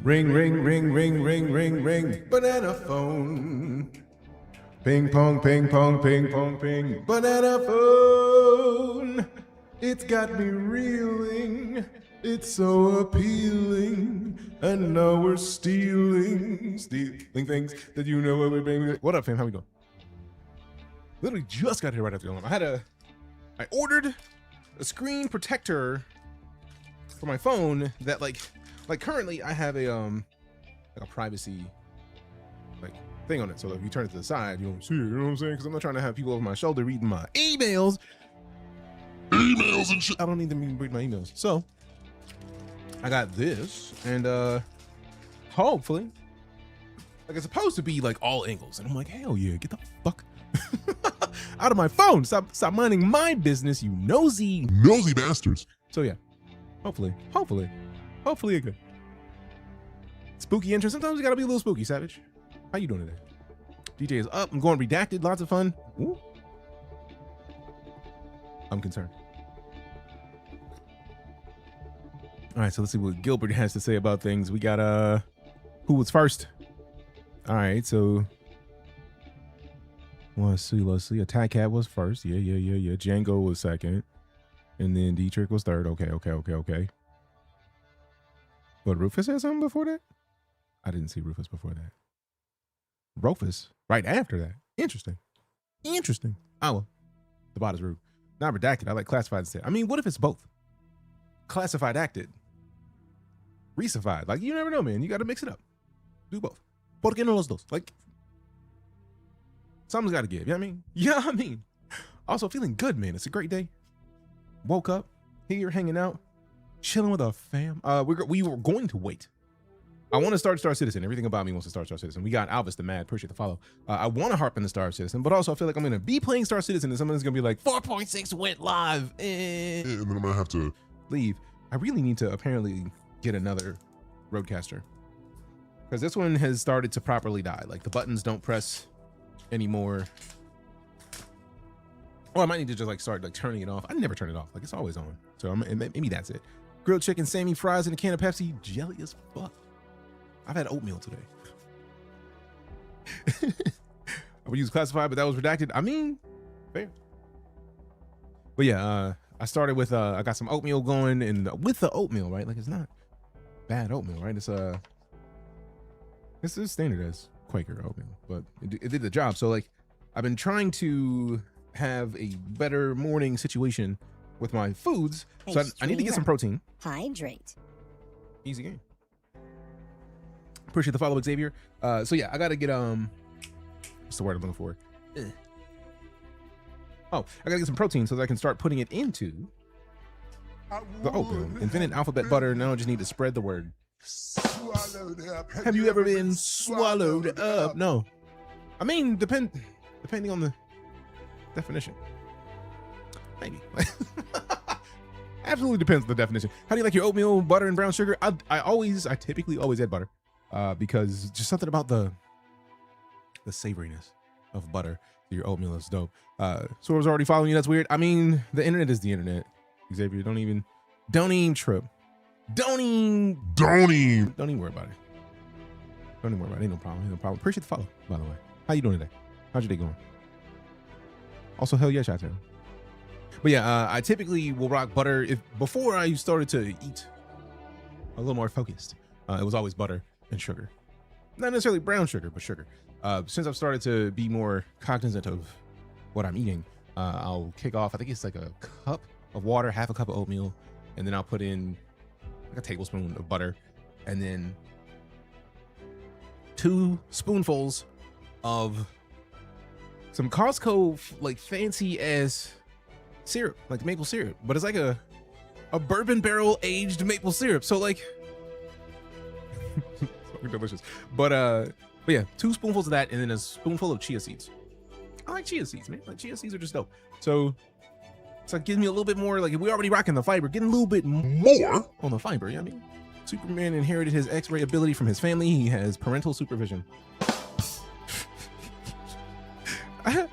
Ring, ring, ring, ring, ring, ring, ring. Banana phone. Ping pong, ping pong, ping pong, ping. Banana phone. It's got me reeling. It's so appealing. And now we're stealing things that you know what we're bringing. What up, fam? How we doing? Literally just got here right after the alarm. I ordered a screen protector for my phone that like currently I have a privacy thing on it. So if you turn it to the side, you don't see it, you know what I'm saying? Because I'm not trying to have people over my shoulder reading my emails and shit. I don't need them to read my emails. So I got this, and hopefully, like, it's supposed to be like all angles, and I'm like, hell yeah, get the fuck out of my phone. Stop minding my business, you nosy bastards. So yeah, hopefully a good spooky intro. Sometimes you gotta be a little spooky, Savage. How you doing today? DJ is up. I'm going redacted. Lots of fun. Ooh. I'm concerned. All right, so let's see what Gilbert has to say about things. We got who was first? All right, so let's see. Attack Cat was first. Yeah. Django was second, and then Dietrich was third. Okay. But Rufus had something before that? I didn't see Rufus before that. Rufus right after that. Interesting. Oh, well, the bot is rude. Not redacted. I like classified instead. I mean, what if it's both? Classified acted. Recified. Like, you never know, man. You got to mix it up. Do both. ¿Por qué no los dos? Like, something's got to give. You know what I mean? Also, feeling good, man. It's a great day. Woke up here, hanging out, chilling with a fam. We were going to wait. I want to start StarCitizen. Everything about me wants to start StarCitizen. We got Alvis the Mad. Appreciate the follow. I want to harp in the StarCitizen, but also I feel like I'm going to be playing StarCitizen and someone's going to be like, 4.6 went live. And then I'm going to have to leave. I really need to apparently get another Roadcaster, because this one has started to properly die. Like, the buttons don't press anymore. Or I might need to just like start like turning it off. I never turn it off. Like, it's always on. So maybe that's it. Grilled chicken, Sammy fries, and a can of Pepsi. Jelly as fuck. I've had oatmeal today. I would use classified, but that was redacted. I mean, fair. But yeah, I started with I got some oatmeal going, and with the oatmeal, right? Like, it's not bad oatmeal, right? It's is standard as Quaker oatmeal, but it did the job. So like, I've been trying to have a better morning situation with my foods. So I need to get some protein. Hydrate. Easy game. Appreciate the follow, Xavier. So yeah, I gotta get what's the word I'm looking for? Oh, I gotta get some protein so that I can start putting it into the oatmeal. Invented alphabet butter. Now I just need to spread the word. Have you ever been swallowed up? No. I mean, depending on the definition. Maybe. Absolutely depends on the definition. How do you like your oatmeal, butter, and brown sugar? I typically always add butter, because just something about the savoriness of butter to your oatmeal is dope. So I was already following you. That's weird. I mean, the internet is the internet. Xavier, don't even trip. Don't even worry about it. Don't even worry about it. Ain't no problem. Appreciate the follow, by the way. How you doing today? How's your day going? Also, hell yeah, shout out. But yeah, I typically will rock butter. Before I started to eat a little more focused, it was always butter and sugar. Not necessarily brown sugar, but sugar. Since I've started to be more cognizant of what I'm eating, I'll kick off, I think it's like a cup of water, half a cup of oatmeal, and then I'll put in like a tablespoon of butter, and then 2 spoonfuls of some Costco like fancy ass syrup, like maple syrup, but it's like a bourbon barrel aged maple syrup. So like, it's fucking delicious. But yeah, 2 spoonfuls of that, and then a spoonful of chia seeds. I like chia seeds, man. Like, chia seeds are just dope. So it's like, giving me a little bit more. Like, if we're already rocking the fiber, getting a little bit more on the fiber. You know what I mean? Superman inherited his X-ray ability from his family. He has parental supervision.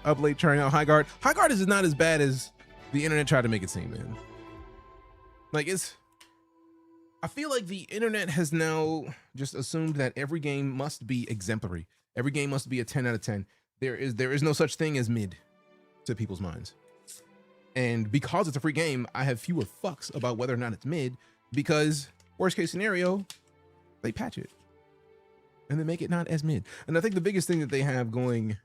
Up late trying out High Guard. High Guard is not as bad as the internet tried to make it seem, man. Like, I feel like the internet has now just assumed that every game must be exemplary. Every game must be a 10 out of 10. There is no such thing as mid to people's minds. And because it's a free game, I have fewer fucks about whether or not it's mid, because worst case scenario, they patch it and then make it not as mid. And I think the biggest thing that they have going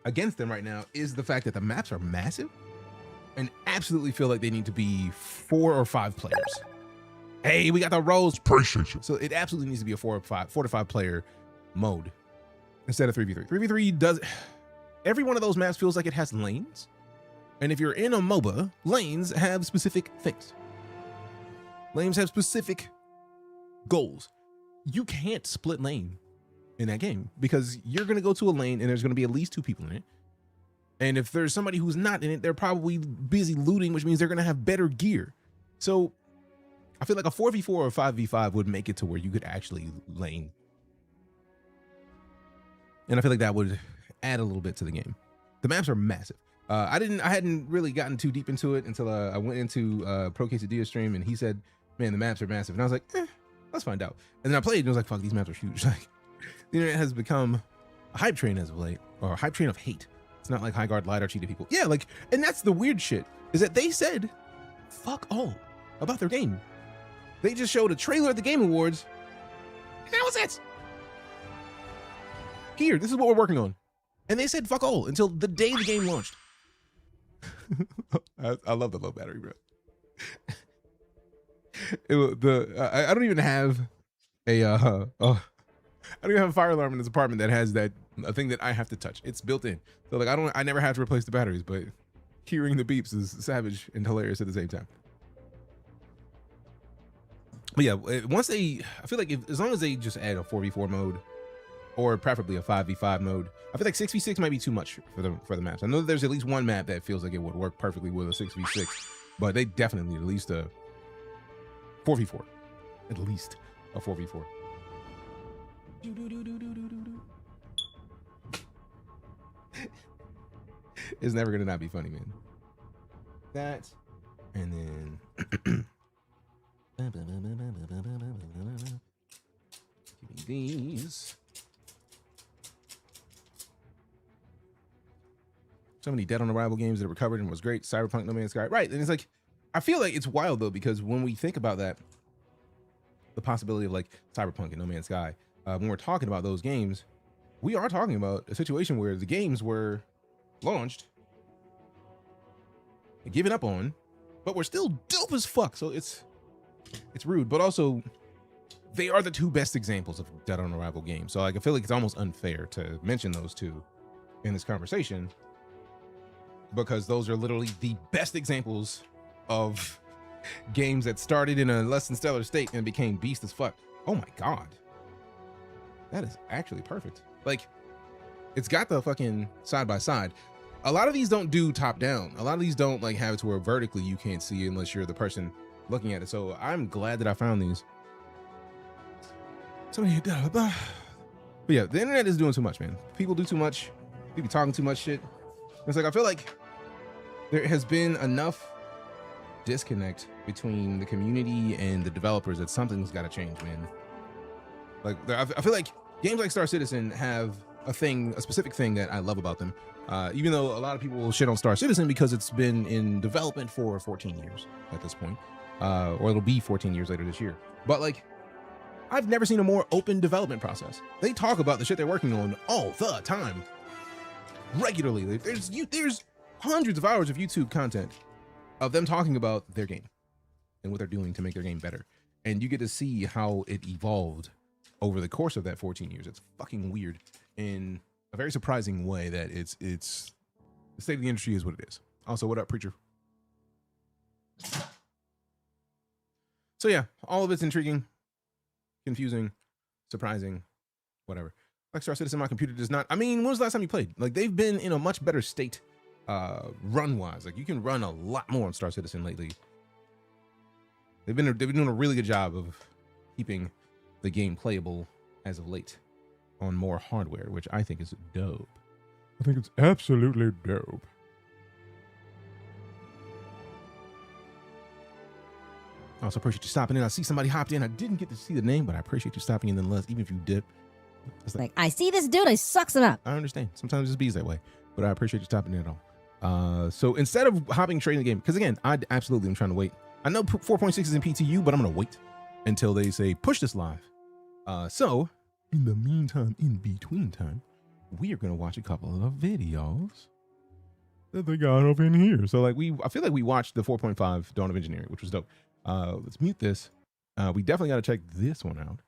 against them right now is the fact that the maps are massive and absolutely feel like they need to be 4 or 5 players. Hey, we got the rolls. Appreciate you. So it absolutely needs to be a 4 to 5 player mode instead of 3v3. 3v3 does, every one of those maps feels like it has lanes. And if you're in a MOBA, lanes have specific things. Lanes have specific goals. You can't split lane in that game because you're going to go to a lane and there's going to be at least 2 people in it. And if there's somebody who's not in it, they're probably busy looting, which means they're going to have better gear. So I feel like a 4v4 or 5v5 would make it to where you could actually lane. And I feel like that would add a little bit to the game. The maps are massive. I hadn't really gotten too deep into it until I went into Pro Quesadilla stream and he said, man, the maps are massive. And I was like, let's find out. And then I played and I was like, fuck, these maps are huge. Like, the internet has become a hype train as of late, or a hype train of hate. It's not like High Guard lied or cheated people. Yeah, like, and that's the weird shit, is that they said fuck all about their game. They just showed a trailer at the Game Awards. And that was it. Here, this is what we're working on. And they said fuck all until the day the game launched. I love the low battery, bro. I don't even have a I don't even have a fire alarm in this apartment that has a thing that I have to touch. It's built in. So like I never have to replace the batteries, but hearing the beeps is savage and hilarious at the same time. But yeah, I feel like as long as they just add a 4v4 mode, or preferably a 5v5 mode, I feel like 6v6 might be too much for the maps. I know there's at least one map that feels like it would work perfectly with a 6v6, but they definitely need at least a 4v4. At least a 4v4. It's never gonna not be funny, man. That, and then give me these. So many dead on arrival games that recovered and was great. Cyberpunk, No Man's Sky, right? And it's like, I feel like it's wild though, because when we think about that, the possibility of like Cyberpunk and No Man's Sky, when we're talking about those games, we are talking about a situation where the games were launched and given up on, but we're still dope as fuck. So it's rude, but also they are the 2 best examples of dead on arrival games. So like, I feel like it's almost unfair to mention those 2 in this conversation, because those are literally the best examples of games that started in a less than stellar state and became beast as fuck. Oh my God. That is actually perfect. Like, it's got the fucking side by side. A lot of these don't do top down. A lot of these don't like have it to where vertically you can't see unless you're the person looking at it. So I'm glad that I found these. But yeah, the internet is doing too much, man. People do too much. People talking too much shit. It's like, I feel like there has been enough disconnect between the community and the developers that something's got to change, man. Like, I feel like games like StarCitizen have a specific thing that I love about them. Even though a lot of people will shit on StarCitizen because it's been in development for 14 years at this point, or it'll be 14 years later this year. But like, I've never seen a more open development process. They talk about the shit they're working on all the time, regularly. There's hundreds of hours of YouTube content of them talking about their game and what they're doing to make their game better. And you get to see how it evolved over the course of that 14 years. It's fucking weird in a very surprising way that it's the state of the industry is what it is. Also, what up, preacher? So yeah, all of it's intriguing, confusing, surprising, whatever. Like StarCitizen, my computer does not. I mean, when was the last time you played? Like, they've been in a much better state run-wise. Like, you can run a lot more on StarCitizen lately. They've been doing a really good job of keeping the game playable as of late on more hardware, which I think is dope. I think it's absolutely dope. I also appreciate you stopping in. I see somebody hopped in. I didn't get to see the name, but I appreciate you stopping in nonetheless, even if you dip. It's like, I see this dude, I sucks him up. I understand. Sometimes it's bees that way, but I appreciate you stopping in at all. So instead of hopping straight in the game, because again, I absolutely am trying to wait. I know 4.6 is in PTU, but I'm going to wait until they say push this live. So in the meantime, in between time, we are going to watch a couple of videos that they got up in here. So like I feel like we watched the 4.5 Dawn of Engineering, which was dope. Let's mute this. We definitely got to check this one out.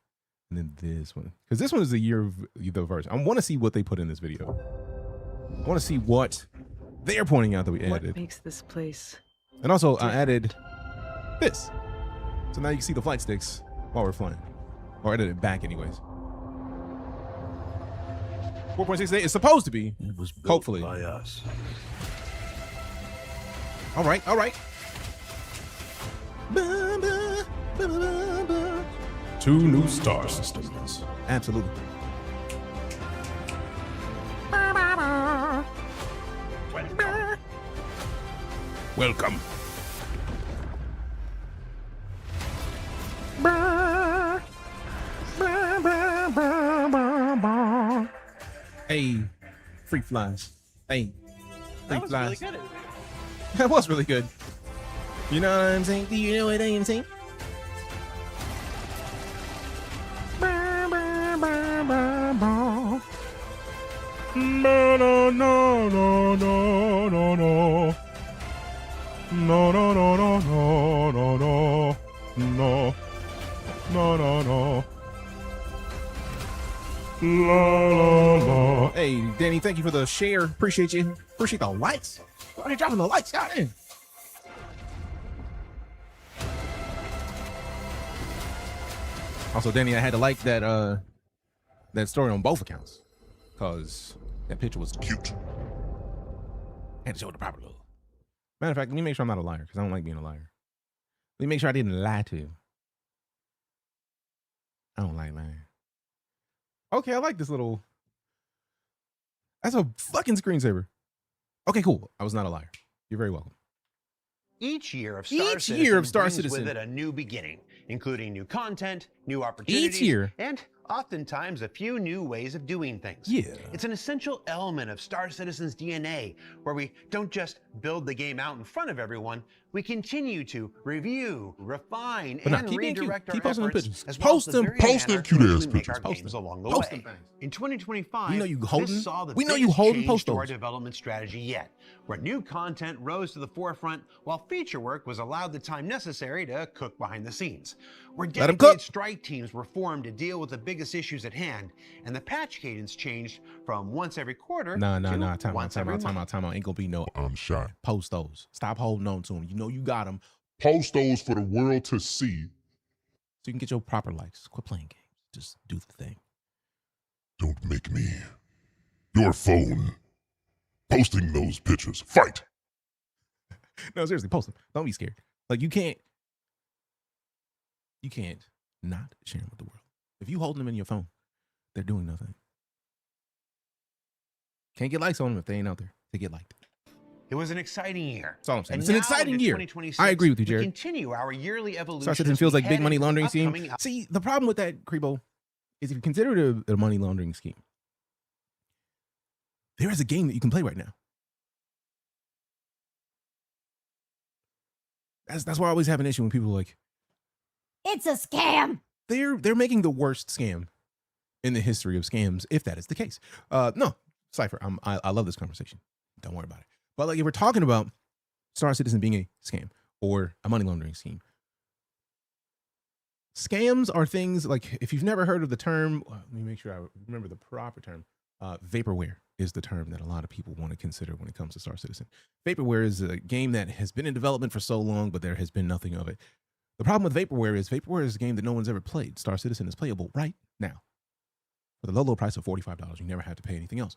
And then this one, because this one is the year of the version. I want to see what they put in this video. I want to see what they are pointing out that we added. What makes this place? And also, I added this. So now you can see the flight sticks while we're flying. Or edit it back anyways. 4.68 is supposed to be, It was built hopefully. by us. All right, all right. 2 new star systems. Absolutely. Welcome. Hey, free flies. Hey, free That was flies. really good. That was really good. You know what I'm saying? Do you know what I am saying? No, no, no, no, no, no, no. No, no, no, no, no, no, no. No. No, no, no. La, la, la. Hey, Danny, thank you for the share. Appreciate you. Appreciate the likes. Why are you dropping the likes? God damn. Also, Danny, I had to like that that story on both accounts because that picture was cute. I had to show it the proper love. Matter of fact, let me make sure I'm not a liar because I don't like being a liar. Let me make sure I didn't lie to you. I don't like lying. Okay, I like this little. That's a fucking screensaver. Okay, cool. I was not a liar. You're very welcome. Each year of Each year of Star brings Citizen. with it a new beginning, including new content, new opportunities, year. and oftentimes a few new ways of doing things. Yeah. It's an essential element of Star Citizen's DNA, where we don't just build the game out in front of everyone, we continue to review, refine, But nah, and keep being cute. redirect our Keep posting them efforts, pictures. as well Post as the them. very Post them manner cute in which ass we make pictures. our Post games them. along the Post way. them things. In 2025, We know you holding. this saw the We know you biggest holding. change Post to our those. development strategy yet, where new content rose to the forefront while feature work was allowed the time necessary to cook behind the scenes. Where Let 'em dedicated cook. strike teams were formed to deal with the biggest issues at hand, and the patch cadence changed from once every quarter Nah. to Time out. once every month. Time out. Ain't gonna be no. I'm shy. Post those. Stop holding on to them. You know you got them, Post those for the world to see. so you can get your proper likes. Quit playing games. Just do the thing. Don't make me your phone posting those pictures. Fight. No, seriously, post them. Don't be scared. Like you can't not share them with the world. If you holding them in your phone, they're doing nothing. Can't get likes on them if they ain't out there to get liked. It was an exciting year. That's all I'm saying. And It's an now exciting into year. 2026, I agree with you, we Jared. continue our yearly evolution. Star Citizen as feels we like big head money into laundering scheme. upcoming See, the problem with that, Creepo, is if you consider it a money laundering scheme, there is a game that you can play right now. That's why I always have an issue when people are like, It's a scam. they're making the worst scam in the history of scams, if that is the case. No, Cypher, I love this conversation. Don't worry about it. But like if we're talking about Star Citizen being a scam or a money laundering scheme, scams are things like, if you've never heard of the term, let me make sure I remember the proper term. Vaporware is the term that a lot of people want to consider when it comes to Star Citizen. Vaporware is a game that has been in development for so long, but there has been nothing of it. The problem with Vaporware is a game that no one's ever played. Star Citizen is playable right now for the low price of $45. You never have to pay anything else.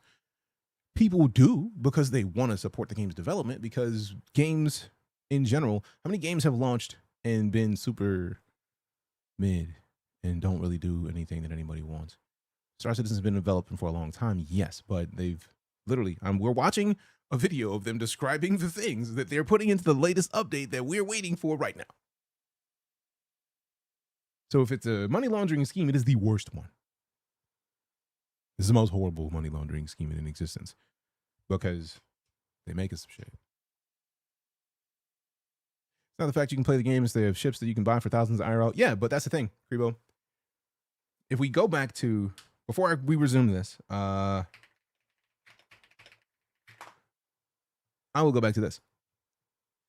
People do because they want to support the game's development, because games in general, how many games have launched and been super mid and don't really do anything that anybody wants? Star Citizen's been developing for a long time, yes, but they've literally, we're watching a video of them describing the things that they're putting into the latest update that we're waiting for right now. So if it's a money laundering scheme, it is the worst one. This is the most horrible money laundering scheme in existence because they make us some shit. It's not the fact you can play the games, they have ships that you can buy for thousands of IRL. Yeah, but that's the thing, Kribo. If we go back to, before we resume this, I will go back to this.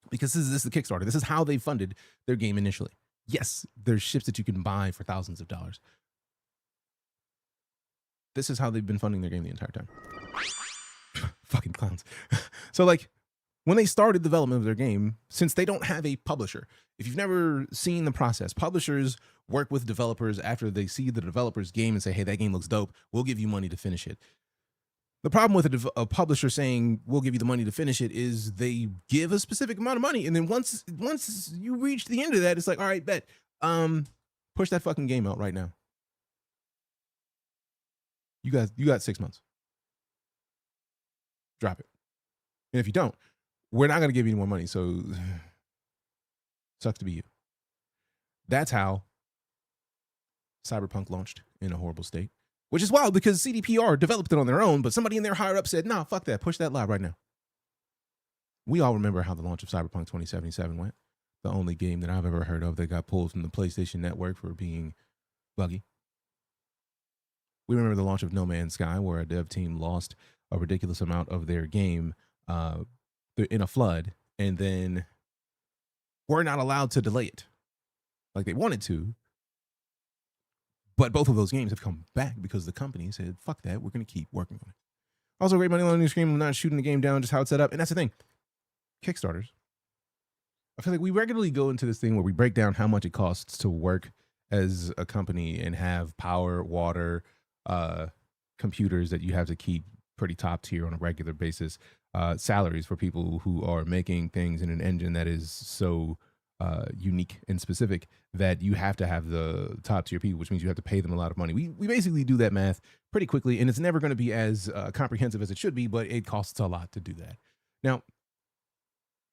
Because this is the Kickstarter. This is how they funded their game initially. Yes, there's ships that you can buy for thousands of dollars. This is how they've been funding their game the entire time. Fucking clowns. So like, when they started development of their game, since they don't have a publisher, if you've never seen the process, publishers work with developers after they see the developer's game and say, hey, that game looks dope, we'll give you money to finish it. The problem with a publisher saying, we'll give you the money to finish it, is they give a specific amount of money. And then once you reach the end of that, it's like, all right, bet, push that fucking game out right now. You got 6 months. Drop it. And if you don't, we're not going to give you any more money. So sucks to be you. That's how Cyberpunk launched in a horrible state. Which is wild because CDPR developed it on their own, but somebody in their higher up said, nah, fuck that. Push that live right now. We all remember how the launch of Cyberpunk 2077 went. The only game that I've ever heard of that got pulled from the PlayStation Network for being buggy. We remember the launch of No Man's Sky, where a dev team lost a ridiculous amount of their game in a flood, and then were not allowed to delay it like they wanted to. But both of those games have come back because the company said, fuck that, we're going to keep working on it. Also, great money laundering scheme, not shooting the game down, just how it's set up. And that's the thing. Kickstarters. I feel like we regularly go into this thing where we break down how much it costs to work as a company and have power, water, computers that you have to keep pretty top tier on a regular basis, salaries for people who are making things in an engine that is so unique and specific that you have to have the top tier people, which means you have to pay them a lot of money. We basically do that math pretty quickly, and it's never going to be as comprehensive as it should be, but it costs a lot to do that. Now,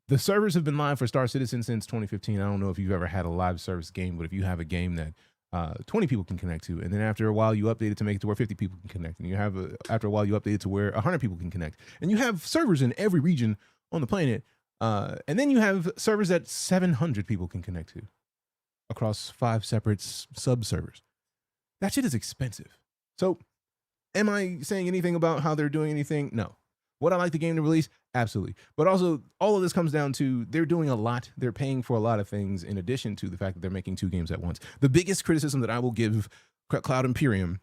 the servers have been live for StarCitizen since 2015. I don't know if you've ever had a live service game, but if you have a game that 20 people can connect to, and then after a while you update it to make it to where 50 people can connect, and you have after a while you update it to where 100 people can connect, and you have servers in every region on the planet, and then you have servers that 700 people can connect to across 5 separate sub-servers. That shit is expensive. So am I saying anything about how they're doing anything? No. Would I like the game to release? Absolutely. But also, all of this comes down to they're doing a lot. They're paying for a lot of things in addition to the fact that they're making 2 games at once. The biggest criticism that I will give Cloud Imperium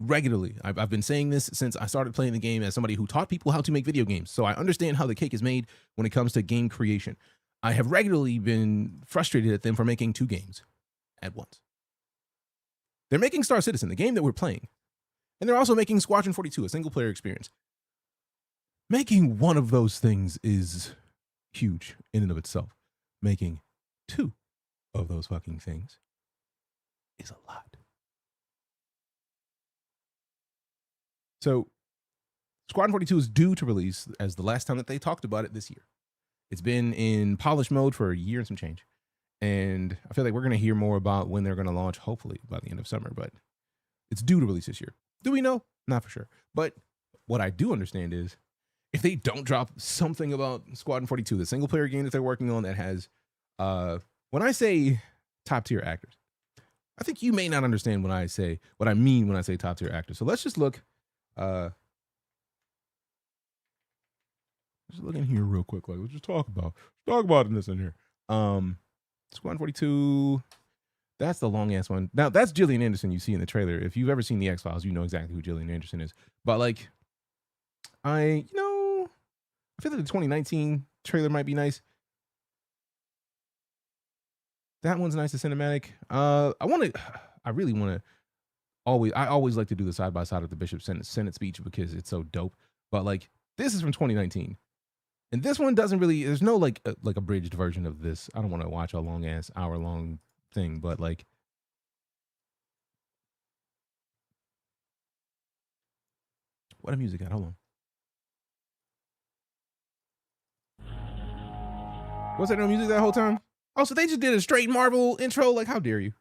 regularly, I've been saying this since I started playing the game as somebody who taught people how to make video games. So I understand how the cake is made when it comes to game creation. I have regularly been frustrated at them for making 2 games at once. They're making StarCitizen, the game that we're playing. And they're also making Squadron 42, a single player experience. Making one of those things is huge in and of itself. Making 2 of those fucking things is a lot. So Squadron 42 is due to release as the last time that they talked about it this year. It's been in polish mode for a year and some change. And I feel like we're going to hear more about when they're going to launch, hopefully by the end of summer, but it's due to release this year. Do we know? Not for sure. But what I do understand is if they don't drop something about Squadron 42, the single player game that they're working on that has, when I say top tier actors, I think you may not understand what I mean when I say top tier actors. So let's just look, just look in here real quick. Like, let's just talk about this in here. Squadron 42, that's the long ass one. Now that's Gillian Anderson you see in the trailer. If you've ever seen the X-Files, you know exactly who Gillian Anderson is. But like, I feel like the 2019 trailer might be nice. That one's nice, the cinematic. I always like to do the side by side of the Bishop's Senate speech because it's so dope. But like, this is from 2019. And this one doesn't really, there's no like abridged version of this. I don't want to watch a long ass hour long thing, but like, what a music at, hold on. Was there no music that whole time? Oh, so they just did a straight Marvel intro? Like, how dare you?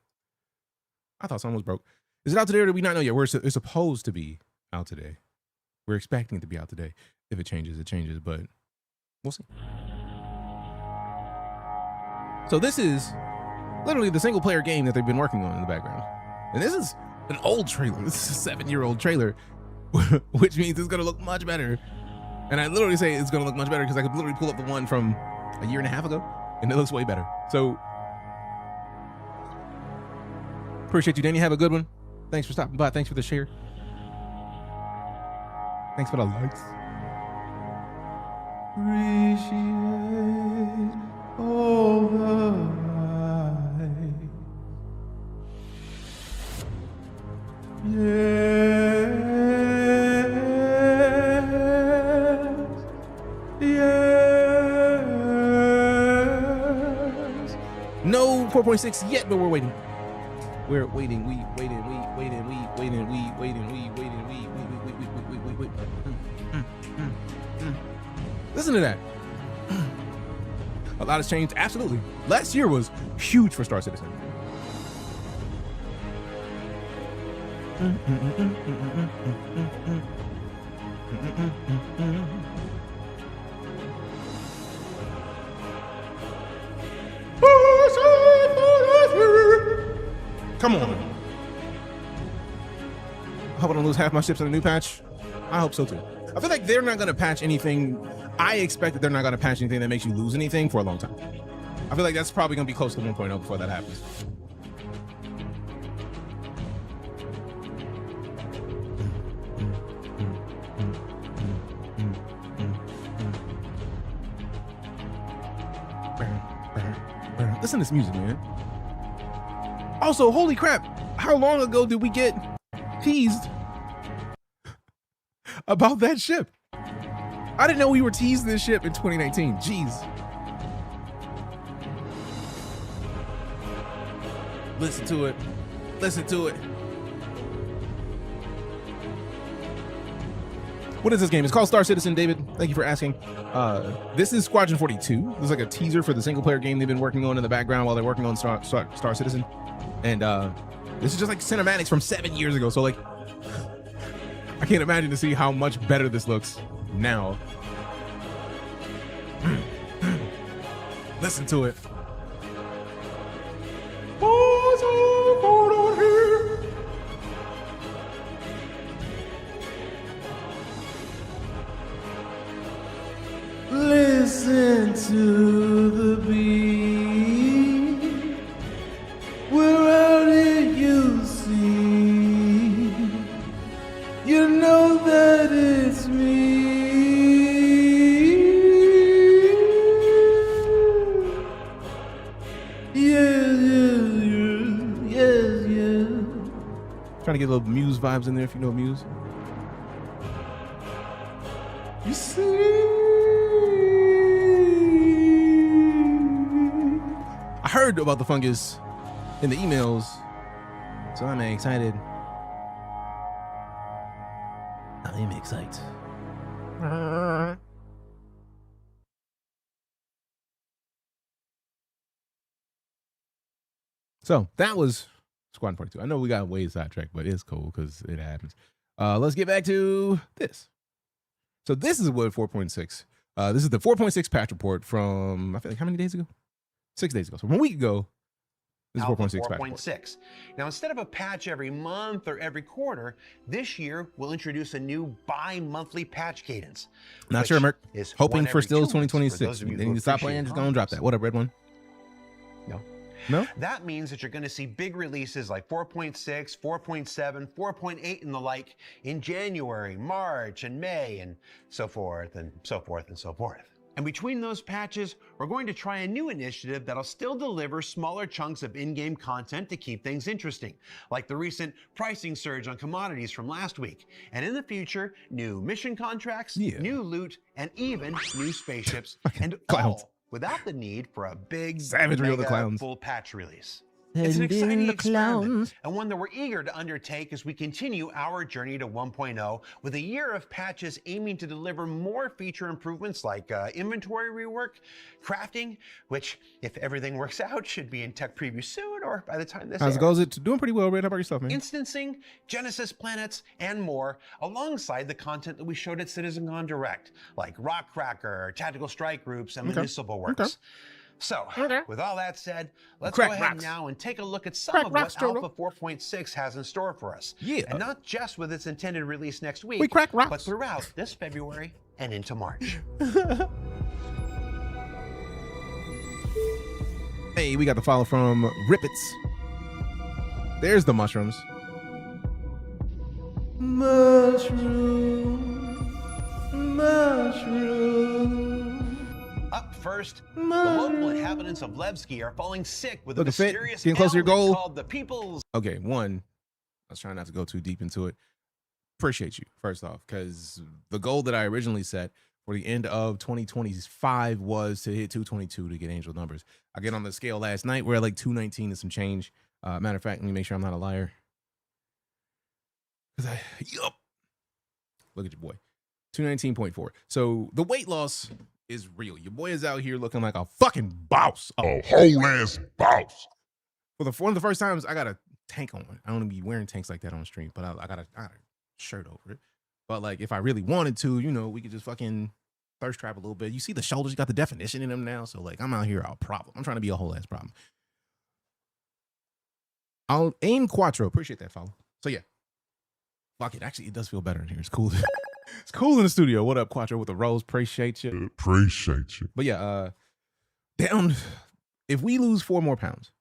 I thought something was broke. Is it out today or do we not know yet? It's supposed to be out today. We're expecting it to be out today. If it changes, but we'll see. So this is literally the single player game that they've been working on in the background. And this is an old trailer. This is a 7-year-old trailer, which means it's going to look much better. And I literally say it's going to look much better because I could literally pull up the one from a year and a half ago and it looks way better. So appreciate you, Danny. Have a good one. Thanks for stopping by. Thanks for the share. Thanks for the likes. Appreciate all the light. Yes. No 4.6 yet, but we're waiting. We're waiting. We waiting. Listen to that. A lot has changed. Absolutely. Last year was huge for StarCitizen. Come on. I hope I don't lose half my ships in a new patch. I hope so too. I feel like they're not going to patch anything. I expect that they're not going to patch anything that makes you lose anything for a long time. I feel like that's probably going to be close to 1.0 before that happens. Listen to this music, man. Also, holy crap, how long ago did we get teased about that ship? I didn't know we were teased this ship in 2019. Jeez. Listen to it. Listen to it. What is this game? It's called StarCitizen, David. Thank you for asking. This is Squadron 42. This is like a teaser for the single player game they've been working on in the background while they're working on StarCitizen. And this is just like cinematics from 7 years ago. So like, I can't imagine to see how much better this looks now. Listen to it. Listen to the beat. Where did you see? You know that it's me. Yes. Trying to get little Muse vibes in there if you know Muse. You see? I heard about the fungus in the emails, so I'm excited. I'm excited. So that was Squadron 42. I know we got way sidetracked, but it's cool because it happens. Let's get back to this. So this is what 4.6. This is the 4.6 patch report from, I feel like, how many days ago? 6 days ago. So from a week ago, this is 4.6 patch report. 4.6. Now, instead of a patch every month or every quarter, this year we'll introduce a new bi-monthly patch cadence. Not sure, Merc. Hoping for still 2026. They need to stop playing, just gonna drop that. What up, Red One? No? That means that you're going to see big releases like 4.6, 4.7, 4.8 and the like in January, March, and May, and so forth, and so forth, and so forth. And between those patches, we're going to try a new initiative that'll still deliver smaller chunks of in-game content to keep things interesting, like the recent pricing surge on commodities from last week. And in the future, new mission contracts, new loot, and even new spaceships, and all without the need for a big savagery of the clowns full patch release. It's an And in exciting the experiment, clowns. and one that we're eager to undertake as we continue our journey to 1.0 with a year of patches aiming to deliver more feature improvements like inventory rework, crafting, which, if everything works out, should be in tech preview soon or by the time this How's it airs. goes? It's doing pretty well, Red. How about yourself, man? Instancing, Genesis planets, and more, alongside the content that we showed at CitizenCon Direct, like Rock Cracker, Tactical Strike Groups, and Municipal Works. Okay. So, with all that said, let's Crack go ahead rocks. now and take a look at some Crack of rocks, what Joe. Alpha 4.6 has in store for us. Yeah. And not just with its intended release next week, We crack rocks. but throughout this February and into March. Hey, we got the follow from Rippets. There's the mushrooms. Mushroom. Up first, the local inhabitants of Levski are falling sick with a Looking fit, mysterious getting close to your ailment goal. called the People's... Okay, one, I was trying not to go too deep into it. Appreciate you, first off, because the goal that I originally set for the end of 2025 was to hit 222 to get angel numbers. I get on the scale last night. We're at like 219 and some change. Matter of fact, let me make sure I'm not a liar. Yup. Look at your boy. 219.4. So the weight loss is real. Your boy is out here looking like a fucking boss. A whole ass boss. For one of the first times, I got a tank on. I don't be wearing tanks like that on stream, but I got a shirt over it. But like, if I really wanted to, you know, we could just fucking thirst trap a little bit. You see the shoulders, you got the definition in them now. So like, I'm out here a problem. I'm trying to be a whole ass problem. I'll aim Quattro. Appreciate that follow. So yeah, fuck it. Actually, it does feel better in here. It's cool. It's cool in the studio. What up, Quattro with the rose? Appreciate you. Appreciate you. But yeah, down. If we lose 4 more pounds,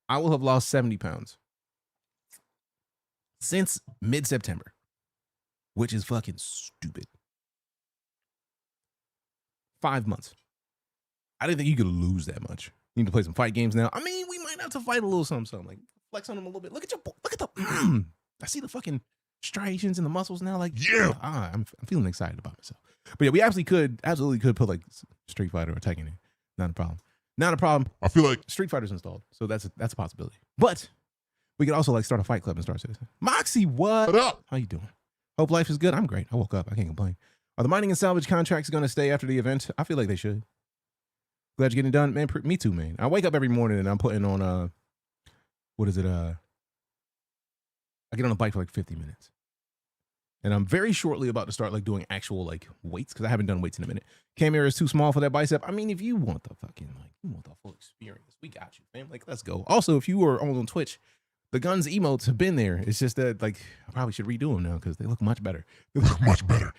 I will have lost 70 pounds since mid-September, which is fucking stupid. 5 months. I didn't think you could lose that much. You need to play some fight games now. I mean, we might have to fight a little something. Like, flex on them a little bit. Look at the, I see the fucking striations in the muscles now. Like, yeah. I'm feeling excited about myself. But yeah, we absolutely could put like Street Fighter or Tekken in. Not a problem. Not a problem. I feel like Street Fighter's installed, so that's a possibility. But we could also like start a fight club and start Citizen. Moxie, what up? How you doing? Hope life is good. I'm great. I woke up. I can't complain. Are the mining and salvage contracts going to stay after the event? I feel like they should. Glad you're getting it done, man. Me too, man. I wake up every morning and I'm putting on what is it? I get on a bike for like 50 minutes. And I'm very shortly about to start like doing actual like weights because I haven't done weights in a minute. Cam area is too small for that bicep. I mean, if you want the fucking you want the full experience, we got you, man. Like, let's go. Also, if you were on Twitch, the guns emotes have been there. It's just that like I probably should redo them now because they look much better. They look much better.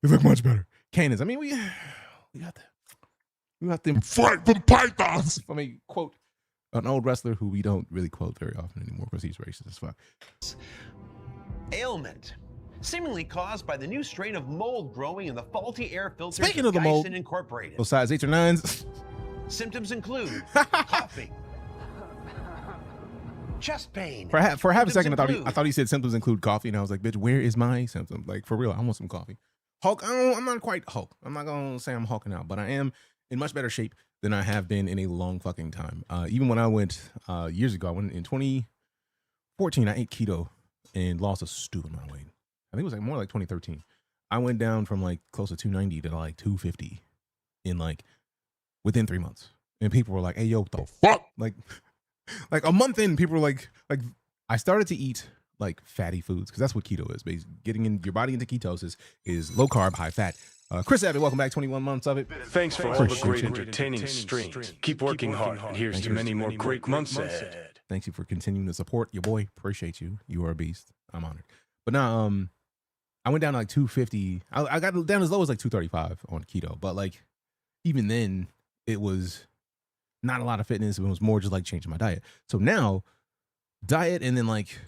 They look much better. Cannons. I mean, we got that. We got them fight from pythons. Let me quote an old wrestler who we don't really quote very often anymore because he's racist as fuck. Ailment, seemingly caused by the new strain of mold growing in the faulty air filters Speaking of the mold, Geisen Incorporated. those size 8s or 9s. Symptoms include coughing, chest pain. For half a second, I include- thought he said symptoms include coffee, and I was like, bitch, where is my symptom? Like, for real, I want some coffee. Hulk, I'm not quite Hulk. I'm not gonna say I'm hulking out, but I am in much better shape than I have been in a long fucking time. Even when I went years ago, I went in 2014, I ate keto and lost a stupid amount of weight. I think it was like more like 2013. I went down from like close to 290 to like 250 in like within 3 months. And people were like, hey, yo, what the fuck? Like a month in, people were like I started to eat like fatty foods because that's what keto is. Basically, getting in your body into ketosis is low carb, high fat. Chris Abbott, welcome back. 21 months of it. Thanks for all the great entertaining streams. Keep working hard, and here's to many more great months ahead. Thank you for continuing to support your boy. Appreciate you. You are a beast. I'm honored. But now, I went down to like 250. I got down as low as like 235 on keto. But like, even then, it was not a lot of fitness. It was more just like changing my diet. So now, diet and then like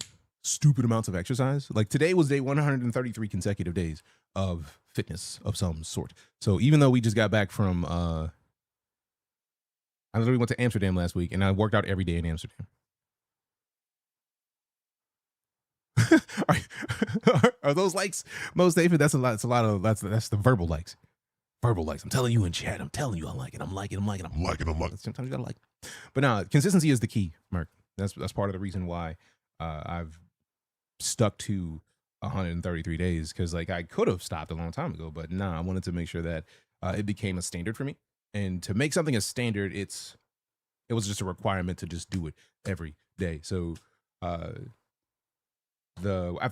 stupid amounts of exercise. Like today was day 133 consecutive days of fitness of some sort. So even though we just got back from, I literally went to Amsterdam last week and I worked out every day in Amsterdam. Are those likes most David? That's the verbal likes. Verbal likes. I'm telling you in chat. I'm telling you I like it. I'm liking it. Sometimes Sometimes you gotta like it. But now consistency is the key, Mark. That's part of the reason why I've stuck to 133 days, because like I could have stopped a long time ago, but nah, I wanted to make sure that it became a standard for me. And to make something a standard, it was just a requirement to just do it every day. So after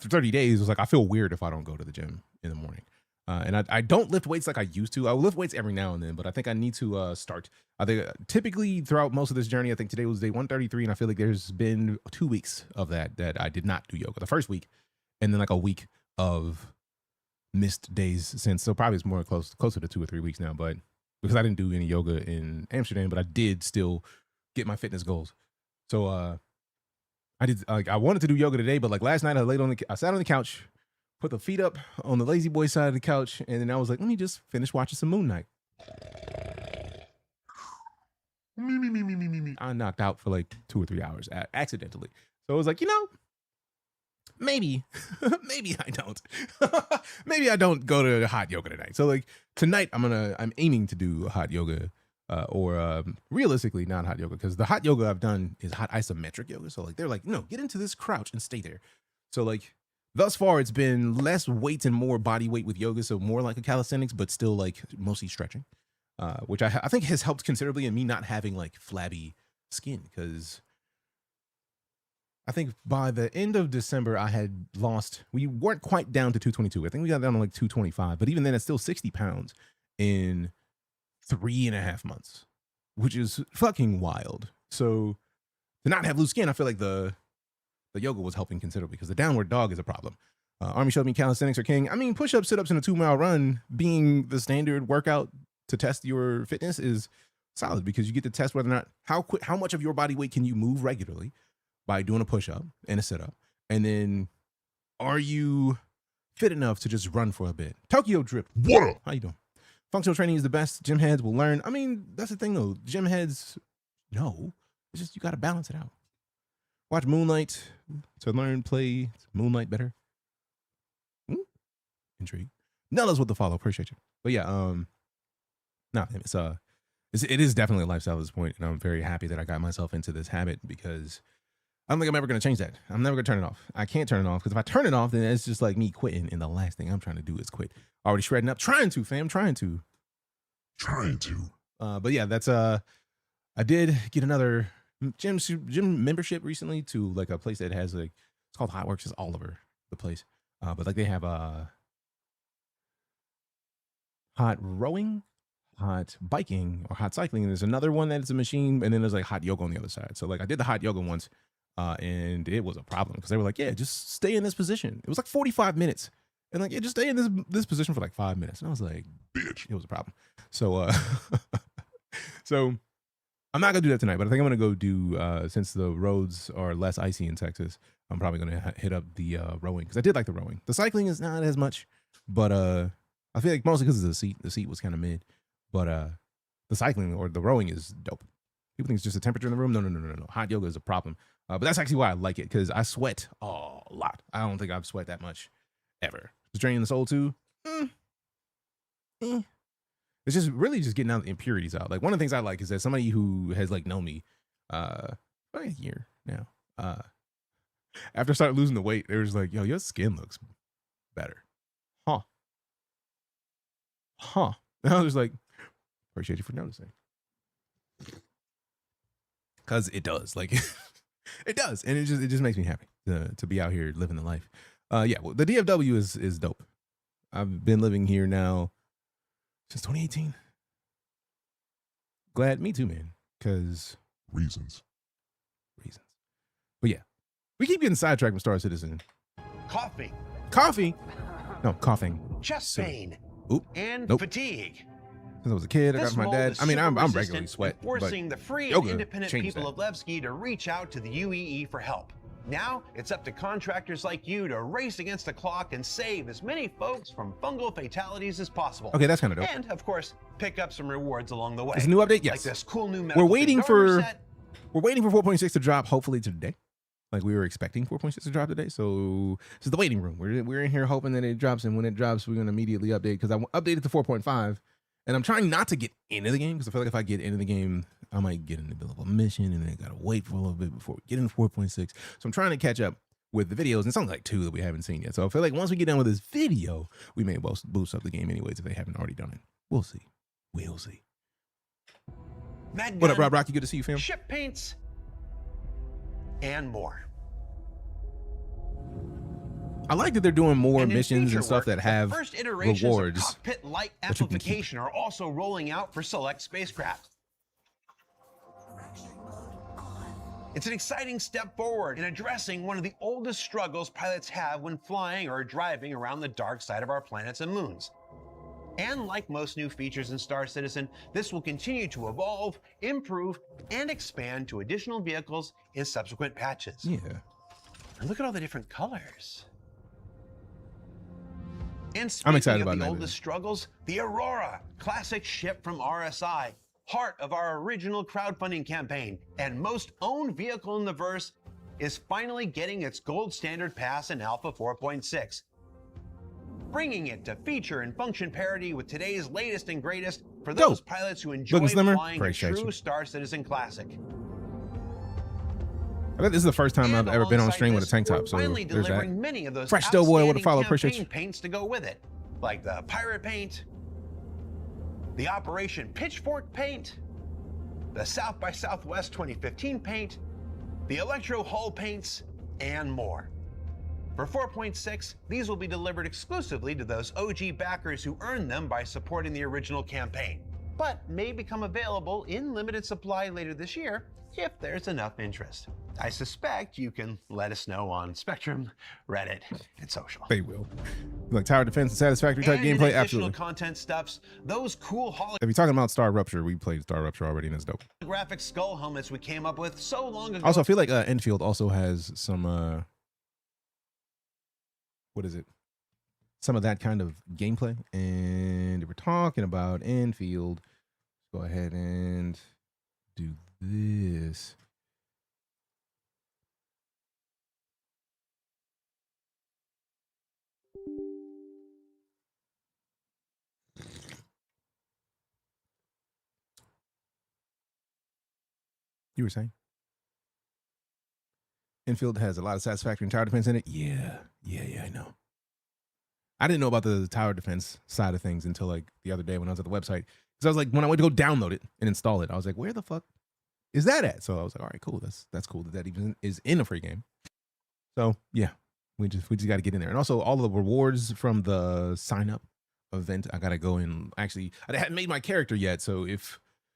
30 days, it was like I feel weird if I don't go to the gym in the morning. And I don't lift weights like I used to. I lift weights every now and then, but I think I need to start. I think typically throughout most of this journey, I think today was day 133, and I feel like there's been 2 weeks of that I did not do yoga. The first week, and then like a week of missed days since. So probably it's more closer to 2 or 3 weeks now, but because I didn't do any yoga in Amsterdam, but I did still get my fitness goals. So I wanted to do yoga today, but like last night I sat on the couch, put the feet up on the lazy boy side of the couch, and then I was like, let me just finish watching some Moon Knight. I knocked out for like 2 or 3 hours accidentally. So I was like, maybe I don't. Maybe I don't go to hot yoga tonight. So like tonight I'm aiming to do hot yoga, or realistically not hot yoga, because the hot yoga I've done is hot isometric yoga. So like they're like, no, get into this crouch and stay there. So like thus far it's been less weight and more body weight with yoga, so more like a calisthenics, but still like mostly stretching, which I think has helped considerably in me not having like flabby skin, because I think by the end of December, we weren't quite down to 222. I think we got down to like 225, but even then it's still 60 pounds in 3.5 months, which is fucking wild. So to not have loose skin, I feel like the yoga was helping considerably, because the downward dog is a problem. Army showed me calisthenics are king. I mean, push-ups, sit-ups, and a 2-mile run being the standard workout to test your fitness is solid, because you get to test whether or not how much of your body weight can you move regularly by doing a push-up and a sit-up, and then are you fit enough to just run for a bit? Tokyo Drip, what up? How you doing? Functional training is the best. Gym heads will learn. I mean, that's the thing though. Gym heads, no, it's just you got to balance it out. Watch Moonlight to learn, play Moonlight better. Intrigue. Nella's with the follow. Appreciate you. But yeah, it is definitely a lifestyle at this point, and I'm very happy that I got myself into this habit, because I don't think I'm ever going to change that. I'm never going to turn it off. I can't turn it off, because if I turn it off, then it's just like me quitting, and the last thing I'm trying to do is quit. Already shredding up. Trying to. But yeah, that's I did get another gym membership recently to like a place that has like, it's called Hot Works. It's all over the place. But like they have hot rowing, hot biking, or hot cycling, and there's another one that is a machine, and then there's like hot yoga on the other side. So like I did the hot yoga once, and it was a problem, because they were like, yeah, just stay in this position. It was like 45 minutes, and like, yeah, just stay in this position for like 5 minutes. And I was like, bitch, it was a problem. So so I'm not gonna do that tonight, but I think I'm gonna go do, since the roads are less icy in Texas, I'm probably gonna hit up the rowing, because I did like the rowing. The cycling is not as much, but I feel like mostly because of the seat. The seat was kind of mid, but the cycling or the rowing is dope. People think it's just the temperature in the room. No. Hot yoga is a problem, but that's actually why I like it, because I sweat a lot. I don't think I've sweat that much ever. It's draining the soul too. It's just really just getting out the impurities out. Like one of the things I like is that somebody who has like known me about a year now, after I started losing the weight, they was like, yo, your skin looks better. Huh. And I was like, appreciate you for noticing. Because it does. Like it does. And it just makes me happy to be out here living the life. Yeah, well, the DFW is dope. I've been living here now since 2018. Glad, me too, man. Because reasons. But yeah, we keep getting sidetracked with StarCitizen. Coffee? No, coughing. Chest pain. Oop. And nope. fatigue. Since I was a kid, I got from my dad. I mean, I'm regularly sweat. Forcing the free and independent people of Levski to reach out to the UEE for help. Now, it's up to contractors like you to race against the clock and save as many folks from fungal fatalities as possible. Okay, that's kind of dope. And, of course, pick up some rewards along the way. Is a new update? Yes. Like this cool new medical We're waiting for set. 4.6 to drop, hopefully today. Like we were expecting 4.6 to drop today. So this is the waiting room. We're in here hoping that it drops, and when it drops, we're going to immediately update, because I updated to 4.5, And I'm trying not to get into the game because I feel like if I get into the game, I might get in the middle of a mission and then I gotta wait for a little bit before we get into 4.6. So I'm trying to catch up with the videos, and it's only like 2 that we haven't seen yet. So I feel like once we get done with this video, we may boost up the game anyways if they haven't already done it. We'll see. We'll see. What up, Rob Rocky? Good to see you, fam. Ship paints, and more. I like that they're doing more And in missions feature and stuff work, that have the first iterations rewards. of cockpit light that you can keep. amplification are also rolling out for select spacecraft. It's an exciting step forward in addressing one of the oldest struggles pilots have when flying or driving around the dark side of our planets and moons. And like most new features in StarCitizen, this will continue to evolve, improve, and expand to additional vehicles in subsequent patches. Yeah. And look at all the different colors. And I'm excited speaking about of the that. oldest struggles, the Aurora, classic ship from RSI, heart of our original crowdfunding campaign, and most owned vehicle in the verse, is finally getting its gold standard pass in Alpha 4.6, bringing it to feature and function parity with today's latest and greatest for those pilots who enjoy Looking slimmer. flying a Appreciate true you. StarCitizen classic. I bet this is the first time I've ever been on alongside stream with a this, tank we're top, so finally there's that. delivering many of those Fresh Doughboy with a follow, outstanding appreciate you. campaign paints to go with it, like the pirate paint, the Operation Pitchfork paint, the South by Southwest 2015 paint, the Electro Hull paints, and more. For 4.6, these will be delivered exclusively to those OG backers who earned them by supporting the original campaign, but may become available in limited supply later this year if there's enough interest. I suspect you can let us know on Spectrum, Reddit, and social. They will. Like tower defense and satisfactory type And in gameplay, additional absolutely. content stuffs, those cool If you're talking about Star Rupture, we played Star Rupture already, and it's dope. holographic skull helmets we came up with so long ago. Also, I feel like Enfield also has some what is it? Some of that kind of gameplay. And if we're talking about Enfield, go ahead and do this. You were saying? Enfield has a lot of satisfactory and tower defense in it. Yeah, I know. I didn't know about the tower defense side of things until like the other day when I was at the website. Because I was like, when I went to go download it and install it, I was like, where the fuck is that at? So I was like, all right, cool. That's cool that even is in a free game. So yeah, we just got to get in there. And also all of the rewards from the sign up event, I got to go in. Actually, I hadn't made my character yet. So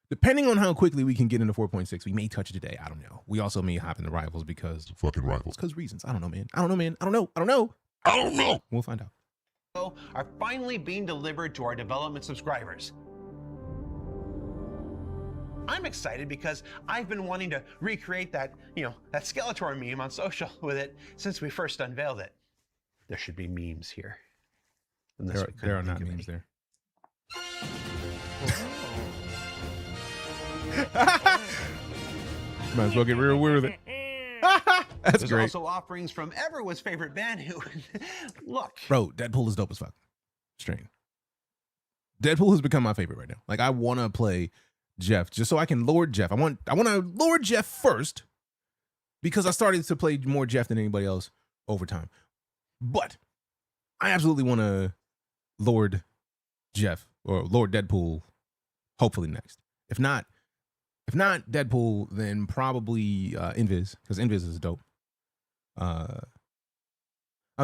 depending on how quickly we can get into 4.6, we may touch it today. I don't know. We also may hop into Rivals because Fucking Rivals. because reasons. I don't know, man. I don't know. We'll find out. Are finally being delivered to our development subscribers. I'm excited because I've been wanting to recreate that Skeletor meme on social with it since we first unveiled it. There should be memes here. Unless we couldn't There are think not of memes any. there. Might as well get real weird with it. That's There's great. also offerings from everyone's favorite band who, look. Bro, Deadpool is dope as fuck. Strain. Deadpool has become my favorite right now. Like, I want to play Jeff just so I can Lord Jeff. I want to Lord Jeff first because I started to play more Jeff than anybody else over time. But I absolutely want to Lord Jeff or Lord Deadpool hopefully next. If not Deadpool, then probably Invis, because Invis is dope. I'm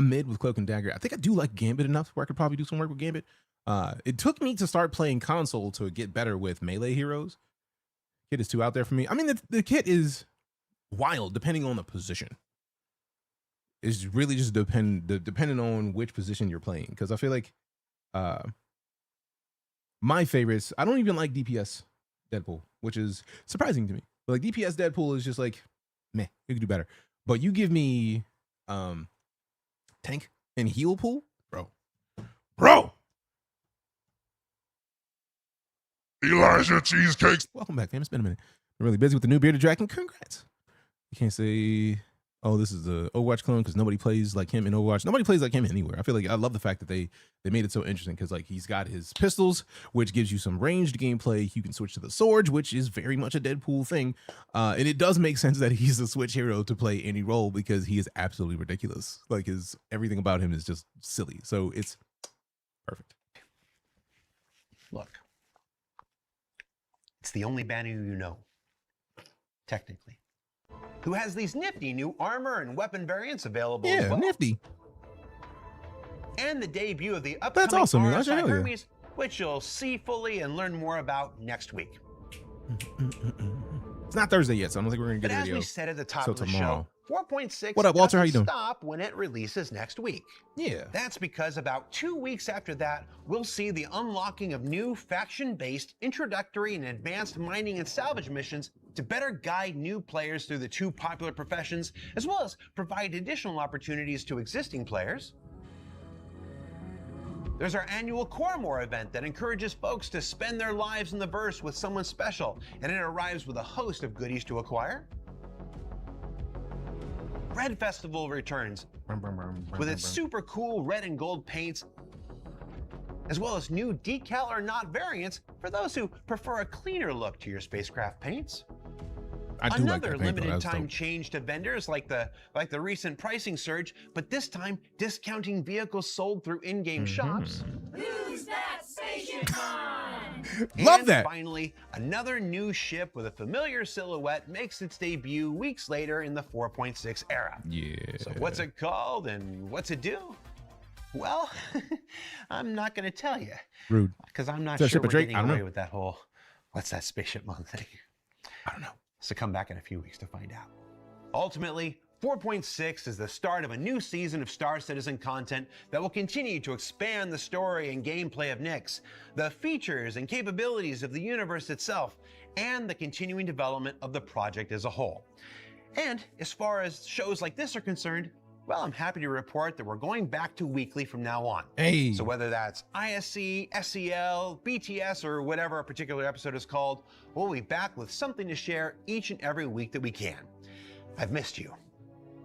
mid with Cloak and Dagger. I think I do like Gambit enough where I could probably do some work with Gambit. It took me to start playing console to get better with melee heroes. Kit is too out there for me. I mean, the kit is wild depending on the position. It's really just depending on which position you're playing. Because I feel like my favorites, I don't even like DPS Deadpool, which is surprising to me. But like DPS Deadpool is just like, meh, you could do better. But you give me tank and heal pool, bro. Elijah Cheesecakes. Welcome back, fam. It's been a minute. I'm really busy with the new bearded dragon. Congrats. You can't say oh, this is the Overwatch clone because nobody plays like him in Overwatch. Nobody plays like him anywhere. I feel like I love the fact that they made it so interesting because like he's got his pistols, which gives you some ranged gameplay. You can switch to the swords, which is very much a Deadpool thing, and it does make sense that he's a Switch hero to play any role because he is absolutely ridiculous. Like everything about him is just silly. So it's perfect. Look, it's the only banner you know, technically, who has these nifty new armor and weapon variants available as Yeah, well. nifty. And the debut of the upcoming awesome, RSI Elijah, hell yeah. Hermes, which you'll see fully and learn more about next week. It's not Thursday yet, so I don't think we're gonna get But a as video. we said at the top So of the tomorrow. show, 4.6 What up, Walter? How you doesn't doing? stop when it releases next week. Yeah. That's because about 2 weeks after that, we'll see the unlocking of new faction-based introductory and advanced mining and salvage missions to better guide new players through the 2 popular professions, as well as provide additional opportunities to existing players. There's our annual Coremore event that encourages folks to spend their lives in the verse with someone special, and it arrives with a host of goodies to acquire. Red Festival returns with its super cool red and gold paints, as well as new decal or not variants for those who prefer a cleaner look to your spacecraft paints. I do like Another that paint, though. limited That's time dope. change to vendors like the recent pricing surge, but this time discounting vehicles sold through in-game shops. Who's that spaceship on? Love And that. finally, another new ship with a familiar silhouette makes its debut weeks later in the 4.6 era. Yeah. So what's it called and what's it do? Well, I'm not going to tell you Rude. because I'm not Is that sure ship we're a Drake? getting I don't away know. with that whole what's that spaceship month thing. I don't know. So come back in a few weeks to find out. Ultimately, 4.6 is the start of a new season of StarCitizen content that will continue to expand the story and gameplay of Nyx, the features and capabilities of the universe itself, and the continuing development of the project as a whole. And as far as shows like this are concerned, well, I'm happy to report that we're going back to weekly from now on. Hey. So whether that's ISC, SEL, BTS, or whatever a particular episode is called, we'll be back with something to share each and every week that we can. I've missed you.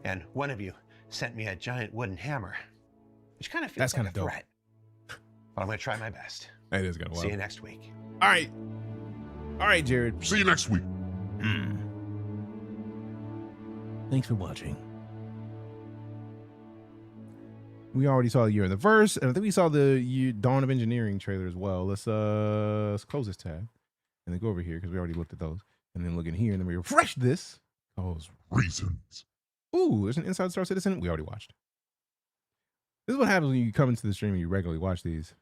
And one of you sent me a giant wooden hammer, which kind of feels That's like kinda a dope. threat. But I'm going to try my best. That is gonna See you wild. next week. All right. All right, Jared. See you next week. Thanks for watching. We already saw the Year in the Verse, and I think we saw the Dawn of Engineering trailer as well. Let's close this tab and then go over here because we already looked at those. And then look in here and then we refresh this. Cause Reasons. ooh, there's an Inside Star Citizen. We already watched. This is what happens when you come into the stream and you regularly watch these.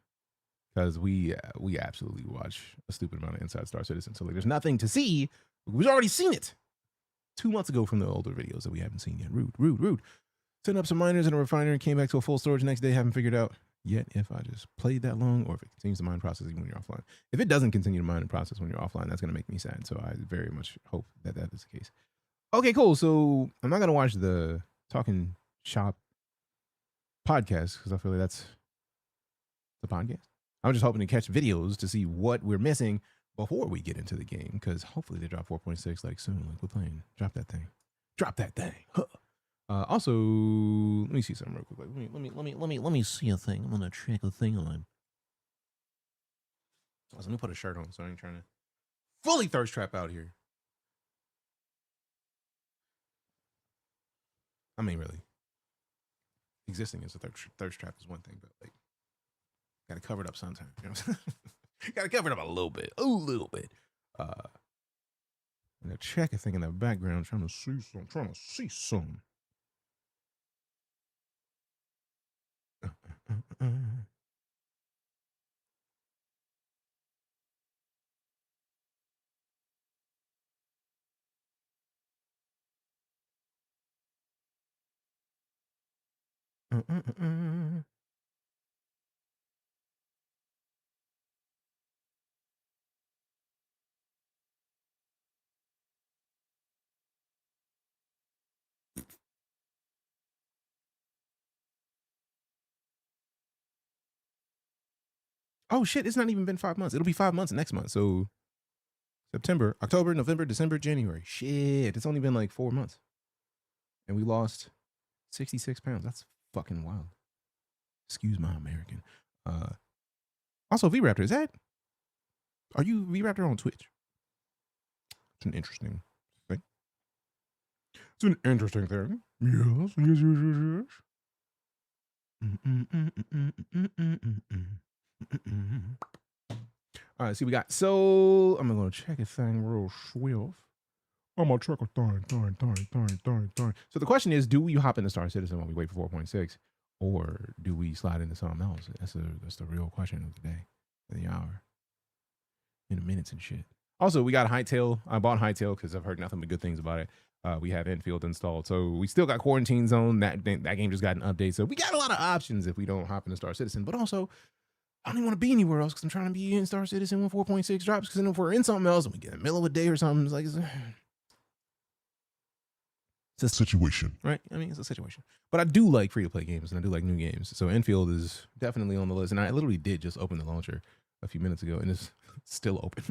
Because we absolutely watch a stupid amount of Inside Star Citizen. So like there's nothing to see. We've already seen it 2 months ago from the older videos that we haven't seen yet. Rude. Setting up some miners in a refiner and came back to a full storage next day. Haven't figured out yet if I just played that long or if it continues to mine process even when you're offline. If it doesn't continue to mine and process when you're offline, that's going to make me sad. So I very much hope that that is the case. Okay, cool. So I'm not going to watch the Talking Shop podcast because I feel like that's the podcast. I'm just hoping to catch videos to see what we're missing before we get into the game because hopefully they drop 4.6 like soon. Like we're playing. Drop that thing. Huh. Also, let me see something real quick. Like, let me see a thing. I'm gonna check a thing on. Let me put a shirt on so I ain't trying to fully thirst trap out here. I mean, really, existing as a thirst trap is one thing, but like, gotta cover it up sometime. You know what I'm saying? Gotta cover it up a little bit. I'm gonna check a thing in the background, trying to see some. Oh shit, it's not even been 5 months. It'll be 5 months next month. So September, October, November, December, January. Shit, it's only been like 4 months. and we lost 66 pounds. That's fucking wild. Excuse my American. Also, V-Raptor, are you V-Raptor on Twitch? It's an interesting thing. It's an interesting thing. Yes, yes, yes, yes, yes. All right, see, we got, so I'm going to check a thing real swift. I'm going to check a thing. So the question is, do we hop into StarCitizen when we wait for 4.6, or do we slide into something else? That's the real question of the day, of the hour, in the minutes and shit. Also, we got Hightail. I bought Hightail because I've heard nothing but good things about it. We have Endfield installed, so we still got Quarantine Zone. That game just got an update, so we got a lot of options if we don't hop into StarCitizen. But also, I don't even want to be anywhere else because I'm trying to be in StarCitizen when 4.6 drops. Because then if we're in something else and we get in the middle of a day or something, it's like it's a Situation. right? I mean, it's a situation. But I do like free-to-play games, and I do like new games. So Enfield is definitely on the list. And I literally did just open the launcher a few minutes ago, and it's still open.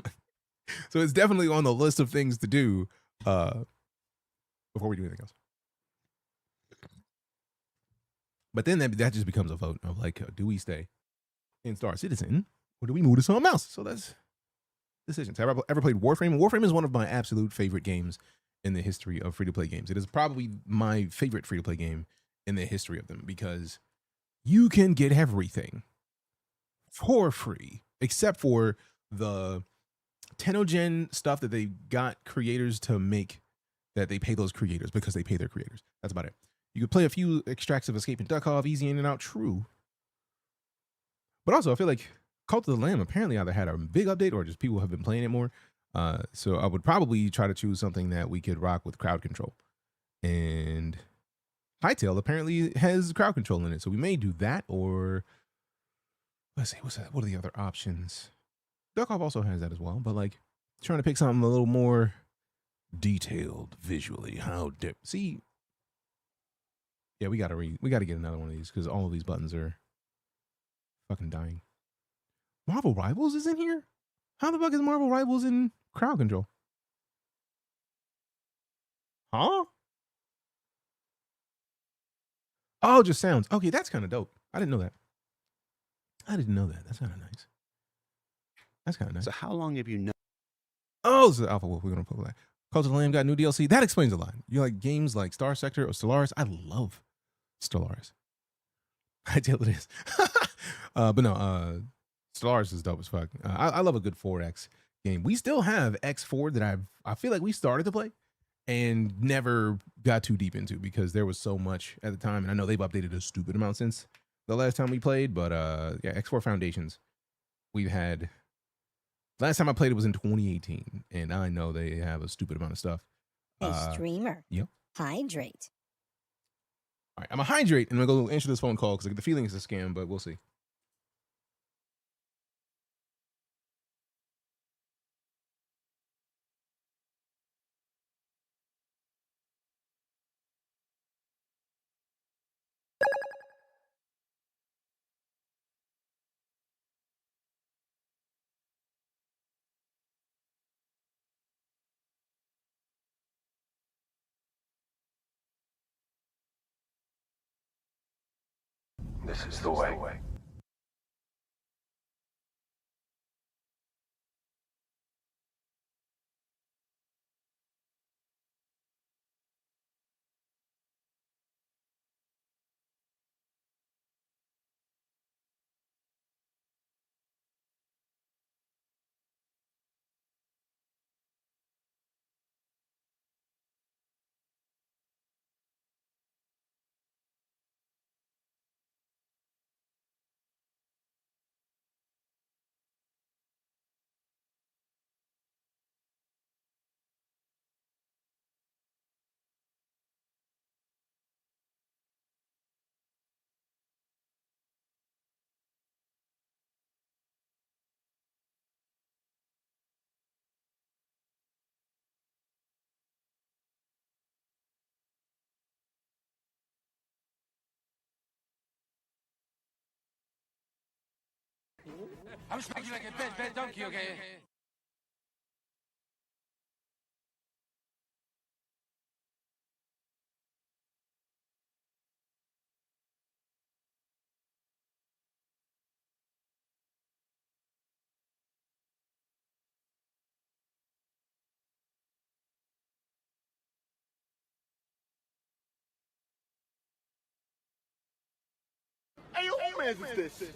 So it's definitely on the list of things to do before we do anything else. But then that just becomes a vote of like, do we stay in StarCitizen or do we move to something else? So that's decisions. Have I ever played Warframe? Warframe is one of my absolute favorite games in the history of free-to-play games. It is probably my favorite free-to-play game in the history of them because you can get everything for free except for the Tenogen stuff that they got creators to make, that they pay those creators because they pay their creators. That's about it. You could play a few extracts of Escape and Duck Off, easy in and out, true. But also, I feel like Cult of the Lamb apparently either had a big update or just people have been playing it more. So I would probably try to choose something that we could rock with crowd control. And Hightail apparently has crowd control in it. So we may do that, or let's see, what are the other options? Duck Off also has that as well, but like trying to pick something a little more detailed visually. See, yeah, we gotta get another one of these because all of these buttons are fucking dying. Marvel Rivals is in here? How the fuck is Marvel Rivals in crowd control? Huh? Oh, just sounds. Okay, that's kind of dope. I didn't know that. That's kind of nice. That's kind of nice. So how long have you known? Oh, this is Alpha Wolf. We're going to play that. Cult of the Lamb got new DLC. That explains a lot. You like games like Star Sector or Stellaris? I love Stellaris. I tell it is. But no, Stellaris is dope as fuck. I love a good 4X game. We still have X4 that I feel like we started to play and never got too deep into because there was so much at the time. And I know they've updated a stupid amount since the last time we played. But yeah, X4 Foundations. We've had... Last time I played it was in 2018, and I know they have a stupid amount of stuff. Hey, streamer. Yep. Hydrate. All right, I'm going to hydrate, and I'm going to go answer this phone call because I get the feeling it's a scam, but we'll see. This is the way. I'm smacking you like a bad donkey, okay? man's is this?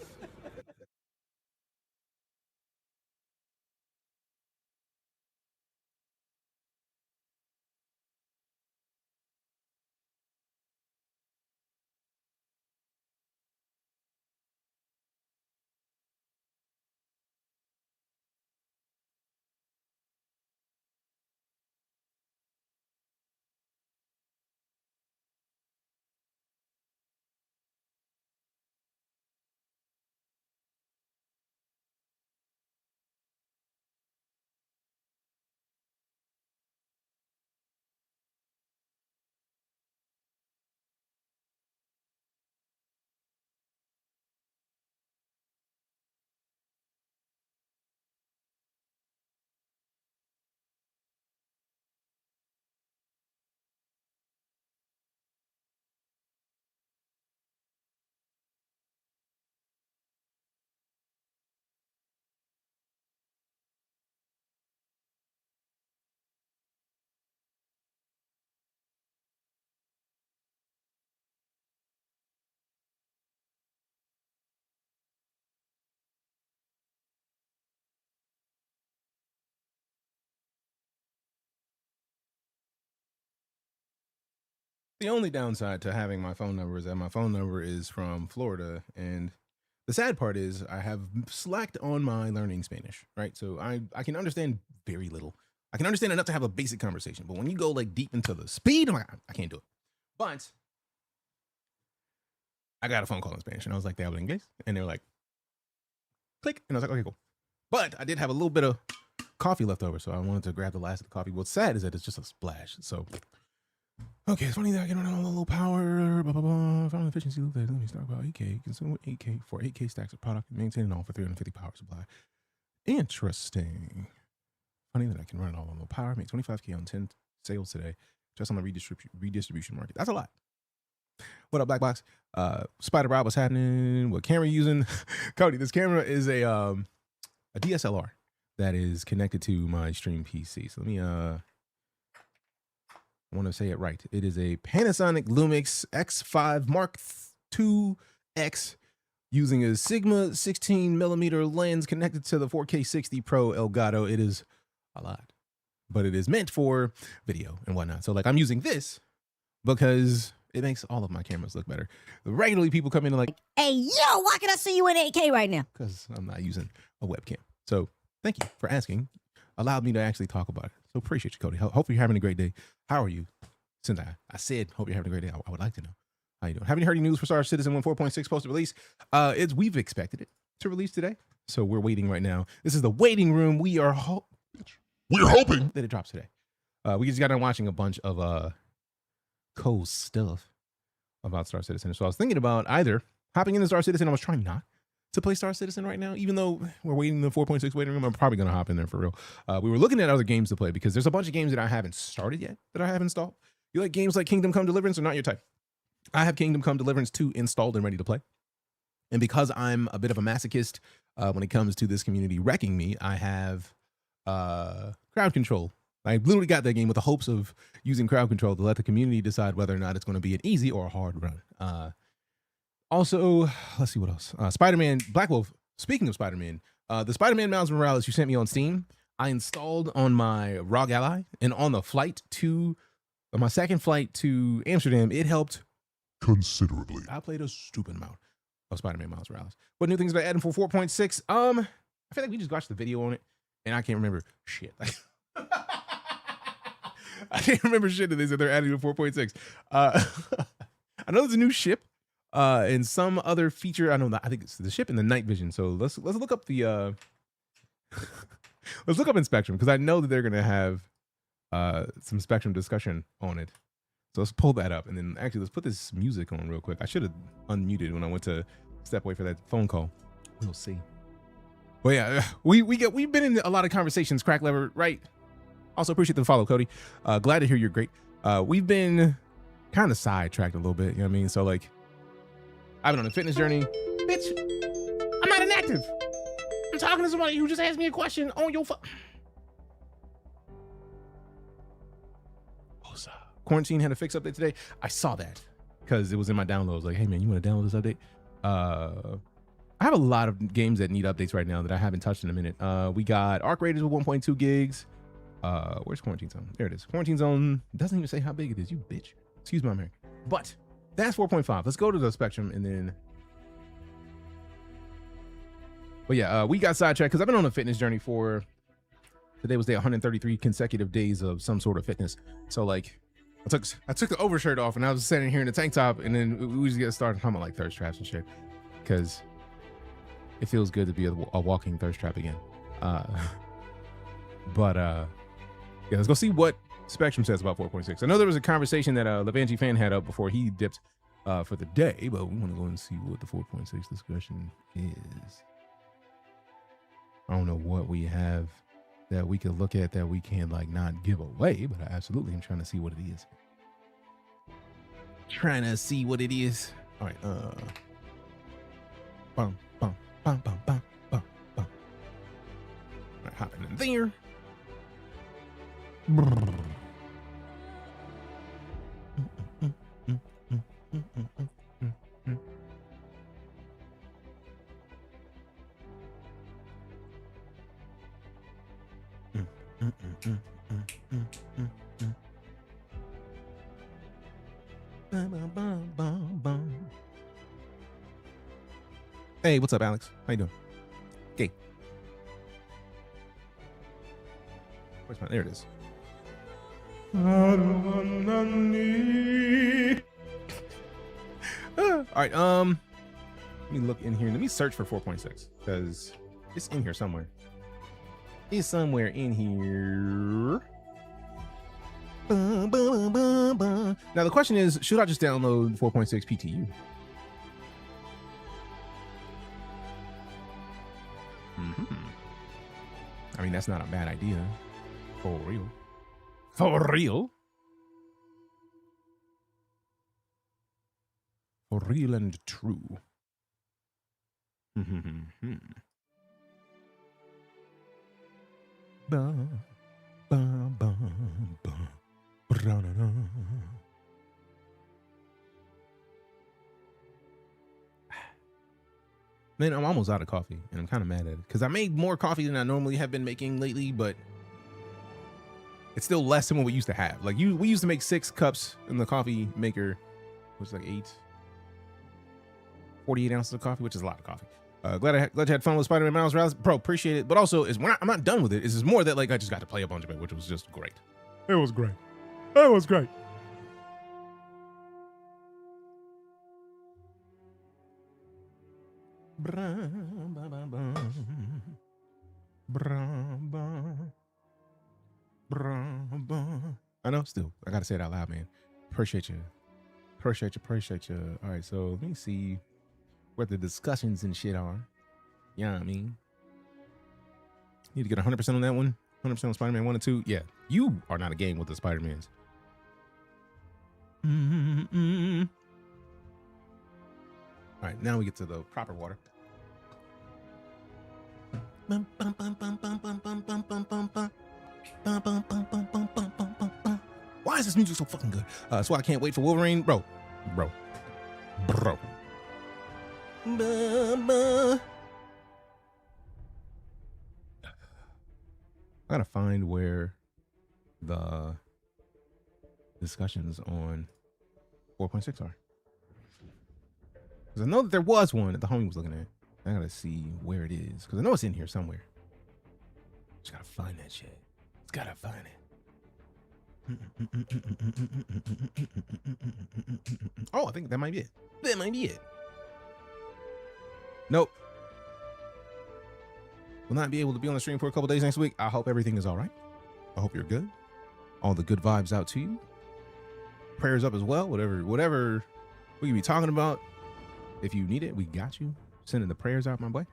The only downside to having my phone number is that my phone number is from Florida, and the sad part is I have slacked on my learning Spanish, right? So I can understand very little. I can understand enough to have a basic conversation, but when you go like deep into the speed, I'm like, I can't do it. But I got a phone call in Spanish, and I was like, "They hablan inglés," and they were like, "Click," and I was like, "Okay, cool." But I did have a little bit of coffee left over, so I wanted to grab the last of the coffee. What's sad is that it's just a splash, so. Okay, it's funny that I can run on a little power, blah, blah, blah. Found efficiency. Let me start about 8K. Consume 8K for 8K stacks of product. Maintaining all for 350 power supply. Interesting. Funny that I can run it all on low power. Make 25K on 10 sales today. Just on the redistribution market. That's a lot. What up, Black Box? Spider Rob, what's happening? What camera you using? Cody, this camera is a DSLR that is connected to my stream PC. So let me I want to say it right. It is a Panasonic Lumix X5 Mark II X using a Sigma 16mm lens connected to the 4K 60 Pro Elgato. It is a lot, but it is meant for video and whatnot. So like I'm using this because it makes all of my cameras look better. Regularly people come in and like, Hey, yo, why can I see you in 8K right now? because I'm not using a webcam. So thank you for asking. Allowed me to actually talk about it. So appreciate you, Cody. Hopefully you're having a great day. How are you? Since I said, hope you're having a great day, I would like to know how you doing. Haven't you heard any news for StarCitizen 1.4.6 post release? We've expected it to release today. So we're waiting right now. This is the waiting room. We're hoping that it drops today. We just got done watching a bunch of cool stuff about StarCitizen. So I was thinking about either hopping into StarCitizen. I was trying not to play StarCitizen right now, even though we're waiting in the 4.6 waiting room. I'm probably going to hop in there for real. We were looking at other games to play because there's a bunch of games that I haven't started yet that I have installed. You like games like Kingdom Come Deliverance or not your type? I have Kingdom Come Deliverance 2 installed and ready to play. And because I'm a bit of a masochist when it comes to this community wrecking me, I have crowd control. I literally got that game with the hopes of using crowd control to let the community decide whether or not it's going to be an easy or a hard run. Also, let's see what else. Spider-Man, Black Wolf, speaking of Spider-Man, the Spider-Man Miles Morales you sent me on Steam, I installed on my ROG Ally, and on the flight to, on my second flight to Amsterdam, it helped considerably. I played a stupid amount of Spider-Man Miles Morales. What new things about adding for 4.6? I feel like we just watched the video on it, and I can't remember shit. I can't remember shit that they said they're adding to 4.6. I know there's a new ship. And some other feature, I think it's the ship and the night vision. So let's look up the let's look up in Spectrum, because I know that they're gonna have some Spectrum discussion on it. So let's pull that up, and then actually let's put this music on real quick. I should have unmuted when I went to step away for that phone call. We'll see. Well, yeah, we've been in a lot of conversations, Crack Lever, right? Also appreciate the follow, Cody. Glad to hear you're great. We've been kind of sidetracked a little bit, you know what I mean? So like, I've been on a fitness journey. Bitch, I'm not inactive. I'm talking to somebody who just asked me a question on your phone. Quarantine had a fix update today. I saw that because it was in my downloads. Like, hey man, you want to download this update? I have a lot of games that need updates right now that I haven't touched in a minute. We got Arc Raiders with 1.2 gigs. Where's Quarantine Zone? There it is. Quarantine Zone doesn't even say how big it is, you bitch. Excuse my American. But that's 4.5. Let's go to the Spectrum and then. But yeah, we got sidetracked because I've been on a fitness journey for. Today was day 133 consecutive days of some sort of fitness. So like, I took the overshirt off and I was sitting here in the tank top, and then we just get started talking about like thirst traps and shit, because it feels good to be a walking thirst trap again. Yeah, let's go see what Spectrum says about 4.6. I know there was a conversation that Levanchi fan had up before he dipped for the day, but we want to go and see what the 4.6 discussion is. I don't know what we have that we could look at that we can like not give away, but I absolutely am trying to see what it is. Trying to see what it is. All right. Bum, bum, bum, bum, bum, bum, bum. All right, hopping in there. Hey, what's up, Alex? How you doing? Okay. Where's my? There it is. All right. Let me look in here. Let me search for 4.6 because it's in here somewhere. It's somewhere in here. Now the question is, should I just download 4.6 PTU? I mean, that's not a bad idea. For real. For real. For real and true. Ba, ba, ba, ba, bra-na-na. Man, I'm almost out of coffee, and I'm kind of mad at it because I made more coffee than I normally have been making lately, but it's still less than what we used to have. Like we used to make 6 cups in the coffee maker, which was like 48 ounces of coffee, which is a lot of coffee. Glad you had fun with Spider-Man Miles Morales, bro. Appreciate it, but also I'm not done with it. It's just more that like I just got to play a bunch of it, which was just great. It was great. It was great. I know, still, I gotta say it out loud, man. Appreciate you. All right, so let me see where the discussions and shit are. Yeah, I mean, need to get 100% on that one. 100% on Spider-Man 1 and 2. Yeah, you are not a game with the Spider-Mans. All right, now we get to the proper water. Why is this music so fucking good? That's why I can't wait for Wolverine, bro. I gotta find where the discussions on 4.6 are. Because I know that there was one that the homie was looking at. I gotta see where it is. Because I know it's in here somewhere. Just gotta find that shit. Just gotta find it. Oh, I think that might be it. That might be it. Nope. Will not be able to be on the stream for a couple days next week. I hope everything is all right. I hope you're good. All the good vibes out to you. Prayers up as well. Whatever we can be talking about. If you need it, we got you. Sending the prayers out, my boy.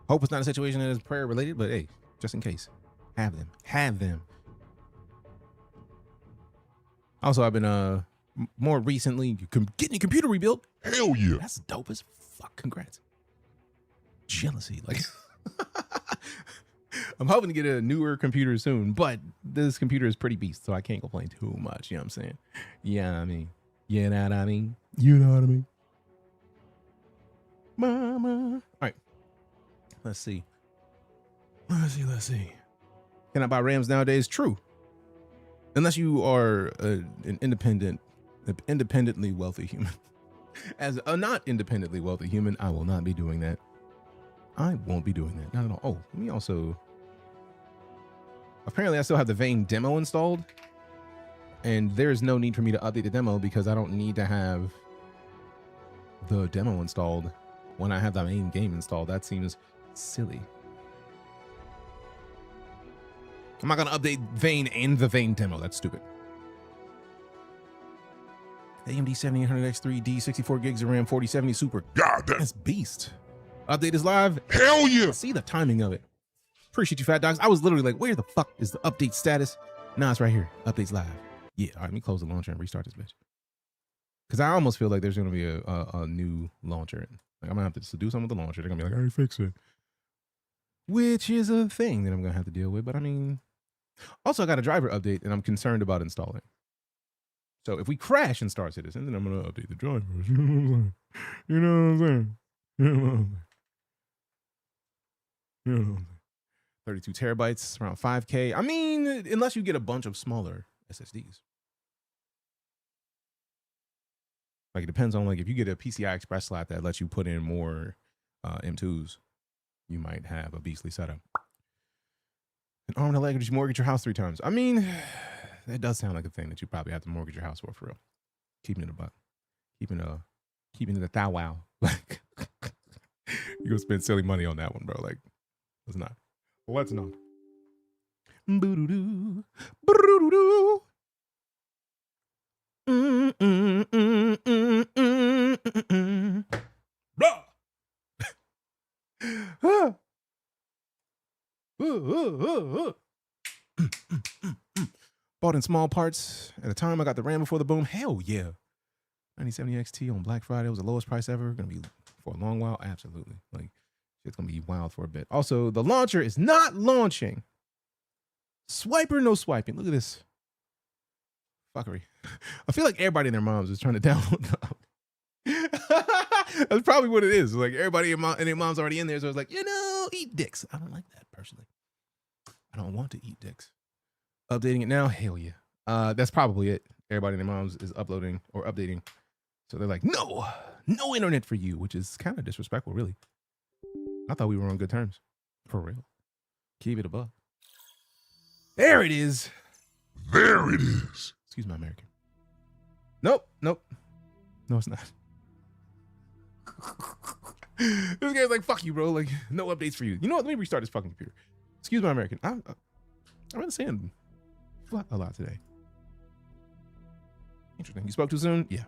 Hope it's not a situation that is prayer related, but hey, just in case. Have them. Also, I've been more recently getting your computer rebuilt. Hell yeah. That's dope as fuck. Congrats. Jealousy. Like I'm hoping to get a newer computer soon, but this computer is pretty beast, so I can't complain too much. You know what I'm saying? Yeah, I mean. You know what I mean? You know what I mean? Mama. All right. Let's see. Let's see. Can I buy Rams nowadays? True. Unless you are an independently wealthy human. As a not independently wealthy human, I will not be doing that. I won't be doing that. Not at all. Oh, let me also... Apparently, I still have the Vane demo installed. And there's no need for me to update the demo because I don't need to have the demo installed when I have the main game installed. That seems silly. I'm not going to update Vane and the Vane demo. That's stupid. AMD 7800X3D, 64 gigs of RAM, 4070 Super. God, That's beast. Update is live. hell yeah. See the timing of it. Appreciate you, Fat Dogs. I was literally like, where the fuck is the update status? Nah, it's right here. Update's live. Yeah, all right, let me close the launcher and restart this bitch. Because I almost feel like there's going to be a new launcher. Like, I'm going to have to do something with the launcher. They're going to be like, I already fixed it. Which is a thing that I'm going to have to deal with. But I mean, also I got a driver update and I'm concerned about installing. So if we crash in StarCitizen, then I'm going to update the drivers. You know what I'm saying? You know what I'm saying? You know what I'm saying? 32 terabytes, around 5K. I mean, unless you get a bunch of smaller SSDs. Like, it depends on, like, if you get a PCI Express slot that lets you put in more M2s, you might have a beastly setup. An arm and a leg, just mortgage your house 3 times. I mean, that does sound like a thing that you probably have to mortgage your house for real. Keeping it a buck. Keeping it a thou wow. Like, you're gonna spend silly money on that one, bro. Like, let's not. Let's not. Boo-doo-doo. Boo-doo-doo. Blah. Bought in small parts. At the time, I got the RAM before the boom. Hell yeah. 9070 XT on Black Friday. It was the lowest price ever. Gonna be for a long while. Absolutely. Like, it's gonna be wild for a bit. Also, the launcher is not launching. Swiper, no swiping. Look at this fuckery. I feel like everybody and their moms is trying to download the That's probably what it is. Like, everybody and their mom's already in there, so it's like, eat dicks. I don't like that personally. I don't want to eat dicks. Updating it now, hell yeah. That's probably it. Everybody and their moms is uploading or updating. So they're like, no internet for you, which is kind of disrespectful, really. I thought we were on good terms. For real. Keep it above. There it is. There it is. Excuse my American. Nope. No, it's not. This guy's like, fuck you, bro. Like, no updates for you. You know what? Let me restart this fucking computer. Excuse my American. I'm really saying a lot today. Interesting. You spoke too soon? Yeah.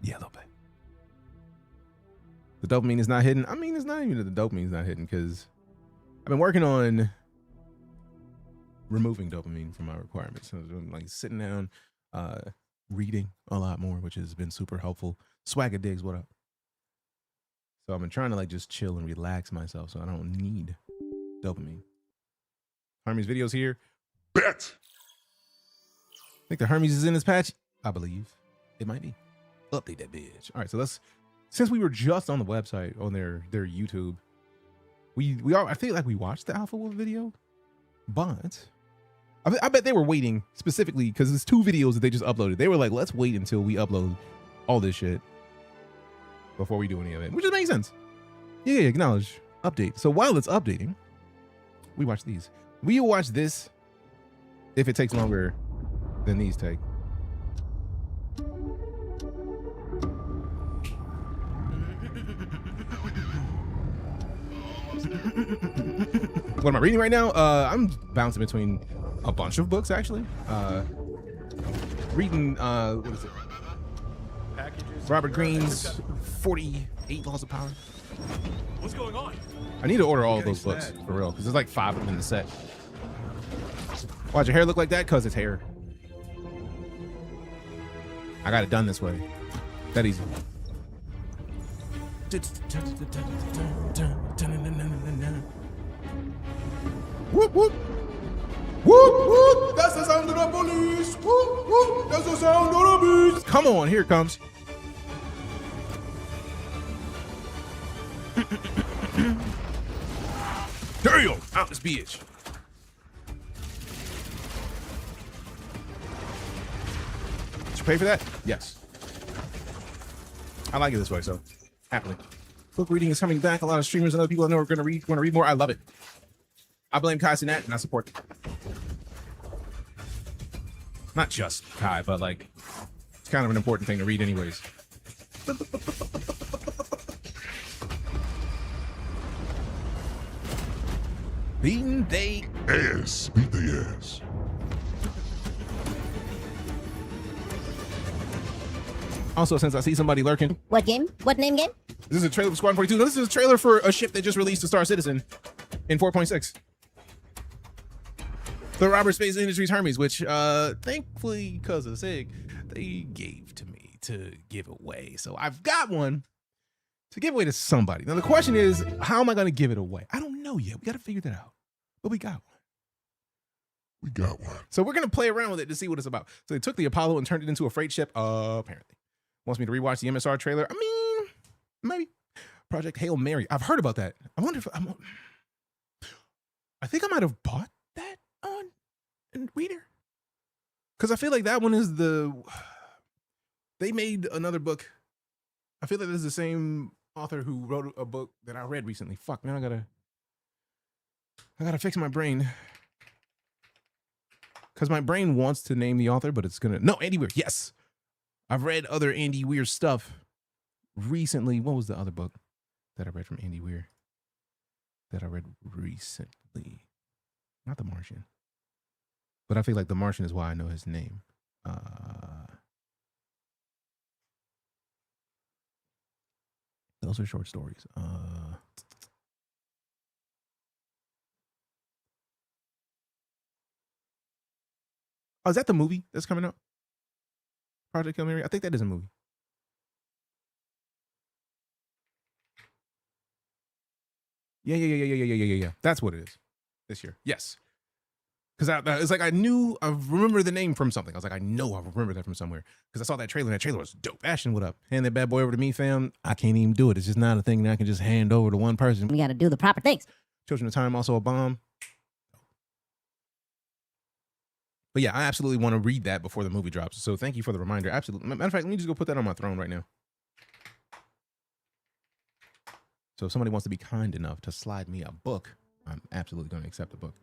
Yeah, a little bit. The dopamine is not hidden. I mean, it's not even that the dopamine is not hidden because I've been working on removing dopamine from my requirements. So I'm like sitting down, reading a lot more, which has been super helpful. Swagger digs, what up? So I've been trying to like just chill and relax myself so I don't need dopamine. Hermes videos here. Bet. I think the Hermes is in this patch. I believe it might be. Update that bitch. All right, so since we were just on the website on their YouTube, I feel like we watched the Alpha Wolf video, but I bet they were waiting specifically because there's 2 videos that they just uploaded. They were like, let's wait until we upload all this shit before we do any of it, which just makes sense. Yeah, acknowledge, update. So while it's updating, we watch these. We will watch this if it takes longer than these take. What am I reading right now? I'm bouncing between a bunch of books, actually. Reading, what is it? Robert Greene's 48 Laws of Power. What's going on? I need to order all of those books, for real, because there's like 5 of them in the set. Why'd your hair look like that? Because it's hair. I got it done this way. That easy. Whoop, whoop. Whoop, whoop. That's the sound of the police. Whoop, whoop. That's the sound of the beast. Come on, here it comes. Damn! Out this bitch. Did you pay for that? Yes. I like it this way, so happily. Book reading is coming back. A lot of streamers and other people I know are going to want to read more. I love it. I blame Kai for that, and I support it. Not just Kai, but like, it's kind of an important thing to read anyways. Beating they Ass. Beat the ass. Also, since I see somebody lurking, What game? What name game? this is a trailer for Squadron 42. No, this is a trailer for a ship that just released to StarCitizen in 4.6. The Robert Space Industries Hermes, which thankfully, because of SIG, they gave to me to give away. So I've got one to give away to somebody. Now the question is, how am I going to give it away? I don't know yet. We got to figure that out. But we got one. We got one. So we're going to play around with it to see what it's about. So they took the Apollo and turned it into a freight ship, apparently. Wants me to rewatch the MSR trailer. I mean, maybe. Project Hail Mary. I've heard about that. I wonder if I think I might have bought that on Reader. Because I feel like that one is they made another book. I feel like this is the same author who wrote a book that I read recently. Fuck, man, I gotta fix my brain. Because my brain wants to name the author, but it's gonna... No, Andy Weir. Yes. I've read other Andy Weir stuff recently. What was the other book that I read from Andy Weir that I read recently? Not The Martian. But I feel like The Martian is why I know his name. Those are short stories. Oh, is that the movie that's coming out? Project Hail Mary? I think that is a movie. Yeah. That's what it is. This year. Yes. Because it's like I remember the name from something. I was like, I know I remember that from somewhere. Because I saw that trailer, and that trailer was dope. Ashton, what up? Hand that bad boy over to me, fam. I can't even do it. It's just not a thing that I can just hand over to one person. We got to do the proper things. Children of Time, also a bomb. But yeah, I absolutely want to read that before the movie drops. So thank you for the reminder. Absolutely. Matter of fact, let me just go put that on my throne right now. So if somebody wants to be kind enough to slide me a book, I'm absolutely going to accept the book.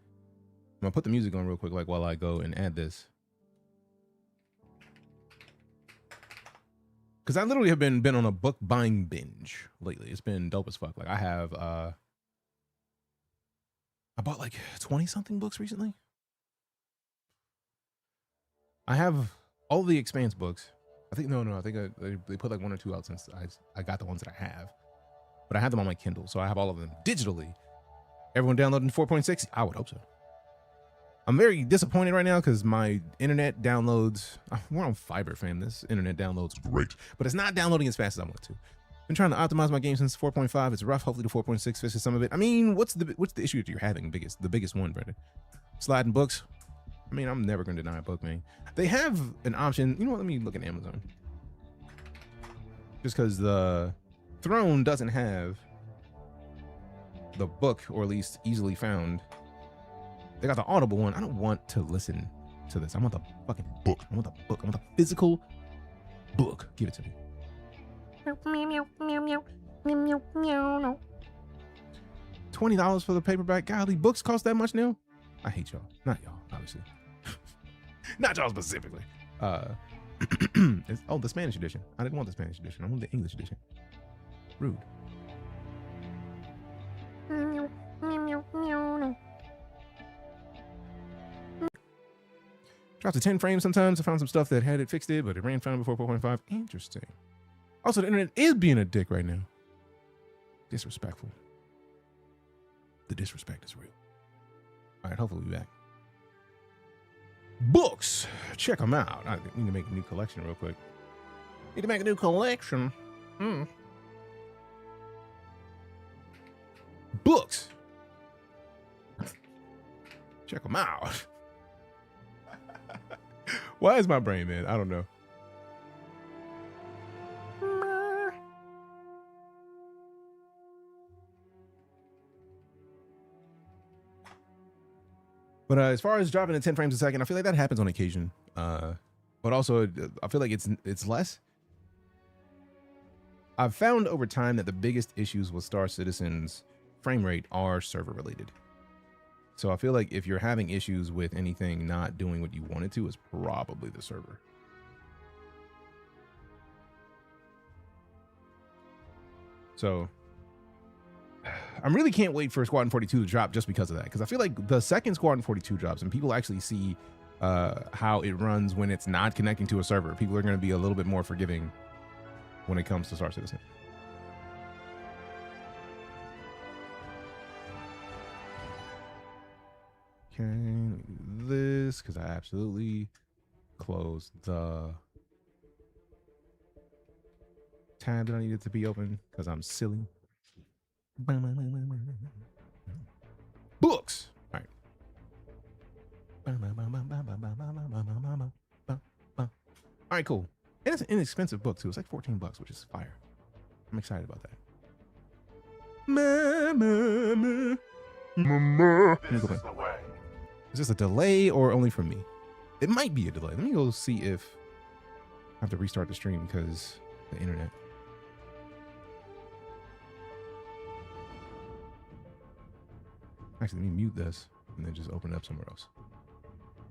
I'm going to put the music on real quick, like while I go and add this. Because I literally have been on a book buying binge lately. It's been dope as fuck. Like I bought like 20 something books recently. I have all the Expanse books. I think they put like one or two out since I got the ones that I have. But I have them on my Kindle, so I have all of them digitally. Everyone downloading 4.6? I would hope so. I'm very disappointed right now because my internet downloads, we're on fiber, fam. This internet downloads great, but it's not downloading as fast as I want to. Been trying to optimize my game since 4.5. It's rough. Hopefully the 4.6 fixes some of it. I mean, what's the issue that you're having? The biggest one, brother? Sliding books. I mean, I'm never going to deny a book, man. They have an option. You know what? Let me look at Amazon. Just because the Throne doesn't have the book, or at least easily found. They got the Audible one. I don't want to listen to this. I want the fucking book. I want the book. I want the physical book. Give it to me. $20 for the paperback. Golly, books cost that much now? I hate y'all. Not y'all, obviously. Not y'all specifically. The Spanish edition. I didn't want the Spanish edition. I want the English edition. Rude. Dropped to 10 frames sometimes. I found some stuff that had it fixed it, but it ran fine before 4.5. Interesting. Also, the internet is being a dick right now. Disrespectful. The disrespect is real. All right, hopefully we'll be back. Books. Check them out. I need to make a new collection real quick. Need to make a new collection. Books. Check them out. Why is my brain, man? I don't know. But as far as dropping at 10 frames a second, I feel like that happens on occasion. But also, I feel like it's less. I've found over time that the biggest issues with StarCitizen's frame rate are server related. So I feel like if you're having issues with anything not doing what you want it to, it's probably the server. So I really can't wait for Squadron 42 to drop just because of that. Because I feel like the second Squadron 42 drops and people actually see how it runs when it's not connecting to a server, people are going to be a little bit more forgiving when it comes to StarCitizen. Okay, let me do this because I absolutely closed the tab that I needed to be open because I'm silly. Books. All right. All right, cool. And it's an inexpensive book too. It's like $14, which is fire. I'm excited about that. Is this a delay or only for me? It might be a delay. Let me go see if I have to restart the stream because the internet. Actually, let me mute this and then just open it up somewhere else.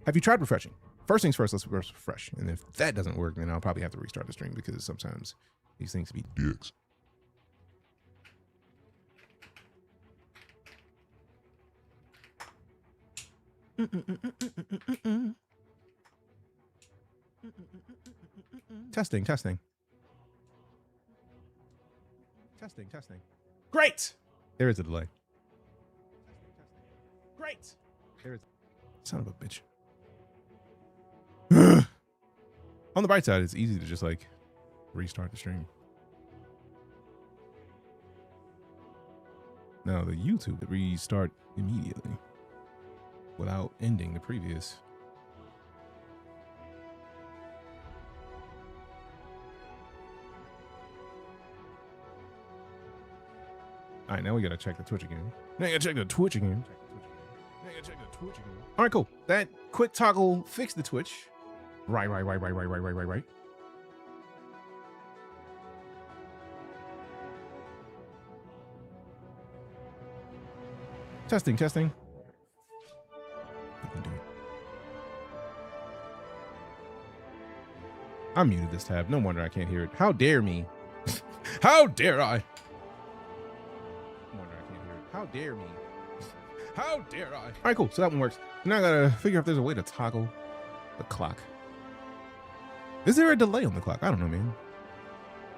Have you tried refreshing? First things first, let's refresh. And if that doesn't work, then I'll probably have to restart the stream because sometimes these things be dicks. Testing. Great. There is a delay. Great. There is. Son of a bitch. On the bright side, it's easy to just like restart the stream. Now the YouTube restart immediately without ending the previous. All right, now we gotta check the Twitch again. All right, cool. That quick toggle fixed the Twitch. Right. Testing. I muted this tab. No wonder I can't hear it. How dare me? How dare I? No wonder I can't hear it. How dare me? How dare I? All right, cool. So that one works. Now I gotta figure out if there's a way to toggle the clock. Is there a delay on the clock? I don't know, man.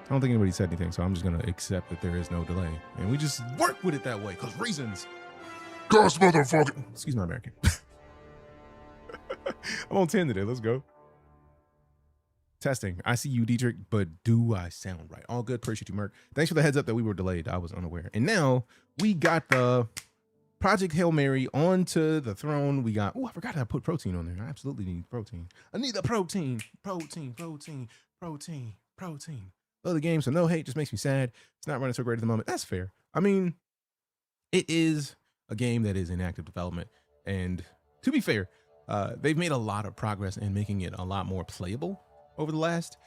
I don't think anybody said anything, so I'm just gonna accept that there is no delay. And we just work with it that way, because reasons. Gosh, motherfucker. Excuse my American. I'm on 10 today. Let's go. Testing. I see you, Dietrich, but do I sound right? All good. Appreciate you, Merc. Thanks for the heads up that we were delayed. I was unaware. And now we got the Project Hail Mary onto the throne. We got, oh, I forgot I put protein on there. I absolutely need protein. I need the protein. Love the game, so no hate, just makes me sad. It's not running so great at the moment. That's fair. I mean, it is a game that is in active development. And to be fair, they've made a lot of progress in making it a lot more playable over the last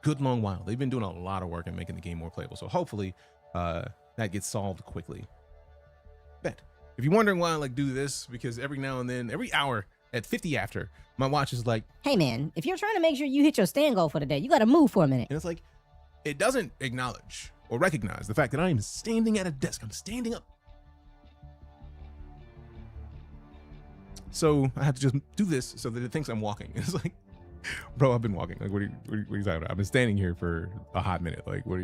good long while. They've been doing a lot of work in making the game more playable. So hopefully that gets solved quickly. Bet. If you're wondering why I like do this, because every now and then, every hour at 50 after, my watch is like, Hey man, if you're trying to make sure you hit your stand goal for the day, you gotta move for a minute. and it's like, it doesn't acknowledge or recognize the fact that I am standing at a desk. I'm standing up. So I have to just do this so that it thinks I'm walking. It's like, bro, I've been walking. Like, what are you talking about? I've been standing here for a hot minute. Like, what are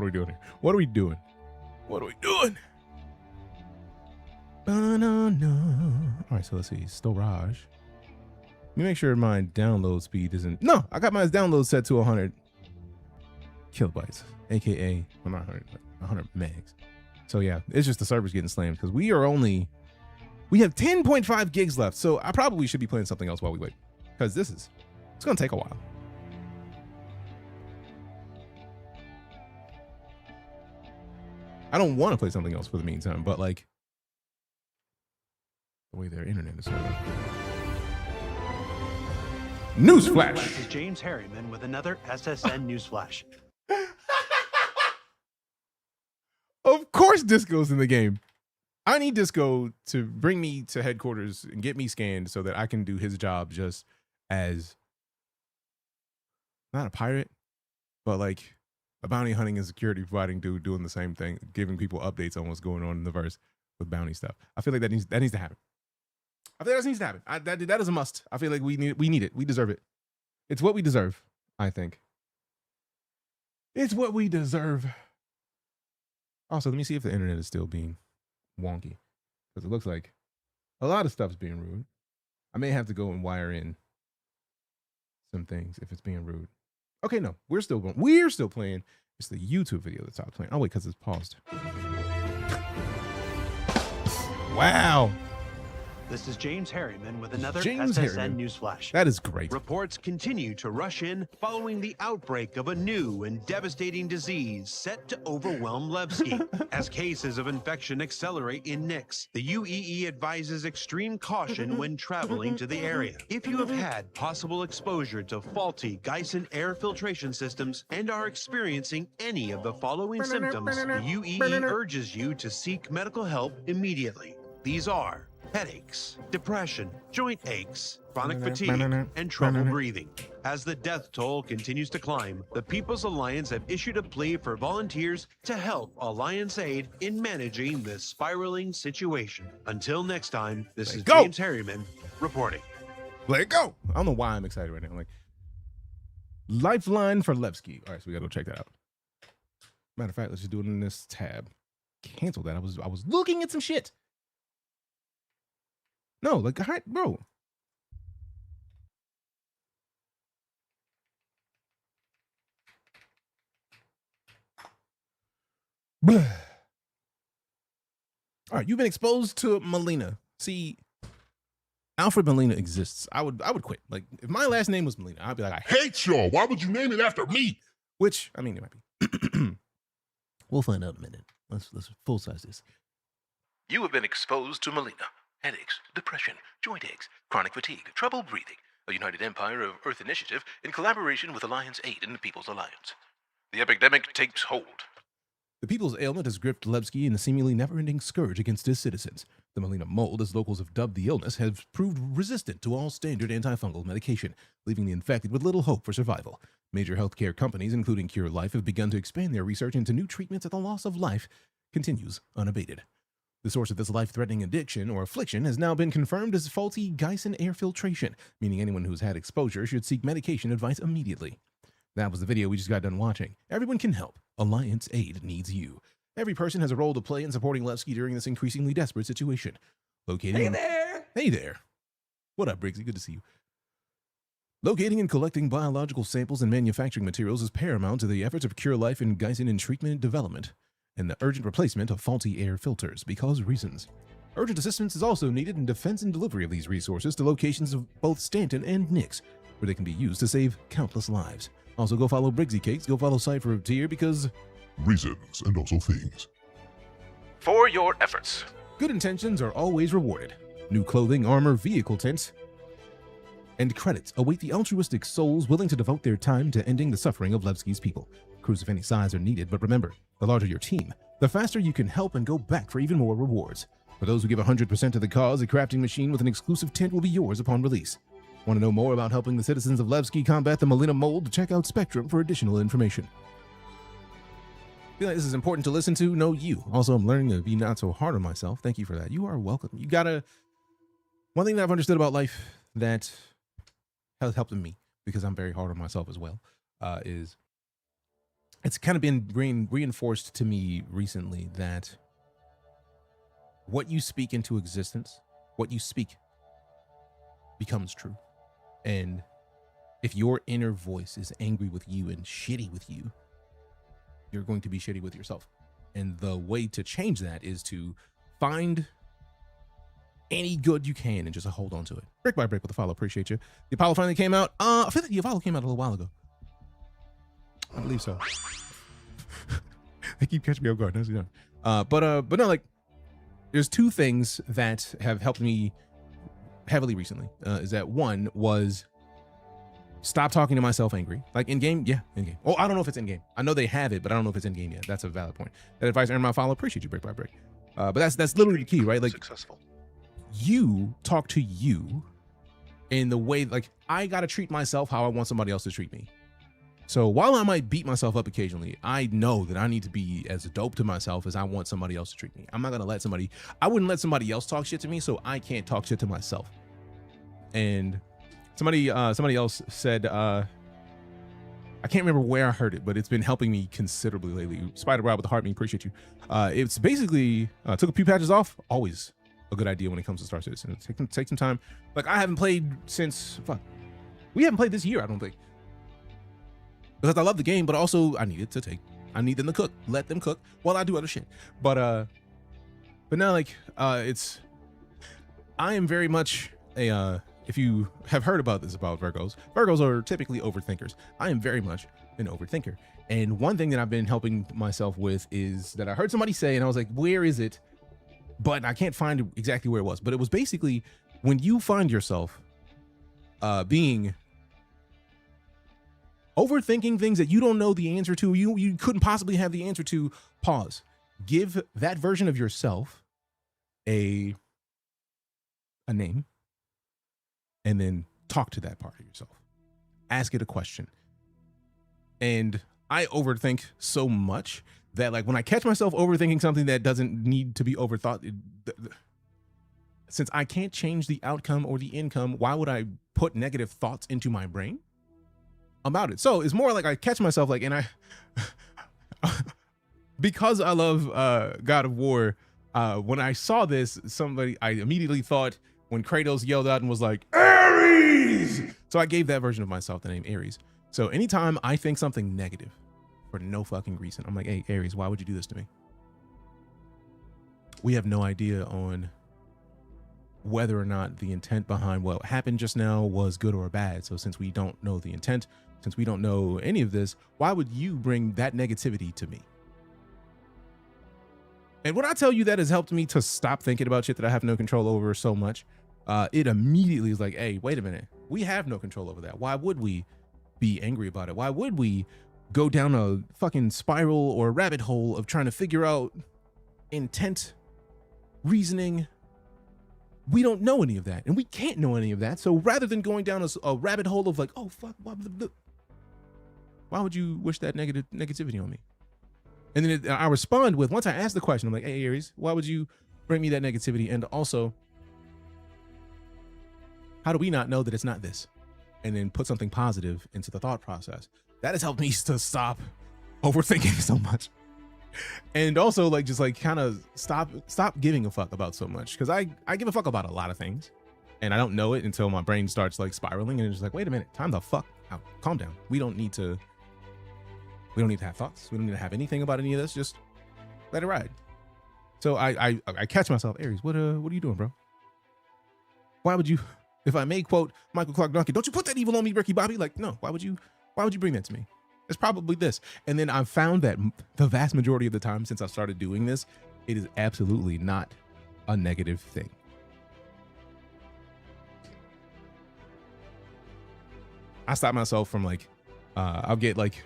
we doing here? What are we doing? All right, so let's see. Storage. Let me make sure my download speed isn't. No, I got my download set to 100 kilobytes, aka well, not 100 megs. So yeah, it's just the server's getting slammed because we have 10.5 gigs left. So I probably should be playing something else while we wait, because it's gonna take a while. I don't want to play something else for the meantime, but like, way their internet is. Newsflash. This is James Harriman with another SSN newsflash. Of course Disco's in the game. I need Disco to bring me to headquarters and get me scanned so that I can do his job just as not a pirate, but like a bounty hunting and security providing dude doing the same thing, giving people updates on what's going on in the verse with bounty stuff. I feel like that needs to happen. I think that needs to happen. That is a must. I feel like we need it. We deserve it. It's what we deserve, I think. It's what we deserve. Also, let me see if the internet is still being wonky, because it looks like a lot of stuff's being rude. I may have to go and wire in some things if it's being rude. Okay, no, we're still going. We're still playing. It's the YouTube video that's out playing. Oh, wait, because it's paused. Wow. This is James Harriman with another James SSN Harriman. newsflash. That is great. Reports continue to rush in following the outbreak of a new and devastating disease set to overwhelm Levski. As cases of infection accelerate in NICS, the UEE advises extreme caution when traveling to the area. If you have had possible exposure to faulty Geisen air filtration systems and are experiencing any of the following symptoms, the UEE urges you to seek medical help immediately. These are headaches, depression, joint aches, chronic fatigue, and trouble breathing. As the death toll continues to climb, the People's Alliance have issued a plea for volunteers to help Alliance Aid in managing this spiraling situation. Until next time, this is James Harriman reporting. Let it go. I don't know why I'm excited right now. Like, Lifeline for Levski. All right, so we gotta go check that out. Matter of fact, let's just do it in this tab. Cancel that. I was looking at some shit. No, like, hi, bro. All right, you've been exposed to Melina. See, Alfred Molina exists. I would quit. Like, if my last name was Molina, I'd be like, I hate y'all. Why would you name it after me? Which, I mean, it might be. We'll find out in a minute. Let's full size this. You have been exposed to Melina. Headaches, depression, joint aches, chronic fatigue, trouble breathing. A United Empire of Earth initiative in collaboration with Alliance Aid and the People's Alliance. The epidemic takes hold. The people's ailment has gripped Levski in a seemingly never-ending scourge against his citizens. The Melina mold, as locals have dubbed the illness, has proved resistant to all standard antifungal medication, leaving the infected with little hope for survival. Major healthcare companies, including Cure Life, have begun to expand their research into new treatments, and the loss of life continues unabated. The source of this life-threatening addiction or affliction has now been confirmed as faulty Geisen air filtration, meaning anyone who's had exposure should seek medication advice immediately. That was the video we just got done watching. Everyone can help. Alliance Aid needs you. Every person has a role to play in supporting Levski during this increasingly desperate situation. Hey there! What up, Briggsy? Good to see you. Locating and collecting biological samples and manufacturing materials is paramount to the efforts of Cure Life in Geisen in treatment and development, and the urgent replacement of faulty air filters because reasons. Urgent assistance is also needed in defense and delivery of these resources to locations of both Stanton and Nix, where they can be used to save countless lives. Also, go follow Briggsy Cakes, go follow Cypher of Tier because reasons and also things. For your efforts. Good intentions are always rewarded. New clothing, armor, vehicle tents, and credits await the altruistic souls willing to devote their time to ending the suffering of Levski's people. Crews of any size are needed, but remember, the larger your team, the faster you can help and go back for even more rewards. For those who give 100% to the cause, a crafting machine with an exclusive tent will be yours upon release. Want to know more about helping the citizens of Levski combat the Melina mold? Check out Spectrum for additional information. Feel like this is important to listen to? Know you. Also, I'm learning to be not so hard on myself. Thank you for that. You are welcome. You gotta... One thing that I've understood about life that has helped me, because I'm very hard on myself as well, is it's kind of been reinforced to me recently that what you speak into existence, what you speak becomes true. And if your inner voice is angry with you and shitty with you, you're going to be shitty with yourself. And the way to change that is to find any good you can and just hold on to it. Brick by brick with the follow. Appreciate you. The Apollo finally came out. I feel like the Apollo came out a little while ago. I believe so. They keep catching me off guard. But no, like, there's two things that have helped me heavily recently is that one was stop talking to myself angry. Like in game, yeah, in game. Oh, I don't know if it's in game. I know they have it, but I don't know if it's in game yet. That's a valid point. That advice earned my follow. Appreciate you, Brick by Brick. But that's literally the key, right? Like Successful. you talk to you in the way, like I gotta treat myself how I want somebody else to treat me. So while I might beat myself up occasionally, I know that I need to be as dope to myself as I want somebody else to treat me. I'm not gonna let somebody, I wouldn't let somebody else talk shit to me, so I can't talk shit to myself. And somebody else said, I can't remember where I heard it, but it's been helping me considerably lately. Spider Rod with the heart, me appreciate you. It's basically took a few patches off. Always a good idea when it comes to Star Citizen. Take some time. Like I haven't played since we haven't played this year, I don't think. Because I love the game, but also I need them to cook. Let them cook while I do other shit. But now like I am very much a if you have heard about this about Virgos are typically overthinkers. I am very much an overthinker. And one thing that I've been helping myself with is that I heard somebody say, and I was like, where is it? But I can't find exactly where it was. But it was basically when you find yourself being overthinking things that you don't know the answer to, you couldn't possibly have the answer to, pause. Give that version of yourself a name, and then talk to that part of yourself. Ask it a question. And I overthink so much that like when I catch myself overthinking something that doesn't need to be overthought, since I can't change the outcome or the income, why would I put negative thoughts into my brain about it? So it's more like I catch myself like, and I, because I love God of War, when I saw this, I immediately thought when Kratos yelled out and was like, Ares! So I gave that version of myself the name Ares. So anytime I think something negative for no fucking reason, I'm like, hey, Ares, why would you do this to me? We have no idea on whether or not the intent behind what happened just now was good or bad. So since we don't know the intent, since we don't know any of this, why would you bring that negativity to me? And when I tell you that has helped me to stop thinking about shit that I have no control over so much, it immediately is like, hey, wait a minute. We have no control over that. Why would we be angry about it? Why would we go down a fucking spiral or rabbit hole of trying to figure out intent, reasoning? We don't know any of that, and we can't know any of that. So rather than going down a rabbit hole of like, oh, fuck, why would you wish that negativity on me? And then I respond with, once I ask the question, I'm like, hey, Aries, why would you bring me that negativity? And also, how do we not know that it's not this? And then put something positive into the thought process. That has helped me to stop overthinking so much. And also like, just like kind of stop giving a fuck about so much. Cause I give a fuck about a lot of things and I don't know it until my brain starts like spiraling and it's just like, wait a minute, time the fuck out, calm down. We don't need to have thoughts. We don't need to have anything about any of this. Just let it ride. So I catch myself, Aries, what are you doing, bro? Why would you, if I may quote Michael Clark Duncan, don't you put that evil on me, Ricky Bobby? Like, no, why would you bring that to me? It's probably this. And then I've found that the vast majority of the time since I started doing this, it is absolutely not a negative thing. I stop myself from like, I'll get like,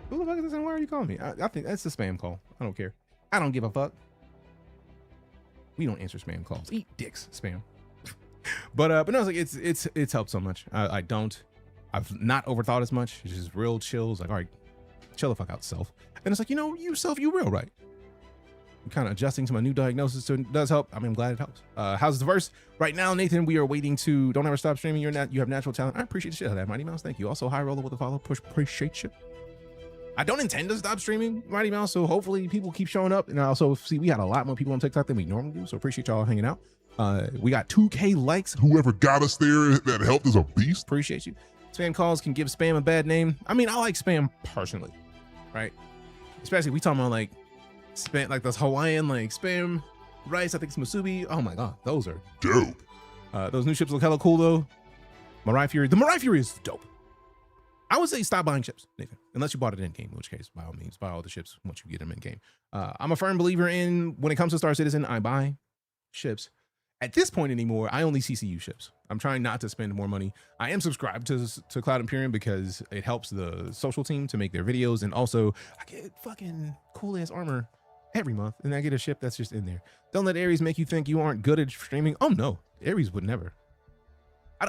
who the fuck is this and why are you calling me? I think that's a spam call. I don't care. I don't give a fuck. We don't answer spam calls. Eat dicks, spam. but no, it's like it's helped so much. I've not overthought as much. It's just real chill. It's like, all right, chill the fuck out, self. And it's like, you self, you real, right? I'm kind of adjusting to my new diagnosis, so it does help. I mean, I'm glad it helps. How's the verse? Right now, Nathan, we are waiting to Don't Ever Stop Streaming. You have natural talent. I appreciate the shit out of that, Mighty Mouse. Thank you. Also, High Roller with a follow. Push, appreciate you. I don't intend to stop streaming, Mighty Mouse, so hopefully people keep showing up. And I also see we had a lot more people on TikTok than we normally do, so appreciate y'all hanging out. We got 2K likes. Whoever got us there that helped is a beast. Appreciate you. Spam calls can give spam a bad name. I mean, I like spam personally, right? Especially if we talking about like spam, like those Hawaiian like spam rice. I think it's musubi. Oh my god, those are dope. Those new ships look hella cool though. Mirai Fury. The Mirai Fury is dope. I would say stop buying ships, Nathan, unless you bought it in game, in which case, by all means, buy all the ships once you get them in game. I'm a firm believer in when it comes to Star Citizen, I buy ships At this point anymore, I only CCU ships. I'm trying not to spend more money. I am subscribed to Cloud Imperium because it helps the social team to make their videos. And also I get fucking cool ass armor every month. And I get a ship that's just in there. Don't let Aries make you think you aren't good at streaming. Oh no, Aries would never.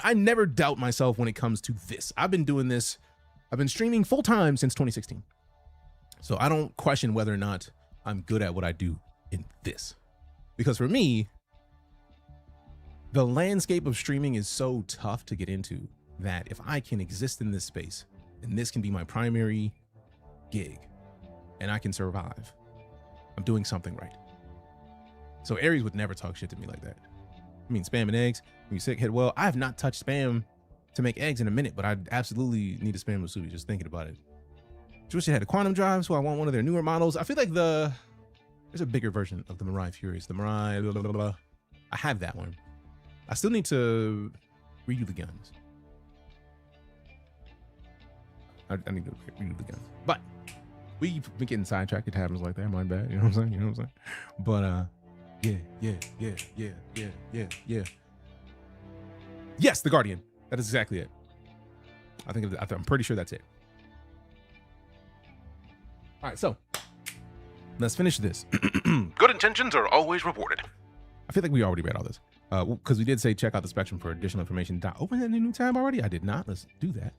I never doubt myself when it comes to this. I've been doing this. I've been streaming full time since 2016. So I don't question whether or not I'm good at what I do in this. Because for me, the landscape of streaming is so tough to get into that if I can exist in this space and this can be my primary gig and I can survive, I'm doing something right. So Aries would never talk shit to me like that. I mean, spam and eggs, when you sick, hit well. I have not touched spam to make eggs in a minute, but I absolutely need to spam musubi just thinking about it. I wish it had a quantum drive, so I want one of their newer models. I feel like there's a bigger version of the Mirai Furious. The Mirai, blah, blah, blah, blah. I have that one. I still need to redo the guns. I need to redo the guns. But we've been getting sidetracked. It happens like that. My bad. You know what I'm saying? You know what I'm saying? But yeah. Yes, the Guardian. That is exactly it. I'm pretty sure that's it. All right, so let's finish this. Good intentions are always rewarded. I feel like we already read all this because we did say check out the Spectrum for additional information. Did I open that in a new tab already? I did not. Let's do that.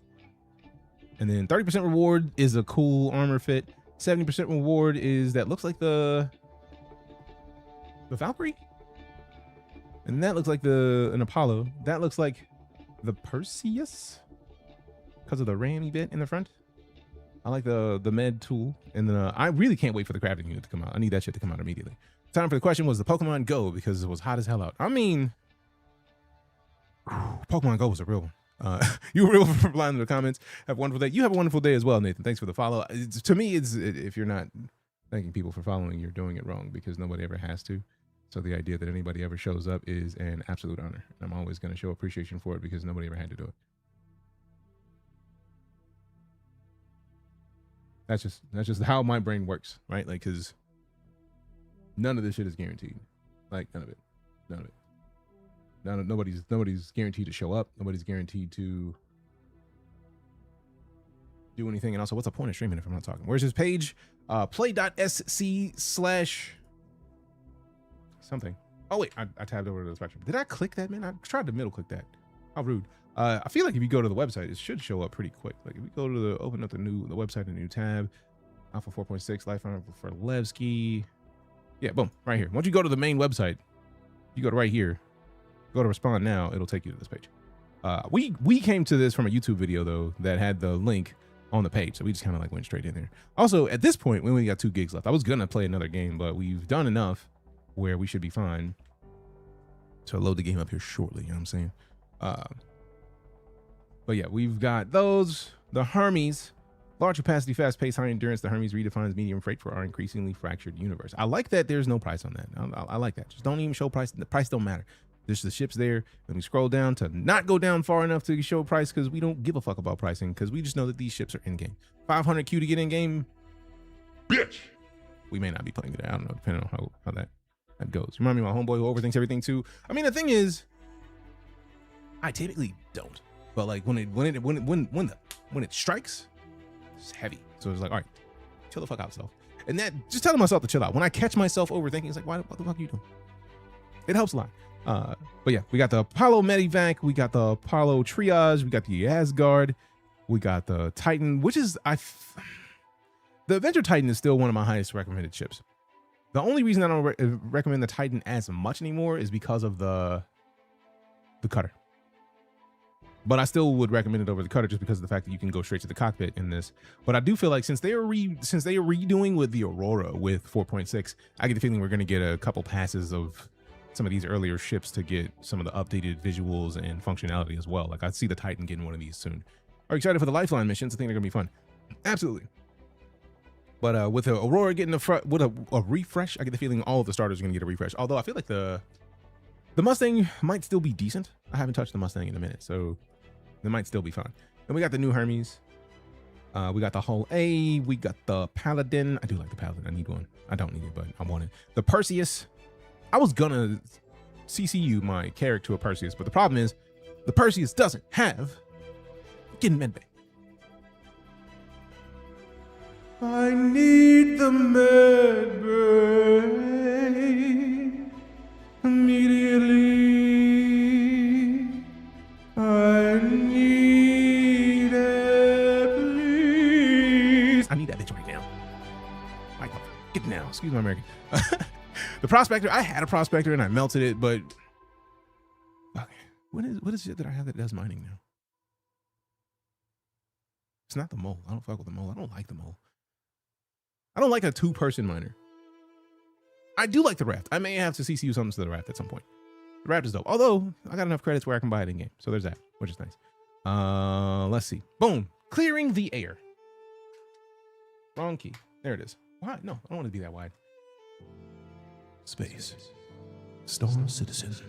And then 30% reward is a cool armor fit. 70% reward is that looks like the Valkyrie. And that looks like an Apollo. That looks like the Perseus because of the rammy bit in the front. I like the med tool. And then I really can't wait for the crafting unit to come out. I need that shit to come out immediately. Time for the question was the Pokemon Go because it was hot as hell out. I mean, Pokemon Go was a real one. You were real for replying to the comments. Have a wonderful day. You have a wonderful day as well, Nathan. Thanks for the follow. To me, if you're not thanking people for following, you're doing it wrong because nobody ever has to. So the idea that anybody ever shows up is an absolute honor. I'm always going to show appreciation for it because nobody ever had to do it. That's just how my brain works, right? Like, because none of this shit is guaranteed. Like, none of it. Nobody's guaranteed to show up. Nobody's guaranteed to do anything. And also, what's the point of streaming if I'm not talking? Where's his page? Play.sc/something. Oh wait, I tabbed over to the Spectrum. Did I click that, man? I tried to middle click that. How rude. I feel like if you go to the website, it should show up pretty quick. Like if we go to open up the website, a new tab, Alpha 4.6, Lifeline for Levski. Yeah, boom, right here. Once you go to the main website, you go to right here, go to respond now, it'll take you to this page. We came to this from a YouTube video though that had the link on the page, so we just kind of like went straight in there. Also, at this point, we only got 2 gigs left. I was gonna play another game, but we've done enough where we should be fine to load the game up here shortly. You know what I'm saying? But yeah, we've got those, the Hermes, large capacity, fast pace, high endurance. The Hermes redefines medium freight for our increasingly fractured universe. I like that there's no price on that. I like that. Just don't even show price. The price don't matter. Just the ship's there. Let me scroll down to not go down far enough to show price because we don't give a fuck about pricing because we just know that these ships are in game. 500 Q to get in game. Bitch. We may not be playing today. I don't know, depending on how that goes. Remind me of my homeboy who overthinks everything too. I mean, the thing is, I typically don't. But like when it strikes, it's heavy. So it's like, all right, chill the fuck out, self. And that just telling myself to chill out. When I catch myself overthinking, it's like, what the fuck are you doing? It helps a lot. But yeah, we got the Apollo Medivac, we got the Apollo Triage, we got the Asgard, we got the Titan, which is the Adventure Titan is still one of my highest recommended ships. The only reason I don't recommend the Titan as much anymore is because of the cutter. But I still would recommend it over the cutter just because of the fact that you can go straight to the cockpit in this. But I do feel like since they are redoing with the Aurora with 4.6, I get the feeling we're going to get a couple passes of some of these earlier ships to get some of the updated visuals and functionality as well. Like I see the Titan getting one of these soon. Are you excited for the Lifeline missions? I think they're going to be fun. Absolutely. But with the Aurora getting with a refresh, I get the feeling all of the starters are going to get a refresh. Although I feel like the Mustang might still be decent. I haven't touched the Mustang in a minute, so they might still be fine. And we got the new Hermes. We got the Hull A. We got the Paladin. I do like the Paladin. I need one. I don't need it, but I want it. The Perseus. I was gonna CCU my character to a Perseus, but the problem is the Perseus doesn't have fucking medbay. I need the medbay immediately. I need it, please. I need that bitch right now. Like, get now. Excuse my American. The prospector, I had a prospector and I melted it, but okay. What is it that I have that does mining now? It's not the mole. I don't fuck with the mole. I don't like the mole. I don't like a 2-person miner. I do like the raft. I may have to CCU something to the raft at some point. The raft is dope. Although I got enough credits where I can buy it in game. So there's that, which is nice. Let's see. Boom. Clearing the air. Wrong key. There it is. Why? No, I don't want to be that wide. Space. StarCitizen.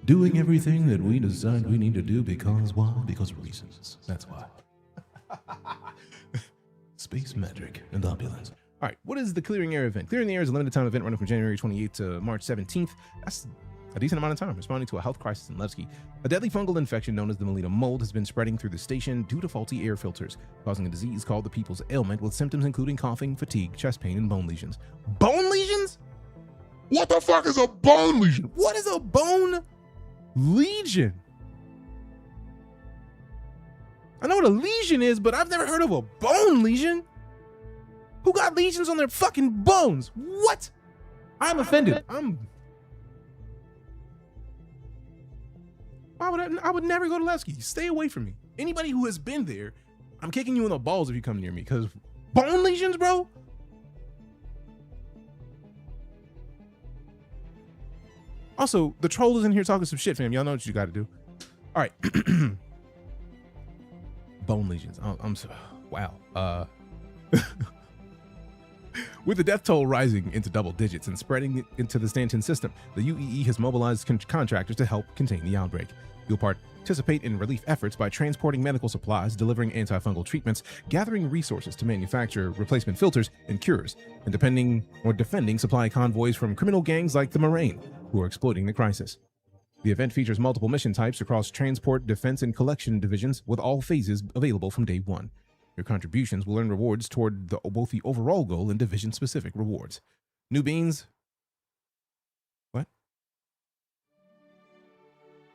Doing everything that we decide we need to do because why? Because of reasons. That's why. Space magic and opulence. All right, what is the Clearing Air event? Clearing the Air is a limited time event running from January 28th to March 17th. That's a decent amount of time, responding to a health crisis in Levski. A deadly fungal infection known as the Melita mold has been spreading through the station due to faulty air filters, causing a disease called the People's Ailment with symptoms including coughing, fatigue, chest pain, and bone lesions. Bone lesions? What the fuck is a bone lesion? What is a bone lesion? I know what a lesion is, but I've never heard of a bone lesion. Who got lesions on their fucking bones? What? I'm offended. I would never go to Levski. Stay away from me. Anybody who has been there, I'm kicking you in the balls if you come near me, because bone lesions, bro? Also, the troll is in here talking some shit, fam. Y'all know what you got to do. All right. Bone lesions. I'm so, wow. With the death toll rising into double digits and spreading into the Stanton system, the UEE has mobilized contractors to help contain the outbreak. You'll participate in relief efforts by transporting medical supplies, delivering antifungal treatments, gathering resources to manufacture replacement filters and cures, and defending supply convoys from criminal gangs like the Moraine, who are exploiting the crisis. The event features multiple mission types across transport, defense, and collection divisions, with all phases available from day one. Your contributions will earn rewards toward both the overall goal and division-specific rewards. New beans. What?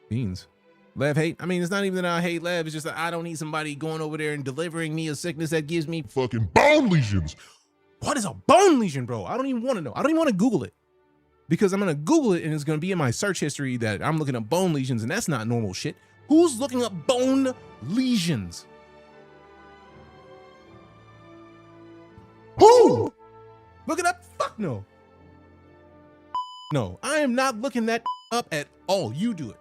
Beans. Lev hate? I mean, it's not even that I hate Lev. It's just that I don't need somebody going over there and delivering me a sickness that gives me fucking bone lesions. What is a bone lesion, bro? I don't even want to know. I don't even want to Google it. Because I'm going to Google it and it's going to be in my search history that I'm looking up bone lesions, and that's not normal shit. Who's looking up bone lesions? Who? Look it up? Fuck no. No, I am not looking that up at all. You do it.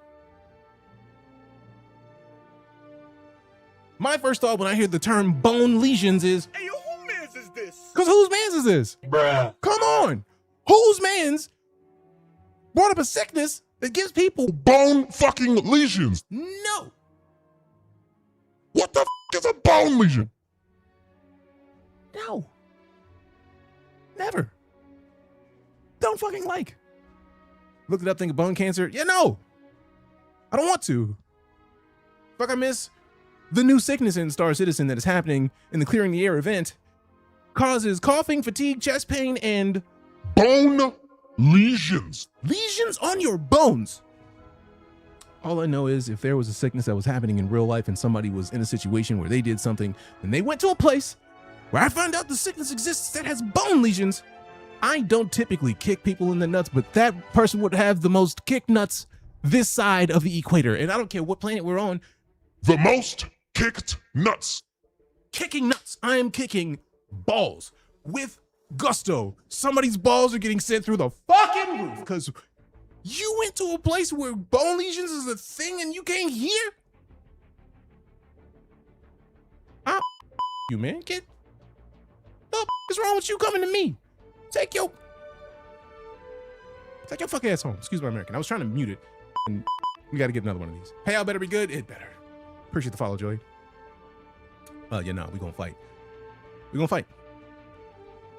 My first thought when I hear the term bone lesions is, hey, yo, whose mans is this? Because whose mans is this? Bruh. Come on. Whose mans brought up a sickness that gives people bone fucking lesions? No. What the is a bone lesion? No. Never. Don't fucking like. Look it up, think of bone cancer. Yeah, no. I don't want to. Fuck, I miss the new sickness in StarCitizen that is happening in the Clearing the Air event. Causes coughing, fatigue, chest pain, and bone lesions. Lesions on your bones. All I know is if there was a sickness that was happening in real life and somebody was in a situation where they did something and they went to a place where I find out the sickness exists that has bone lesions, I don't typically kick people in the nuts, but that person would have the most kick nuts this side of the equator. And I don't care what planet we're on. The most kicked nuts. Kicking nuts. I am kicking balls with gusto. Somebody's balls are getting sent through the fucking roof because you went to a place where bone lesions is a thing and you can't hear? You, man. Get the is wrong with you coming to me? Take your fuck ass home. Excuse my American. I was trying to mute it and we got to get another one of these. Payout better be good. It better. Appreciate the follow, Joey. Yeah, no, we gonna fight. We gonna fight.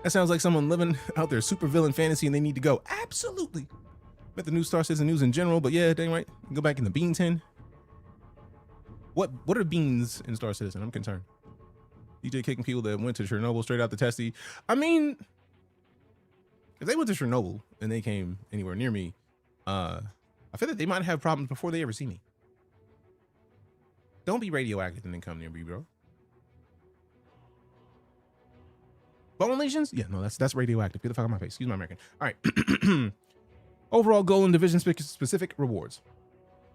That sounds like someone living out their super villain fantasy and they need to go. Absolutely. Met the new Star Citizen news in general, but yeah, dang right. Go back in the bean tin. What are beans in Star Citizen? I'm concerned. DJ kicking people that went to Chernobyl straight out the testy. I mean, if they went to Chernobyl and they came anywhere near me, I feel that they might have problems before they ever see me. Don't be radioactive and then come near me, bro. Bone lesions? Yeah, no, that's radioactive. Get the fuck out of my face. Excuse my American. All right. Overall goal and division specific rewards.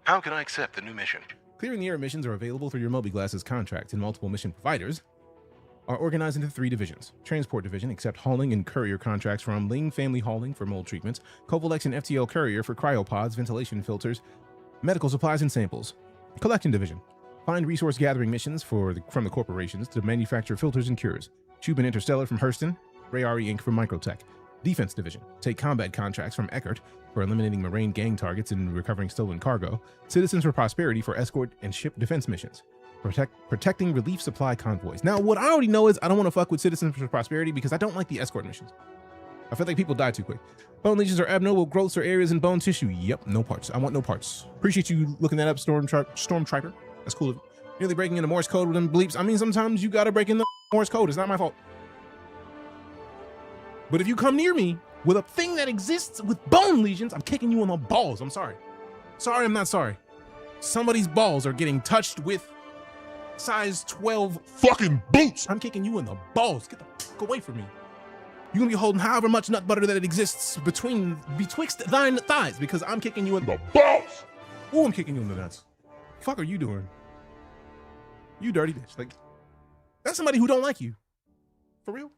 How can I accept the new mission? Clearing the air missions are available through your Moby Glasses contract, and multiple mission providers are organized into 3 divisions. Transport Division, accept hauling and courier contracts from Ling Family Hauling for mold treatments, Covalex and FTL Courier for cryopods, ventilation filters, medical supplies, and samples. Collection Division, find resource gathering missions from the corporations to manufacture filters and cures. Tube and Interstellar from Hurston, Rayari Inc. from Microtech. Defense Division, take combat contracts from Eckert for eliminating Moraine gang targets and recovering stolen cargo. Citizens for Prosperity for escort and ship defense missions. Protecting relief supply convoys. Now, what I already know is I don't want to fuck with Citizens for Prosperity because I don't like the escort missions. I feel like people die too quick. Bone lesions are abnormal growths or areas in bone tissue. Yep, no parts. I want no parts. Appreciate you looking that up, Storm Triper. That's cool. Nearly breaking into Morse code with them bleeps. I mean, sometimes you gotta break in the Morse code. It's not my fault. But if you come near me with a thing that exists with bone lesions, I'm kicking you in the balls. I'm sorry. Sorry, I'm not sorry. Somebody's balls are getting touched with size 12 fucking boots. I'm kicking you in the balls. Get the fuck away from me. You're gonna be holding however much nut butter that it exists betwixt thine thighs because I'm kicking you in the balls. Ooh, I'm kicking you in the nuts. Fuck are you doing? You dirty bitch. Like, that's somebody who don't like you. For real?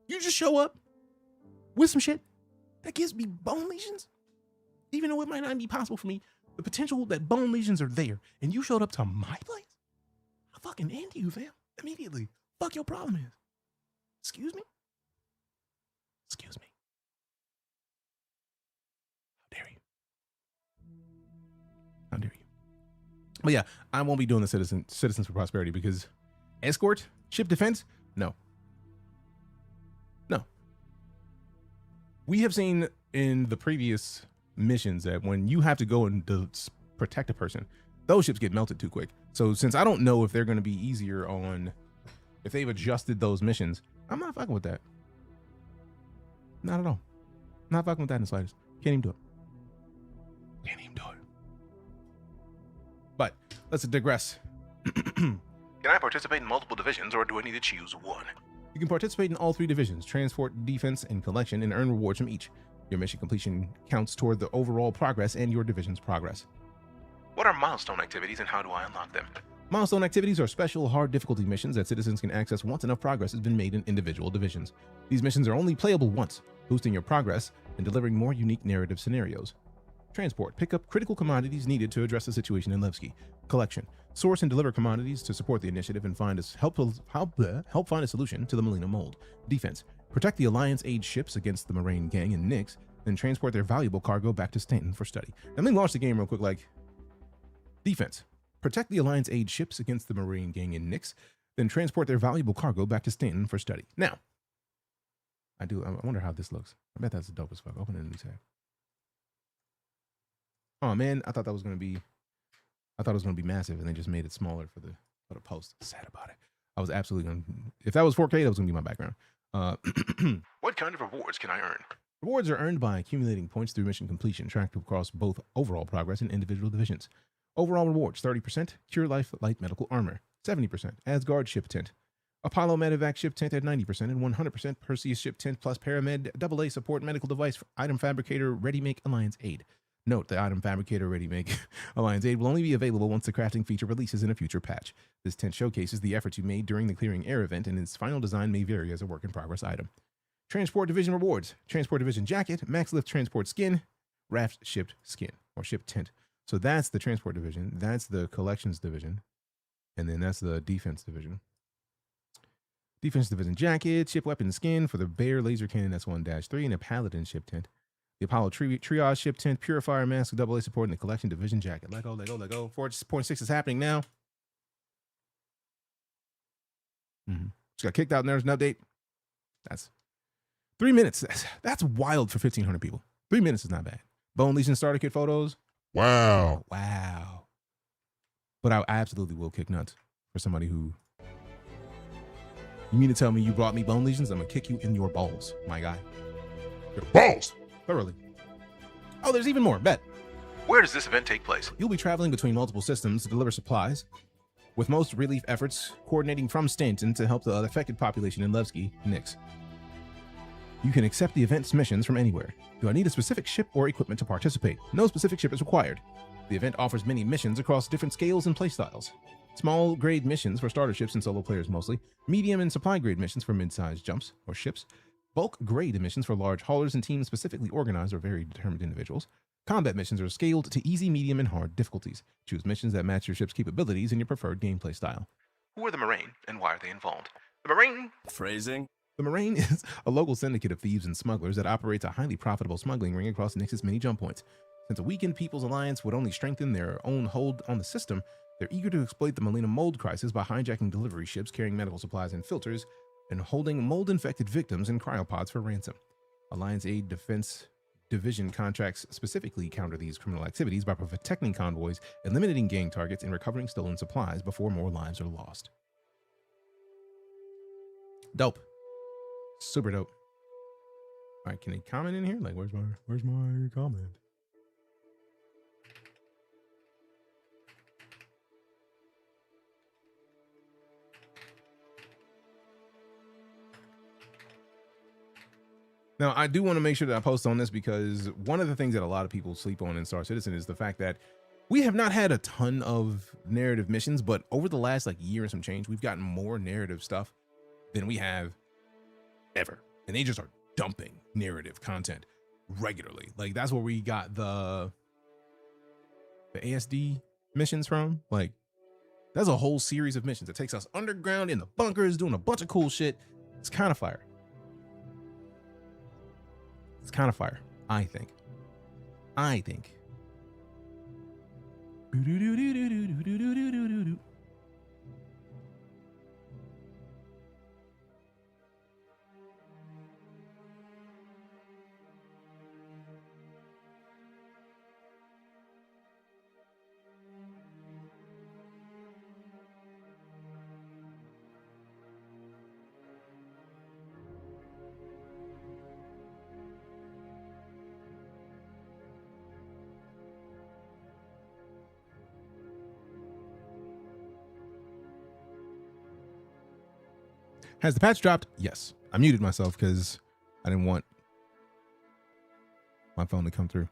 You just show up with some shit that gives me bone lesions? Even though it might not be possible for me, the potential that bone lesions are there, and you showed up to my place? I fucking end you, fam. Immediately. Fuck your problem is. Excuse me? Excuse me. How dare you? How dare you? But yeah, I won't be doing the Citizens for Prosperity because escort, ship defense, no. No. We have seen in the previous missions that when you have to go and protect a person, those ships get melted too quick. So since I don't know if they're going to be easier on, if they've adjusted those missions, I'm not fucking with that. Not at all. Not fucking with that in the slightest. Can't even do it. Can't even do it. But let's digress. Can I participate in multiple divisions or do I need to choose one? You can participate in all 3 divisions, transport, defense, and collection, and earn rewards from each. Your mission completion counts toward the overall progress and your division's progress. What are milestone activities and how do I unlock them? Milestone activities are special hard difficulty missions that citizens can access once enough progress has been made in individual divisions. These missions are only playable once, boosting your progress and delivering more unique narrative scenarios. Transport, pick up critical commodities needed to address the situation in Levski. Collection, source and deliver commodities to support the initiative and help find a solution to the Molina mold. Defense, protect the Alliance-aid ships against the Moraine gang and Nyx, then transport their valuable cargo back to Stanton for study. Now, let me launch the game real quick. Like, defense, protect the Alliance-aid ships against the Moraine gang and Nyx, then transport their valuable cargo back to Stanton for study. Now, I wonder how this looks. I bet that's dope as fuck. Open a new tab. Oh man, I thought it was gonna be massive, and they just made it smaller for the post. Sad about it. I was absolutely gonna. If that was 4K, that was gonna be my background. What kind of rewards can I earn? Rewards are earned by accumulating points through mission completion, tracked across both overall progress and individual divisions. Overall rewards: 30% Cure Life Light Medical Armor, 70% Asgard Ship Tent, Apollo Medevac Ship Tent at 90%, and 100% Perseus Ship Tent plus Paramed AA Support Medical Device Item Fabricator Ready Make Alliance Aid. Note, the Item Fabricator Ready Make Alliance Aid will only be available once the crafting feature releases in a future patch. This tent showcases the efforts you made during the Clearing Air event, and its final design may vary as a work-in-progress item. Transport Division rewards: Transport Division Jacket, Max Lift Transport Skin, Raft Shipped Skin, or Ship Tent. So that's the Transport Division, that's the Collections Division, and then that's the Defense Division. Defense Division Jacket, Ship Weapon Skin for the Bear Laser Cannon S1-3, and a Paladin Ship Tent. The Apollo Triage Ship Tent, Purifier Mask, AA Support, and the Collection Division Jacket. Let go. 4.6 is happening now. Just got kicked out and there's an update. That's 3 minutes. That's wild for 1,500 people. 3 minutes is not bad. Bone Legion starter kit photos. Wow. Wow. But I absolutely will kick nuts for somebody who. You mean to tell me you brought me Bone Legions? I'm going to kick you in your balls, my guy. Your balls. Thoroughly. Oh, there's even more. Bet. Where does this event take place? You'll be traveling between multiple systems to deliver supplies, with most relief efforts coordinating from Stanton to help the affected population in Levski, Nix. You can accept the event's missions from anywhere. Do I need a specific ship or equipment to participate? No specific ship is required. The event offers many missions across different scales and playstyles. Small grade missions for starter ships and solo players mostly, medium and supply grade missions for mid-sized jumps or ships, bulk grade missions for large haulers and teams specifically organized or very determined individuals. Combat missions are scaled to easy, medium, and hard difficulties. Choose missions that match your ship's capabilities and your preferred gameplay style. Who are the Moraine, and why are they involved? The Moraine... Phrasing. The Moraine is a local syndicate of thieves and smugglers that operates a highly profitable smuggling ring across Nix's many jump points. Since a weakened People's Alliance would only strengthen their own hold on the system, they're eager to exploit the Molina mold crisis by hijacking delivery ships carrying medical supplies and filters and holding mold-infected victims in cryopods for ransom. Alliance Aid Defense Division contracts specifically counter these criminal activities by protecting convoys, eliminating gang targets, and recovering stolen supplies before more lives are lost. Dope. Super dope. All right, can they comment in here? Like, where's my comment? Now, I do want to make sure that I post on this because one of the things that a lot of people sleep on in StarCitizen is the fact that we have not had a ton of narrative missions, but over the last like year and some change, we've gotten more narrative stuff than we have ever. And they just are dumping narrative content regularly. Like that's where we got the ASD missions from. Like that's a whole series of missions. It takes us underground in the bunkers, doing a bunch of cool shit. It's kind of fire. It's kind of fire, I think. Has the patch dropped? Yes. I muted myself because I didn't want my phone to come through.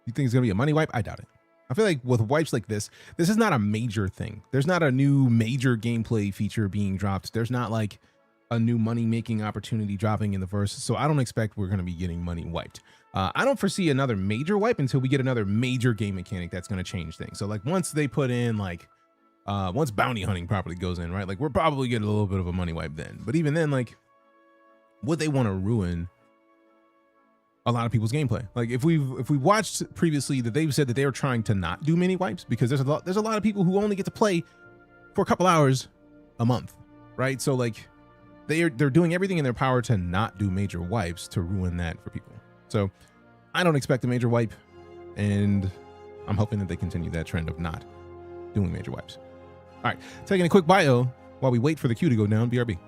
You think it's going to be a money wipe? I doubt it. I feel like with wipes like this is not a major thing. There's not a new major gameplay feature being dropped. There's not like a new money-making opportunity dropping in the verse. So I don't expect we're going to be getting money wiped. I don't foresee another major wipe until we get another major game mechanic that's going to change things. So like once they put in like, once bounty hunting properly goes in, right? Like we're probably getting a little bit of a money wipe then. But even then, like, would they want to ruin a lot of people's gameplay? Like if we watched previously that they've said that they were trying to not do mini wipes because there's a lot of people who only get to play for a couple hours a month, right? So like they're doing everything in their power to not do major wipes to ruin that for people. So I don't expect a major wipe, and I'm hoping that they continue that trend of not doing major wipes. All right, taking a quick bio while we wait for the queue to go down. BRB.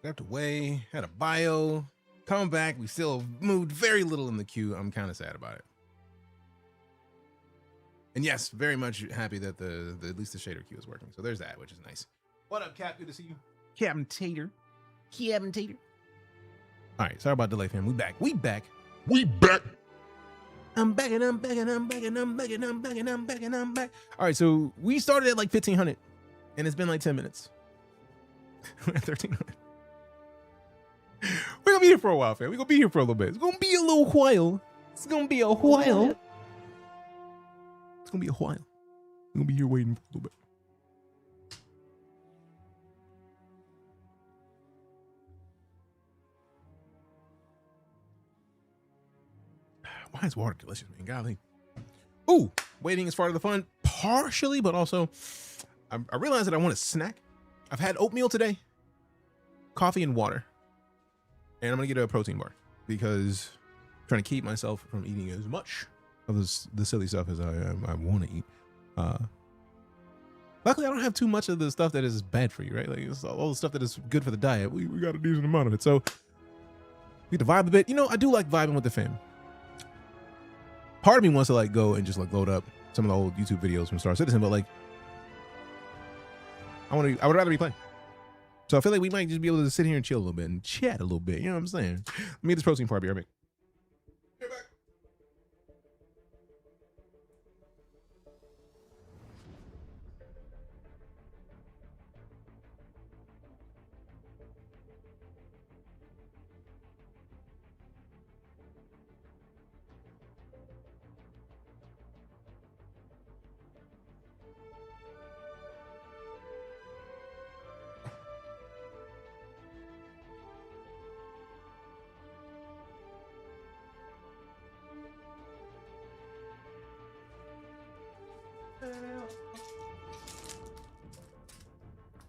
stepped away, had a bio, come back. We still moved very little in the queue. I'm kind of sad about it. And yes, very much happy that the at least the shader queue is working. So there's that, which is nice. What up, Cap? Good to see you. Captain Tater. Captain Tater. All right, sorry about delay, fam. We back. We back. We back. I'm back and I'm back and I'm back and I'm back and I'm back and I'm back and I'm back. All right, so we started at like 1500 and it's been like 10 minutes. We're at 1300. We're gonna be here for a while, fam. We're gonna be here for a little bit. It's gonna be a little while. It's gonna be a while. It's gonna be a while. We're gonna be here waiting for a little bit. Why is water delicious, man? Golly. Ooh, waiting is part of the fun, partially, but also I realized that I want a snack. I've had oatmeal today, coffee and water, and I'm gonna get a protein bar because I'm trying to keep myself from eating as much of the silly stuff as I want to eat. Luckily, I don't have too much of the stuff that is bad for you, right? Like it's all the stuff that is good for the diet. We got a decent amount of it, so we to vibe a bit. You know, I do like vibing with the fam. Part of me wants to like go and just like load up some of the old YouTube videos from StarCitizen, but like I would rather be playing. So I feel like we might just be able to sit here and chill a little bit and chat a little bit. You know what I'm saying? Let me get this protein part. Be right back.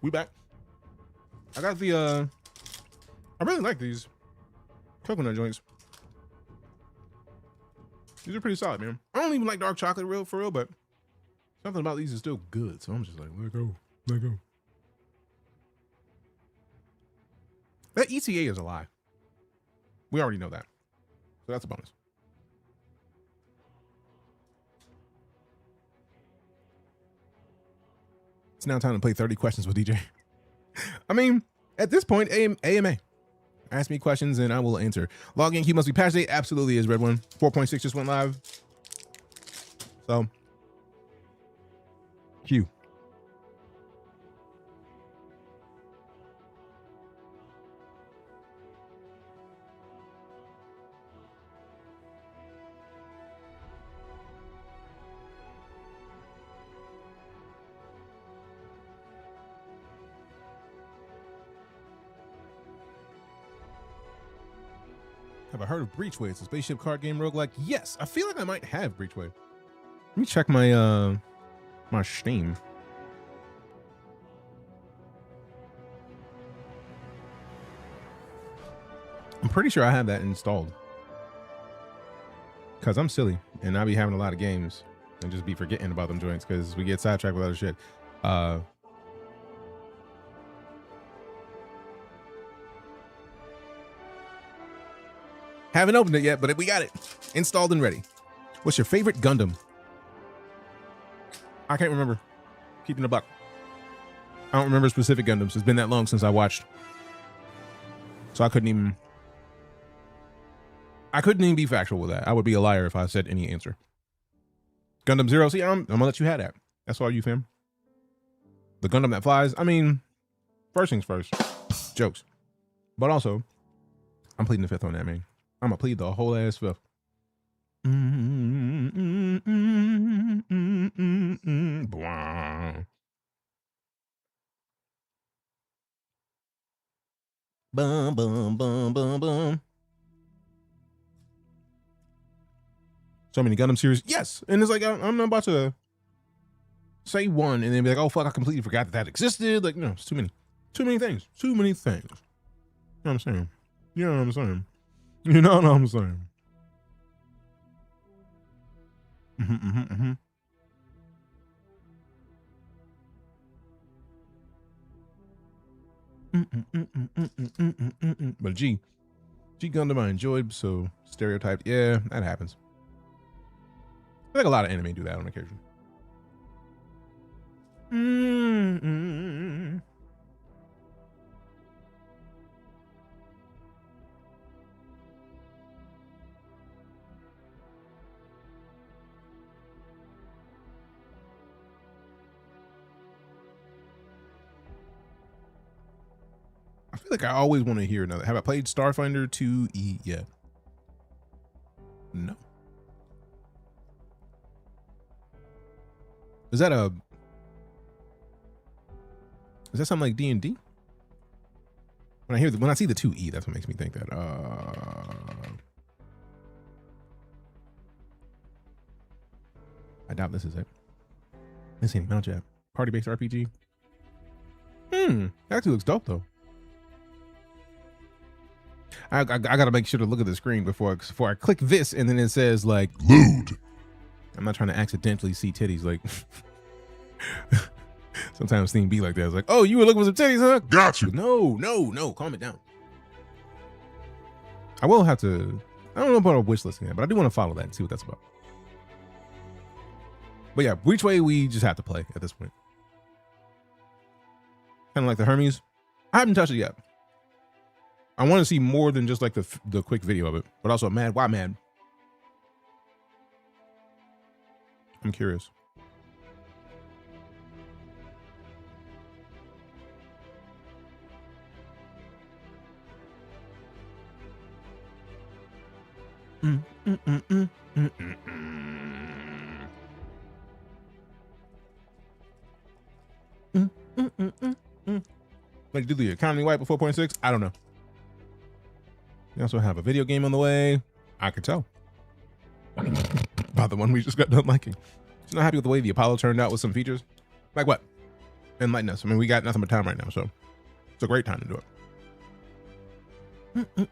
We back. I got the I really like these coconut joints. These are pretty solid, man. I don't even like dark chocolate for real, but something about these is still good. So I'm just like, let go. That ETA is a lie. We already know that. So that's a bonus. It's now time to play 30 questions with DJ. I mean, at this point, AMA. Ask me questions and I will answer. Login key must be patch date. Absolutely is, Red One. 4.6 just went live. So, Q. Have I heard of Breachway? It's a spaceship card game roguelike. Yes, I feel like I might have Breachway. Let me check my my Steam. I'm pretty sure I have that installed. Cause I'm silly and I be having a lot of games and just be forgetting about them joints because we get sidetracked with other shit. Haven't opened it yet, but we got it installed and ready. What's your favorite Gundam? I can't remember. Keeping a buck. I don't remember specific Gundams. It's been that long since I watched. So I couldn't even be factual with that. I would be a liar if I said any answer. Gundam Zero. See, I'm gonna let you have that. That's all you, fam. The Gundam that flies. I mean, first things first. Jokes. But also, I'm pleading the fifth on that, man. I'm gonna plead the whole ass fifth. Bum, bum, bum, bum, bum. So many Gundam series. Yes. And it's like, I'm not about to say one and then be like, oh, fuck, I completely forgot that existed. Like, no, it's too many. Too many things. Too many things. You know what I'm saying? You know what I'm saying? You know what I'm saying? But G Gundam I enjoyed, so stereotyped. Yeah, that happens. I feel like a lot of anime do that on occasion. I feel like I always want to hear another. Have I played Starfinder 2E yet? No. Is that something like D&D? When I see the 2E, that's what makes me think that. I doubt this is it. Let's see, Mount Jab. Party-based RPG. Actually looks dope though. I gotta make sure to look at the screen before I click this, and then it says like lewd. I'm not trying to accidentally see titties. Like sometimes Steam be like that. It's like, oh, you were looking for some titties, huh? Got you. No, calm it down. I will have to. I don't know about a wish listing that, but I do want to follow that and see what that's about. But yeah, which way we just have to play at this point. Kind of like the Hermes. I haven't touched it yet. I want to see more than just like the quick video of it, but also mad. Why mad? I'm curious. Like, do the economy wipe at 4.6? I don't know. We also have a video game on the way. I could tell. About the one we just got done liking. Just not happy with the way the Apollo turned out with some features. Like what? Enlighten us. I mean, we got nothing but time right now, so it's a great time to do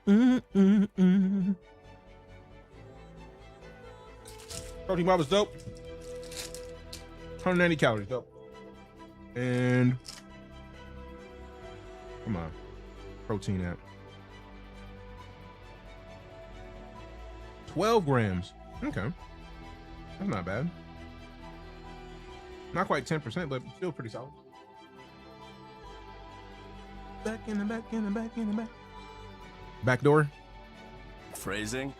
it. Protein bar was dope. 190 calories, dope. And come on, protein at 12 grams. Okay, that's not bad. Not quite 10%, but still pretty solid. Back in the back, in the back, in the back. Back door. Phrasing.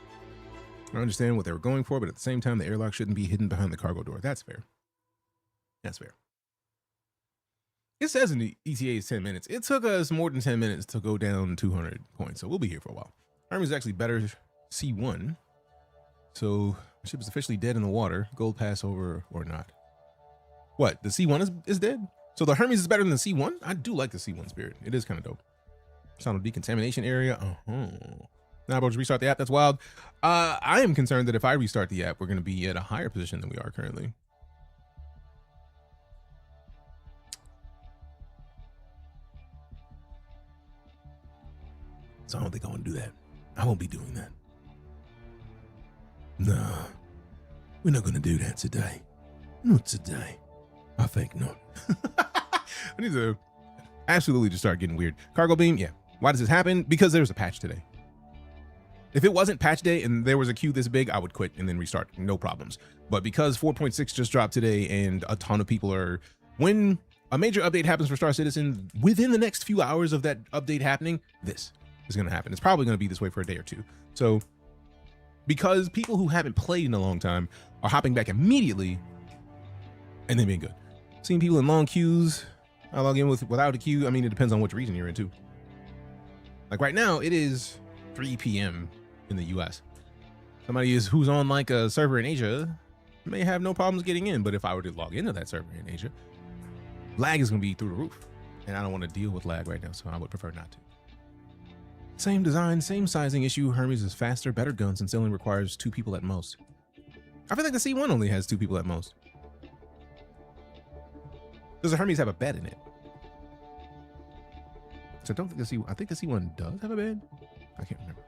I understand what they were going for, but at the same time, the airlock shouldn't be hidden behind the cargo door. That's fair. That's fair. It says in the ETA is 10 minutes. It took us more than 10 minutes to go down 200 points, so we'll be here for a while. Army's actually better C1. So the ship is officially dead in the water. Gold pass over or not. What? The C1 is dead? So the Hermes is better than the C1? I do like the C1 Spirit. It is kind of dope. Sound decontamination area. Now about to restart the app. That's wild. I am concerned that if I restart the app, we're going to be at a higher position than we are currently. So I don't think I want to do that. I won't be doing that. No, we're not going to do that today. Not today. I think not. I need to absolutely just start getting weird. Cargo beam, yeah. Why does this happen? Because there's a patch today. If it wasn't patch day and there was a queue this big, I would quit and then restart. No problems. But because 4.6 just dropped today and a ton of people are... When a major update happens for StarCitizen, within the next few hours of that update happening, this is going to happen. It's probably going to be this way for a day or two. So because people who haven't played in a long time are hopping back immediately and then being good. Seeing people in long queues, I log in without a queue. I mean, it depends on which region you're in too. Like right now, it is 3 p.m. in the US. Somebody who's on like a server in Asia may have no problems getting in, but if I were to log into that server in Asia, lag is going to be through the roof. And I don't want to deal with lag right now, so I would prefer not to. Same design, same sizing issue. Hermes is faster, better guns, and still only requires 2 people at most. I feel like the C1 only has 2 people at most. Does the Hermes have a bed in it? So I don't think the C1, I think the C1 does have a bed. I can't remember.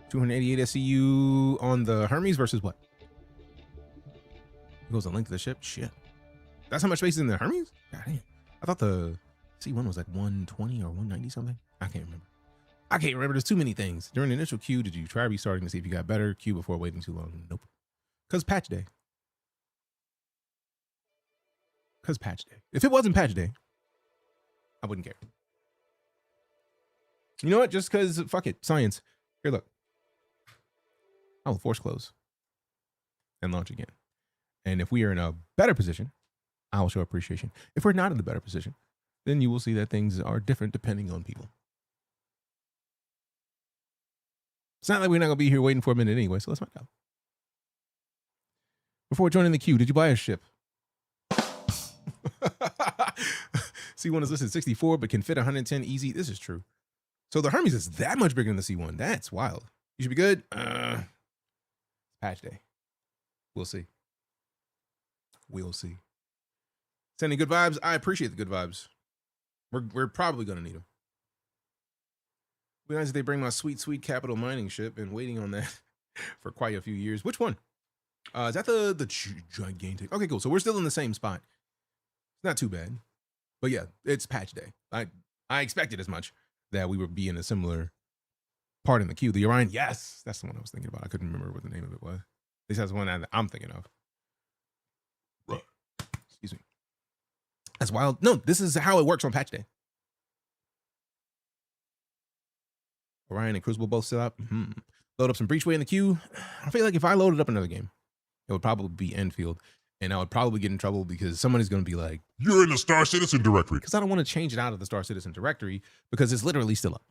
288 SCU on the Hermes versus what? It goes a link to the ship. Shit. That's how much space is in the Hermes? God damn. I thought the C1 was like 120 or 190 something. I can't remember. There's too many things. During the initial queue, did you try restarting to see if you got better? Queue before waiting too long? Nope. Because patch day. If it wasn't patch day, I wouldn't care. You know what? Just because, fuck it. Science. Here, look. I will force close and launch again. And if we are in a better position, I will show appreciation. If we're not in a better position, then you will see that things are different depending on people. It's not like we're not going to be here waiting for a minute anyway, so let's find out. Before joining the queue, did you buy a ship? C1 is listed 64, but can fit 110 easy. This is true. So the Hermes is that much bigger than the C1. That's wild. You should be good. Patch day. We'll see. Sending good vibes. I appreciate the good vibes. We're probably going to need them. Be nice if they bring my sweet capital mining ship. Been waiting on that for quite a few years. Which one? Is that the gigantic? Okay, cool. So we're still in the same spot. It's not too bad. But yeah, it's patch day. I expected as much that we would be in a similar part in the queue. The Orion, yes, that's the one I was thinking about. I couldn't remember what the name of it was. At least that's the one that I'm thinking of. Excuse me. That's wild. No, this is how it works on patch day. Orion and Crucible both still up. Load up some Breachway in the queue. I feel like if I loaded up another game, it would probably be Endfield. And I would probably get in trouble because somebody's going to be like, you're in the StarCitizen directory. Because I don't want to change it out of the StarCitizen directory because it's literally still up.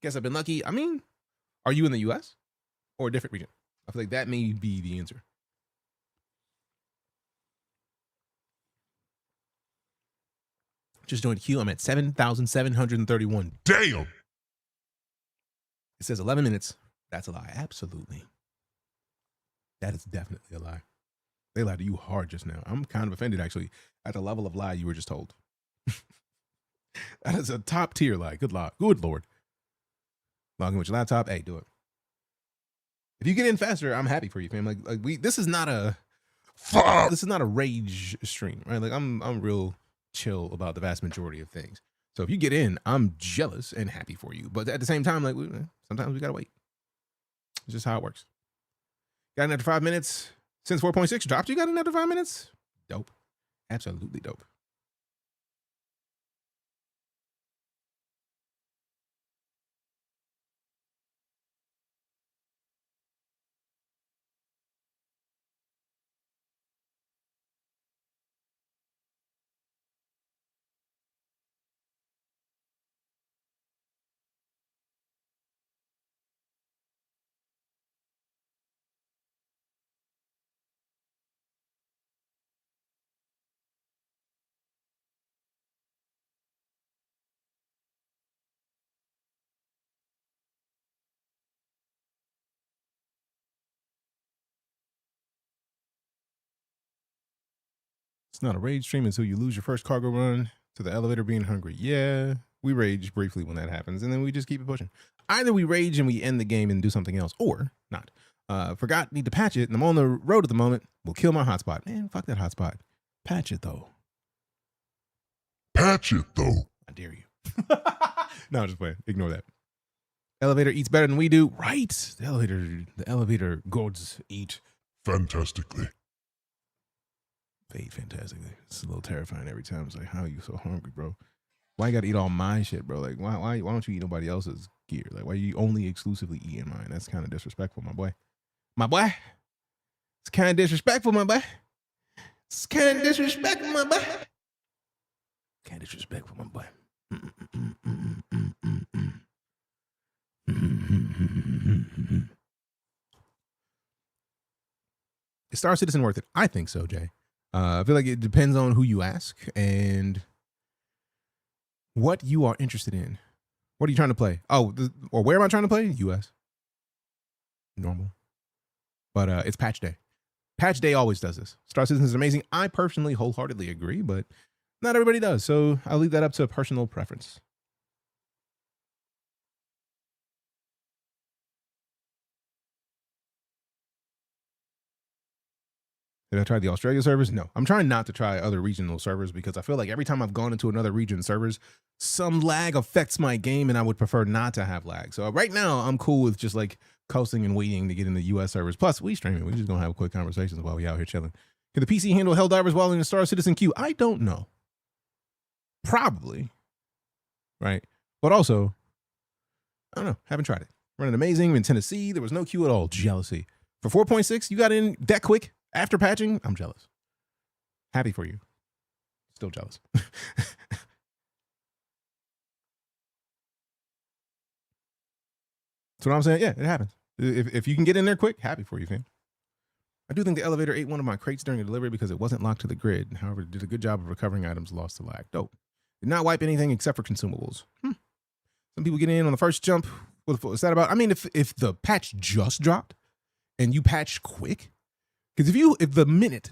Guess I've been lucky. I mean, are you in the US or a different region? I feel like that may be the answer. Just joined the queue. I'm at 7,731. Damn. It says 11 minutes. That's a lie. Absolutely. That is definitely a lie. They lied to you hard just now. I'm kind of offended, actually, at the level of lie you were just told. That is a top tier lie. Good Lord. Log in with your laptop. Hey, do it. If you get in faster, I'm happy for you, fam. This is not a rage stream, right? Like I'm real chill about the vast majority of things. So if you get in, I'm jealous and happy for you. But at the same time, sometimes we gotta wait. It's just how it works. Got another 5 minutes. Since 4.6 dropped, you got another 5 minutes? Dope. Absolutely dope. It's not a rage stream until you lose your first cargo run to the elevator being hungry. Yeah, we rage briefly when that happens, and then we just keep it pushing. Either we rage and we end the game and do something else, or not. Forgot, need to patch it, and I'm on the road at the moment. Will kill my hotspot. Man, fuck that hotspot. Patch it, though. Patch it, though. I dare you. No, just playing. Ignore that. Elevator eats better than we do. Right. The elevator gods eat fantastically. They eat fantastically. It's a little terrifying every time. It's like, how are you so hungry, bro? Why you gotta eat all my shit, bro? Like, why don't you eat nobody else's gear? Like, why are you only exclusively eating mine? That's kind of disrespectful, my boy. My boy. It's kind of disrespectful, my boy. It's kind of disrespectful, my boy. Kind of disrespectful, my boy. Is StarCitizen worth it? I think so, Jay. I feel like it depends on who you ask and what you are interested in. What are you trying to play? Oh, or where am I trying to play? US. Normal. But it's patch day. Patch day always does this. StarCitizen is amazing. I personally wholeheartedly agree, but not everybody does. So I'll leave that up to personal preference. Did I try the Australia servers? No. I'm trying not to try other regional servers because I feel like every time I've gone into another region servers, some lag affects my game and I would prefer not to have lag. So right now I'm cool with just like coasting and waiting to get in the US servers. Plus we streaming. We're just gonna have quick conversations while we out here chilling. Can the PC handle Helldivers while in the StarCitizen queue? I don't know. Probably. Right. But also, I don't know. Haven't tried it. Running amazing in Tennessee. There was no queue at all. Jealousy. For 4.6, you got in that quick after patching? I'm jealous. Happy for you. Still jealous. That's what I'm saying. Yeah, it happens. If you can get in there quick, happy for you, fam. I do think the elevator ate one of my crates during the delivery because it wasn't locked to the grid. However, it did a good job of recovering items lost to lag. Dope. Did not wipe anything except for consumables. Some people get in on the first jump. What's that about? I mean, if the patch just dropped and you patch quick, because if the minute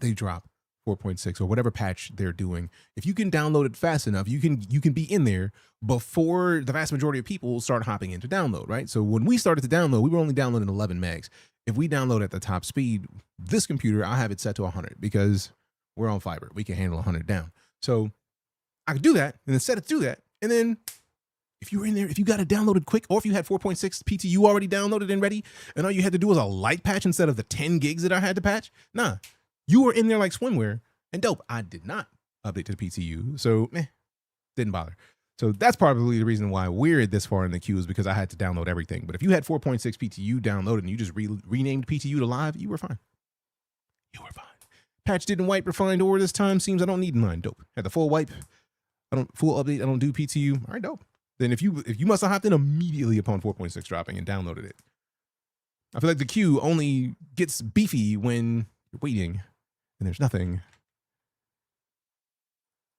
they drop 4.6 or whatever patch they're doing, if you can download it fast enough, you can be in there before the vast majority of people start hopping into download, right? So when we started to download, we were only downloading 11 megs. If we download at the top speed, this computer, I have it set to 100 because we're on fiber. We can handle 100 down. So I could do that and then set it to that. And then if you were in there, if you got it downloaded quick, or if you had 4.6 PTU already downloaded and ready, and all you had to do was a light patch instead of the 10 gigs that I had to patch, nah, you were in there like swimwear and dope. I did not update to the PTU, so didn't bother. So that's probably the reason why we're this far in the queue is because I had to download everything. But if you had 4.6 PTU downloaded and you just renamed PTU to live, you were fine. You were fine. Patch didn't wipe refined ore this time. Seems I don't need mine. Dope. Had the full wipe. Full update. I don't do PTU. All right, dope. Then if you must have hopped in immediately upon 4.6 dropping and downloaded it. I feel like the queue only gets beefy when you're waiting and there's nothing.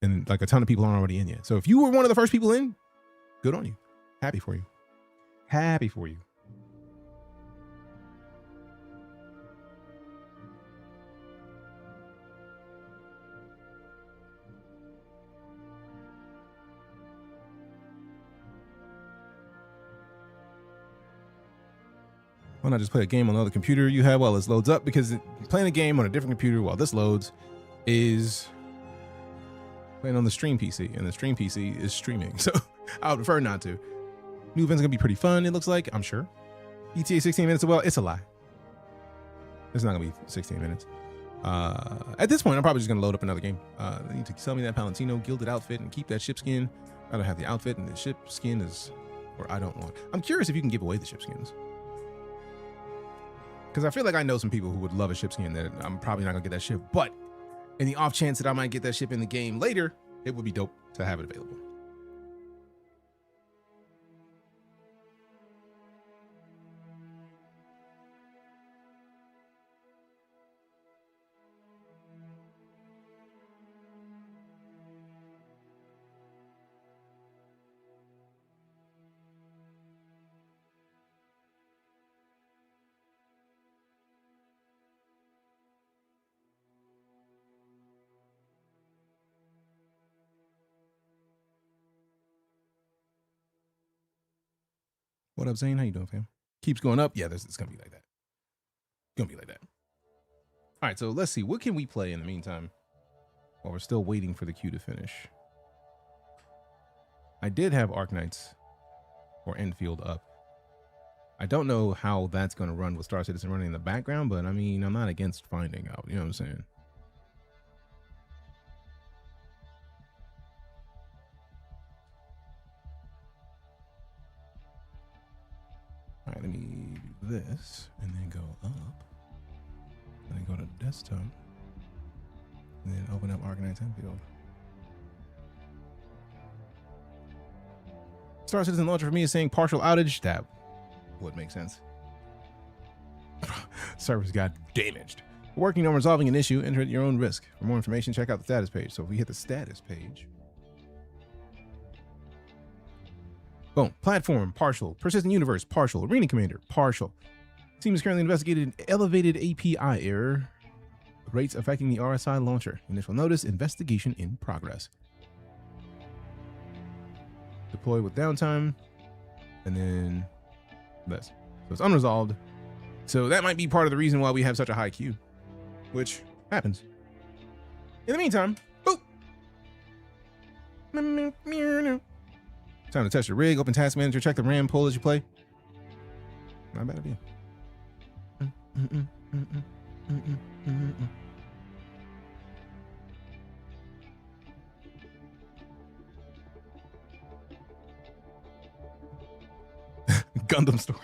And like a ton of people aren't already in yet. So if you were one of the first people in, good on you. Happy for you. Happy for you. Why not just play a game on another computer you have while this loads up? Because playing a game on a different computer while this loads is playing on the stream PC, and the stream PC is streaming. So I would prefer not to. New event's gonna be pretty fun, it looks like, I'm sure. ETA 16 minutes, well, it's a lie. It's not gonna be 16 minutes. At this point, I'm probably just gonna load up another game. They need to sell me that Palantino gilded outfit and keep that ship skin. I don't have the outfit, and the ship skin is where I don't want. I'm curious if you can give away the ship skins. Because I feel like I know some people who would love a ship skin that I'm probably not gonna get that ship, but in the off chance that I might get that ship in the game later, it would be dope to have it available. What up, Zane? How you doing, fam? Keeps going up. Yeah, it's gonna be like that. Gonna be like that. All right, so let's see. What can we play in the meantime while we're still waiting for the queue to finish? I did have Arknights or Endfield up. I don't know how that's gonna run with StarCitizen running in the background, but I mean, I'm not against finding out. You know what I'm saying? All right, let me do this and then go up. And then go to desktop. And then open up ArknightsEndfield. StarCitizen launcher for me is saying partial outage. That would make sense. Servers got damaged. Working on resolving an issue, enter at your own risk. For more information, check out the status page. So if we hit the status page. Boom. Platform, partial. Persistent universe, partial. Arena commander, partial. Team is currently investigating elevated API error. Rates affecting the RSI launcher. Initial notice, investigation in progress. Deploy with downtime. And then this. So it's unresolved. So that might be part of the reason why we have such a high queue. which happens. In the meantime, boop. Time to test your rig, open task manager, check the RAM pool as you play. Not a bad idea. Gundam story.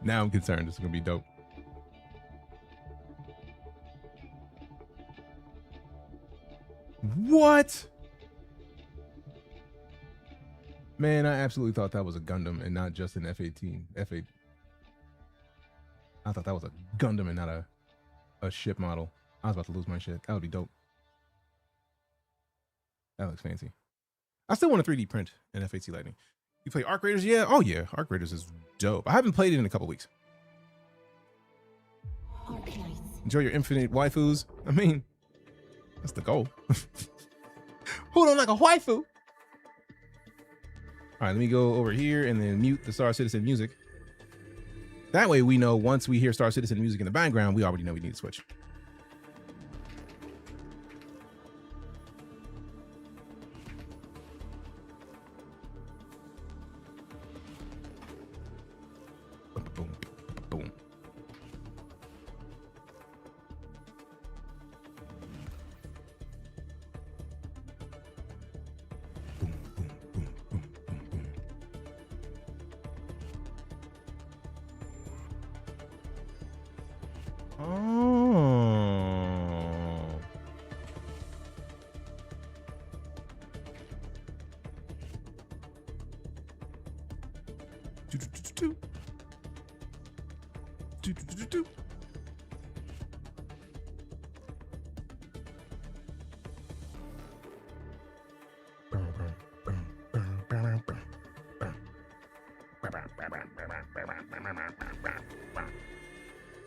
Now I'm concerned. This is gonna be dope. What? Man, I absolutely thought that was a Gundam and not just an F-18. F-8. I thought that was a Gundam and not a ship model. I was about to lose my shit. That would be dope. That looks fancy. I still want to 3D print an F-8C Lightning. You play Arc Raiders? Yeah. Oh yeah, Arc Raiders is dope. I haven't played it in a couple weeks. Enjoy your infinite waifus. I mean, that's the goal. Who don't like a waifu? All right, let me go over here and then mute the StarCitizen music. That way we know once we hear StarCitizen music in the background, we already know we need to switch. Boom, boom.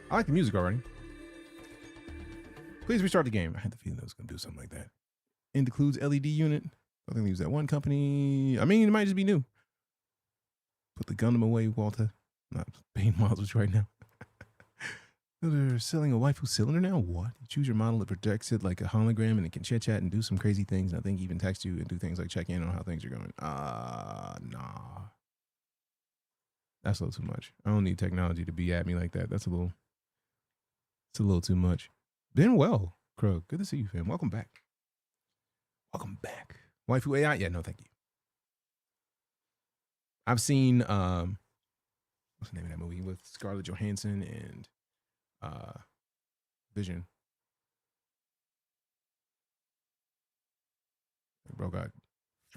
I like the music already. Please restart the game. I had the feeling it was going to do something like that. Includes LED unit. I think they use that one company. I mean, it might just be new. Put the Gundam away, Walter. Not paying models right now. They're selling a waifu cylinder now? What? You choose your model that projects it like a hologram and it can chit chat and do some crazy things. And I think even text you and do things like check in on how things are going. Nah. That's a little too much. I don't need technology to be at me like that. It's a little too much. Been well, Krug. Good to see you, fam. Welcome back. Welcome back. Waifu AI? Yeah, no, thank you. I've seen what's the name of that movie with Scarlett Johansson and Vision. Bro got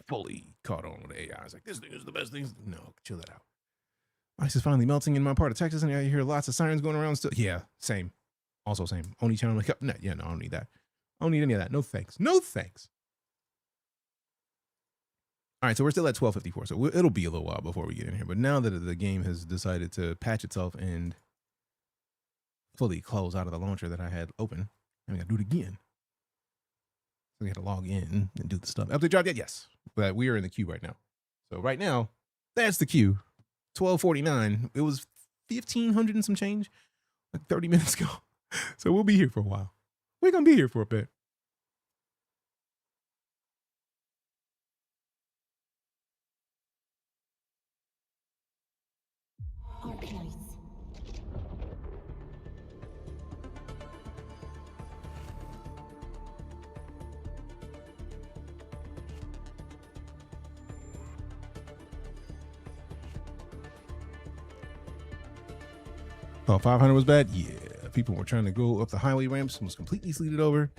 fully caught on with the AI. I was like, this thing is the best thing. No, chill that out. Ice is finally melting in my part of Texas, and I hear lots of sirens going around still. Yeah, same. Also same. Only channel like no, yeah, no, I don't need that. I don't need any of that. No thanks. No thanks. All right, so we're still at 12:54, so it'll be a little while before we get in here. But now that the game has decided to patch itself and fully close out of the launcher that I had open, and we gotta do it again. So we got to log in and do the stuff. Update dropped yet? Yes, but we are in the queue right now. So right now, that's the queue. 12:49. It was 1,500 and some change, like 30 minutes ago. So we'll be here for a while. We're gonna be here for a bit. Oh, 500 was bad? Yeah. People were trying to go up the highway ramps and was completely sleeted over.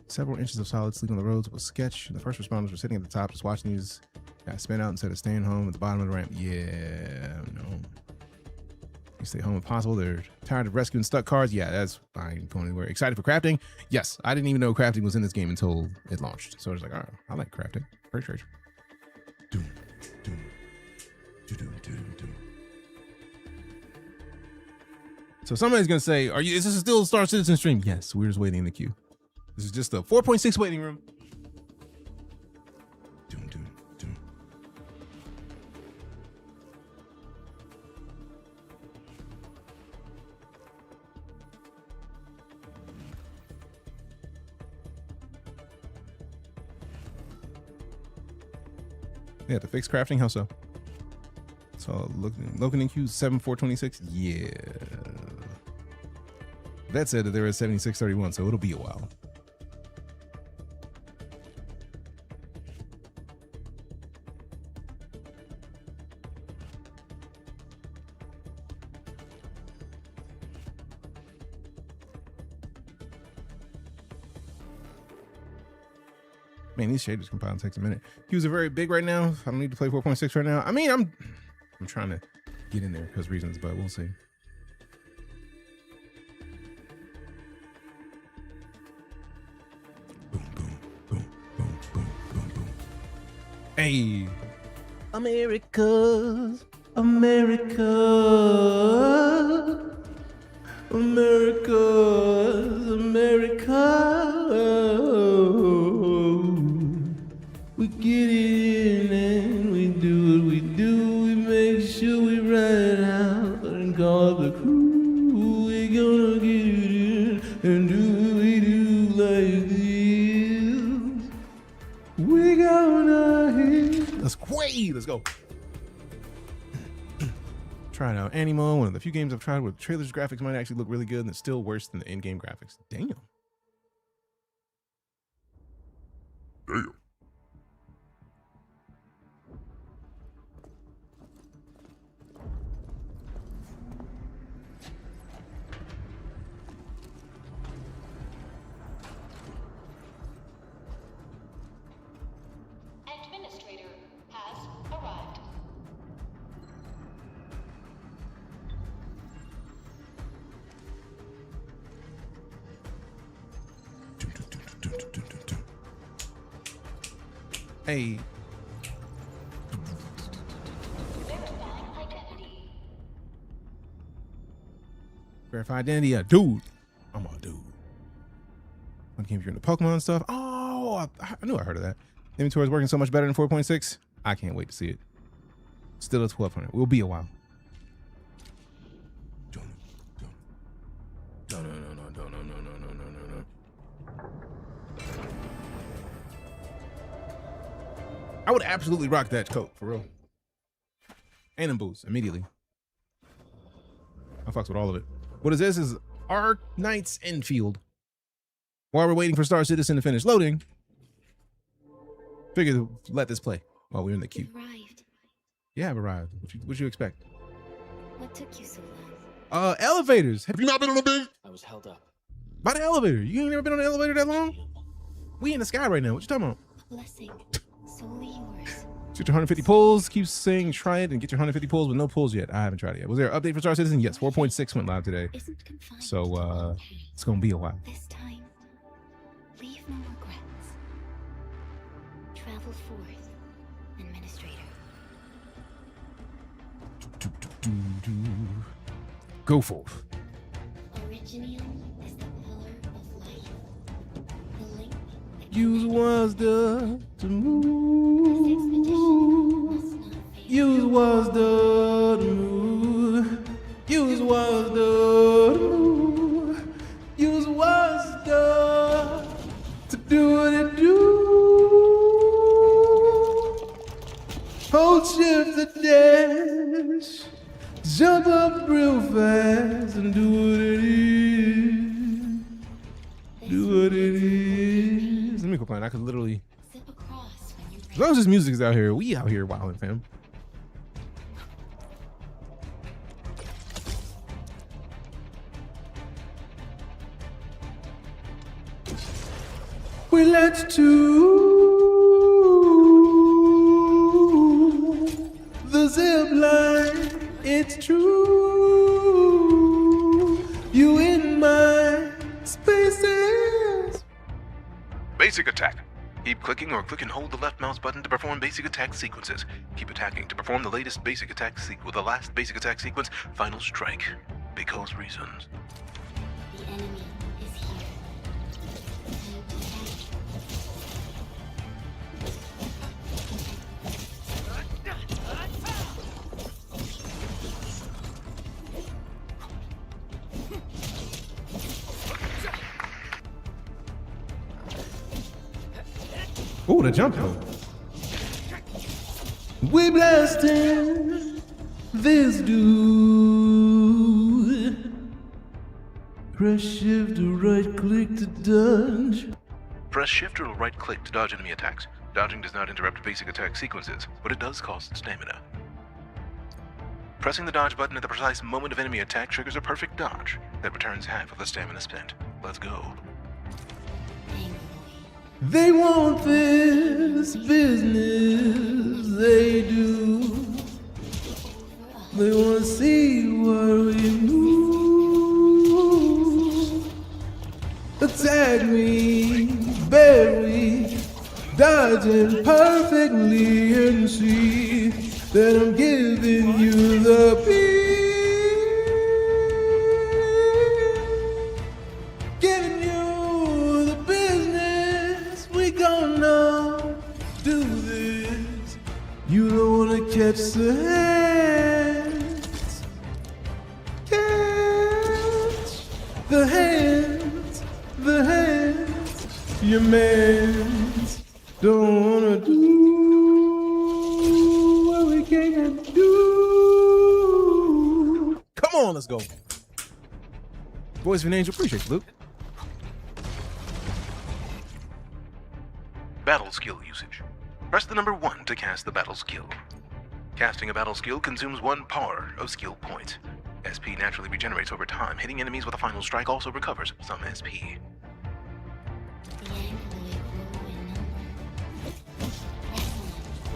Several inches of solid sleet on the roads was sketch. And the first responders were sitting at the top just watching these guys spin out instead of staying home at the bottom of the ramp. Yeah, no. You stay home if possible. They're tired of rescuing stuck cars. Yeah, that's I ain't going anywhere. Excited for crafting? Yes. I didn't even know crafting was in this game until it launched. So I was like, all right, I like crafting. Very strange. Doom, doom, doom, doom, doom. So somebody's going to say, is this still a StarCitizen stream? Yes, we're just waiting in the queue. This is just a 4.6 waiting room. Doom, doom, doom. Yeah, the fixed crafting. How so? So Loken and Q 7426. Yeah. That said that there is 7631, so it'll be a while. Man, these shaders compiling takes a minute. Q's are very big right now. I don't need to play 4.6 right now. I mean, I'm trying to get in there because reasons, but we'll see. Boom, boom, boom, boom, boom, boom, boom. Hey, America, America, America, America. We get it in and we do what we do. We make sure we ride out and call up the crew. We gonna get it in and do what we do like this. We gonna hit. Let's quay. Let's go. Trying out Animo, one of the few games I've tried where the trailer's graphics might actually look really good and it's still worse than the in-game graphics. Damn. Damn. Administrator has arrived. Hey. Verify identity. Yeah, dude. I'm a dude. When came here in the Pokemon stuff. Oh, I knew I heard of that. Inventory is working so much better than 4.6. I can't wait to see it. Still at 1200. We'll be a while. No. I would absolutely rock that coat, for real. And them boots, immediately. I fucks with all of it. What is this? This is ArknightsEndfield. While we're waiting for StarCitizen to finish loading, figure to let this play while we're in the queue. Arrived. Yeah, I've arrived. What'd you expect? What took you so long? Elevators. Have you not been on a big? I was held up. By the elevator. You ain't never been on an elevator that long? We in the sky right now. What you talking about? A blessing. Solely yours. Get your 150 pulls. Keep saying try it and get your 150 pulls with no pulls yet. I haven't tried it yet. Was there an update for StarCitizen? Yes, 4.6 went live today. So it's gonna be a while. This time, leave no regrets. Travel forth, Administrator. Go forth. Originium is the pillar of life. The link that Use wisdom to move. Use wisdom to move. Use wisdom to move. Use wisdom to do what it do. Hold shift to dash. Jump up real fast and do what it is. Do what it is. Let me complain. I could literally. As long as this music's out here, we out here wilding, fam. We let to the zip line. It's true. You in my spaces. Basic attack. Keep clicking or click and hold the left mouse button to perform basic attack sequences. Keep attacking to perform the latest basic attack sequence. The last basic attack sequence, Final Strike. Because reasons. the enemy is here. Oh, the jump though. We blasting this dude. Press shift to right click to dodge. Press shift or right click to dodge enemy attacks. Dodging does not interrupt basic attack sequences, but it does cost stamina. Pressing the dodge button at the precise moment of enemy attack triggers a perfect dodge that returns half of the stamina spent. Let's go. They want this business, they do. They want to see where we move. Attack me, bury, dodging perfectly and see that I'm giving you the beat. Giving you the business. We gonna do this. You don't wanna catch the hands. Catch the hands. The hands. Your mans don't wanna do what we can't do. Come on, let's go. Voice of an angel, appreciate you, Luke. Battle skill usage. Press the number 1 to cast the battle skill. Casting a battle skill consumes 1 power of skill points. SP naturally regenerates over time. Hitting enemies with a final strike also recovers some SP.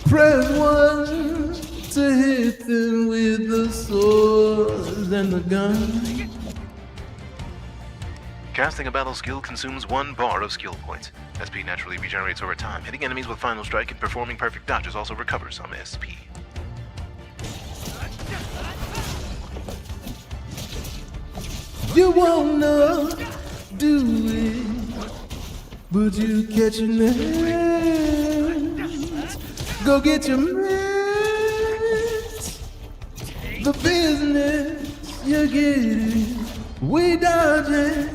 Press 1 to hit them with the swords and the gun. Casting a battle skill consumes 1 bar of skill points. SP naturally regenerates over time. Hitting enemies with final strike and performing perfect dodges also recovers some SP. You wanna do it, but you catching the hands. Go get your mans. The business you get it. We dodging,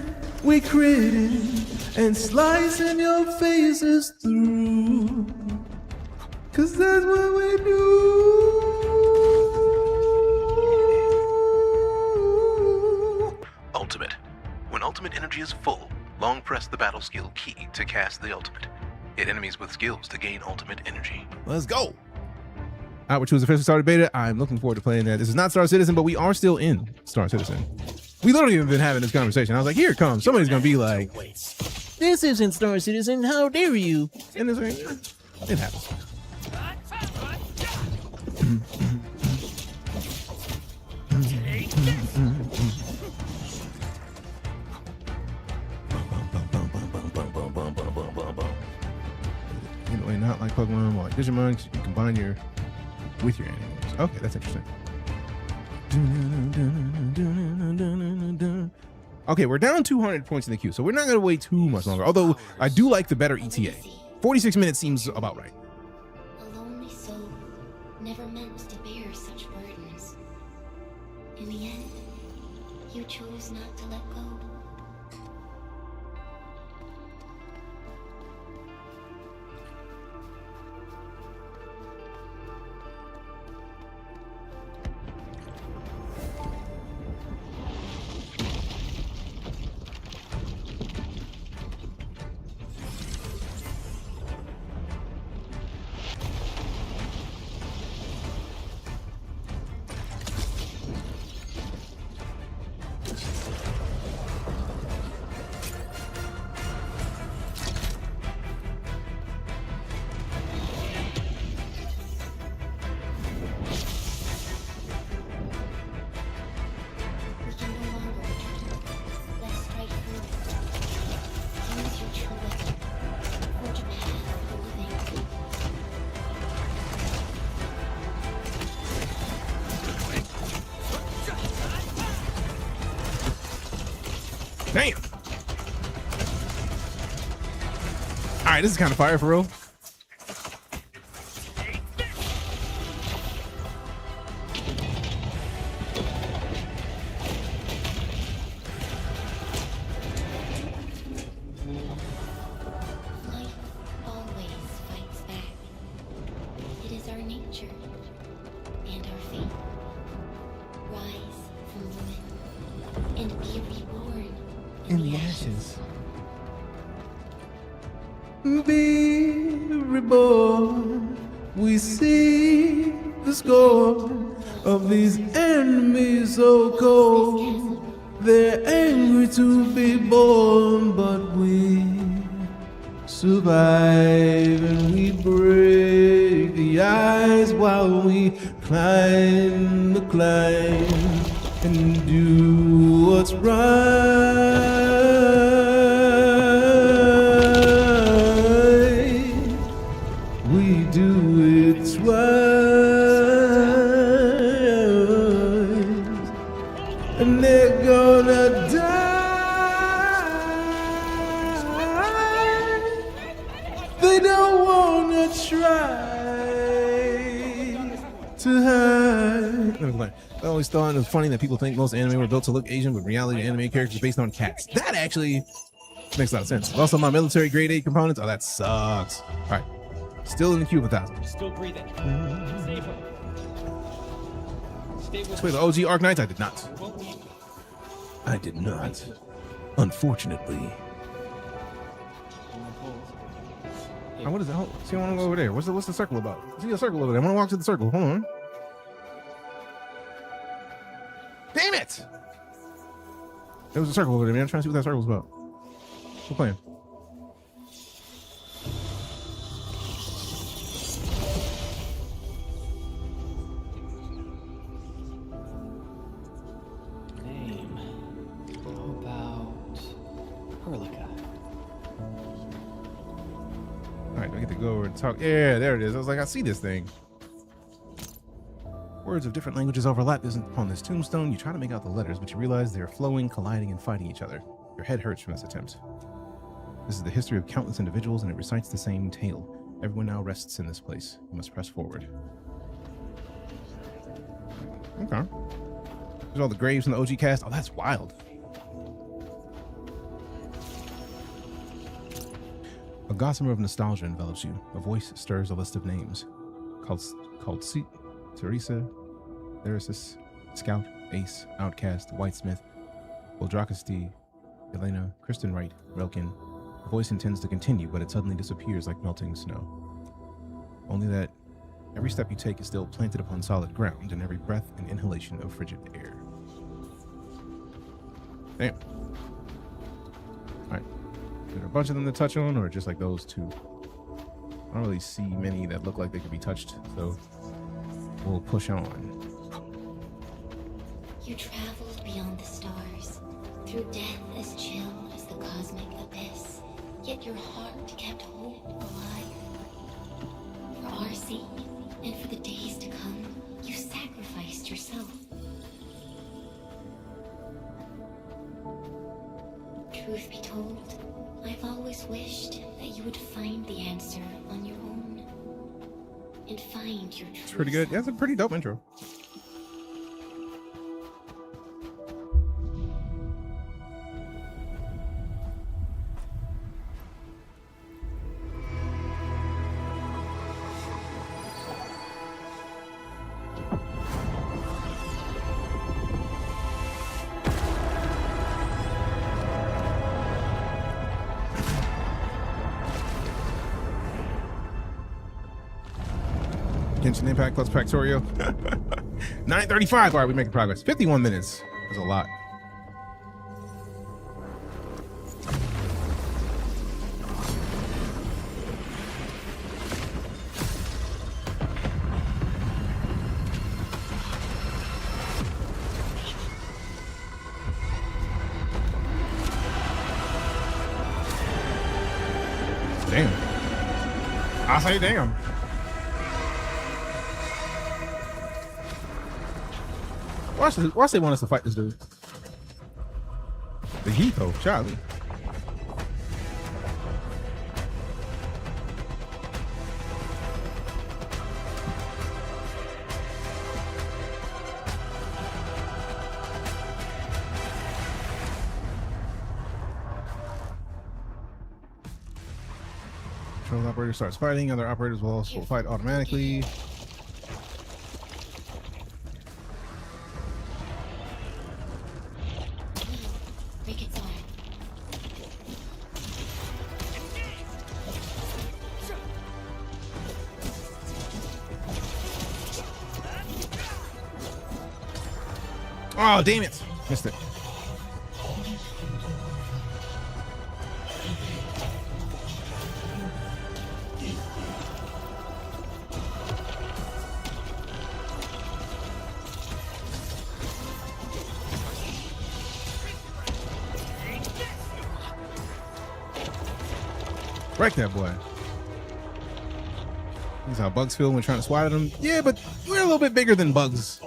we critting, and slicing your faces through. 'Cause that's what we do. Ultimate. When ultimate energy is full, long press the battle skill key to cast the ultimate. Hit enemies with skills to gain ultimate energy. Let's go. Outward 2 is officially started beta. I'm looking forward to playing that. This is not Star Citizen, but we are still in Star Citizen. We literally have been having this conversation. I was like, here it comes. Somebody's going to be like, this isn't Star Citizen. How dare you? And it's like, it happens. You know, not like Pokemon, more like Digimon, you combine your with your animals. Okay, that's interesting. Okay, we're down 200 points in the queue, so we're not going to wait too much longer. Although I do like the better ETA. 46 minutes seems about right. A lonely soul, never meant to bear such burdens. In the end, you chose not to let go. Damn. All right, this is kind of fire for real. Life always fights back. It is our nature. bitches. Be reborn. We see the scorn of these enemies so cold. They're angry to be born, but we survive and we break the ice while we climb the climb and do what's right. We do it twice, and they're gonna die. They don't wanna try to hide. I always thought it was funny that people think most anime were built to look Asian, but reality anime characters based on cats. That actually makes a lot of sense. Also, my military grade 8 components. Oh, that sucks. All right, still in the queue of 1,000. Still breathing. Stay put. Stay with Wait, the OG Arknights? I did not. I did not. Unfortunately. Oh, what is that? See, I want to go over there. What's the circle about? See a circle over there. I want to walk to the circle. Hold on. Damn it! There was a circle over there, man. I'm trying to see what that circle was about. We're playing. name. How about Hurlika? All right, do I get to go over and talk? Yeah, there it is. I was like, I see this thing. Words of different languages overlap upon this tombstone. You try to make out the letters, but you realize they are flowing, colliding, and fighting each other. Your head hurts from this attempt. This is the history of countless individuals, and it recites the same tale. Everyone now rests in this place. You must press forward. Okay. There's all the graves from the OG cast. Oh, that's wild. A gossamer of nostalgia envelops you. A voice stirs a list of names. Called Seat. Teresa, Therasis, Scout, Ace, Outcast, Whitesmith, Boldrakisty, Elena, Kristen Wright, Relkin. The voice intends to continue, but it suddenly disappears like melting snow. Only that every step you take is still planted upon solid ground, and every breath an inhalation of frigid air. Damn. Alright. Is there a bunch of them to touch on, or just like those two? I don't really see many that look like they could be touched, so we'll push on. You traveled beyond the stars, through death as chill as the cosmic abyss. Yet your heart kept hope alive. For our sake, and for the days to come, you sacrificed yourself. Truth be told, I've always wished that you would find the answer on your own. And find your truth. It's pretty good. That's a pretty dope intro. Genshin Impact plus Factorio. 9:35. All right, we're making progress. 51 minutes. That's a lot. Damn. I say damn. Why they want us to fight this dude? The Hito, Charlie. Control operator starts fighting. Other operators will also fight automatically. Oh, damn it. Missed it. Break that boy. This is how bugs feel when trying to swat at them. Yeah, but we're a little bit bigger than bugs.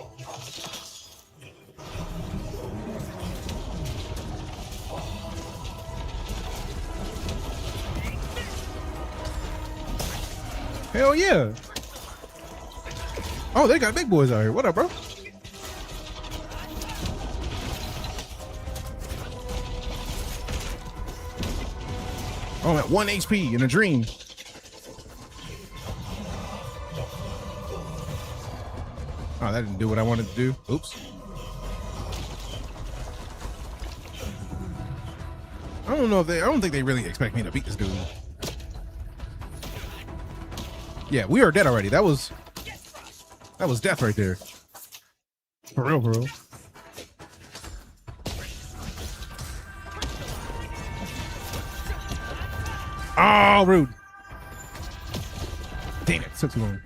Hell yeah. Oh, they got big boys out here. What up, bro? Oh, I'm at 1 HP in a dream. Oh, that didn't do what I wanted to do. Oops. I don't think they really expect me to beat this dude. Yeah, we are dead already. That was death right there. For real, bro. Oh, rude. Damn it, took too long.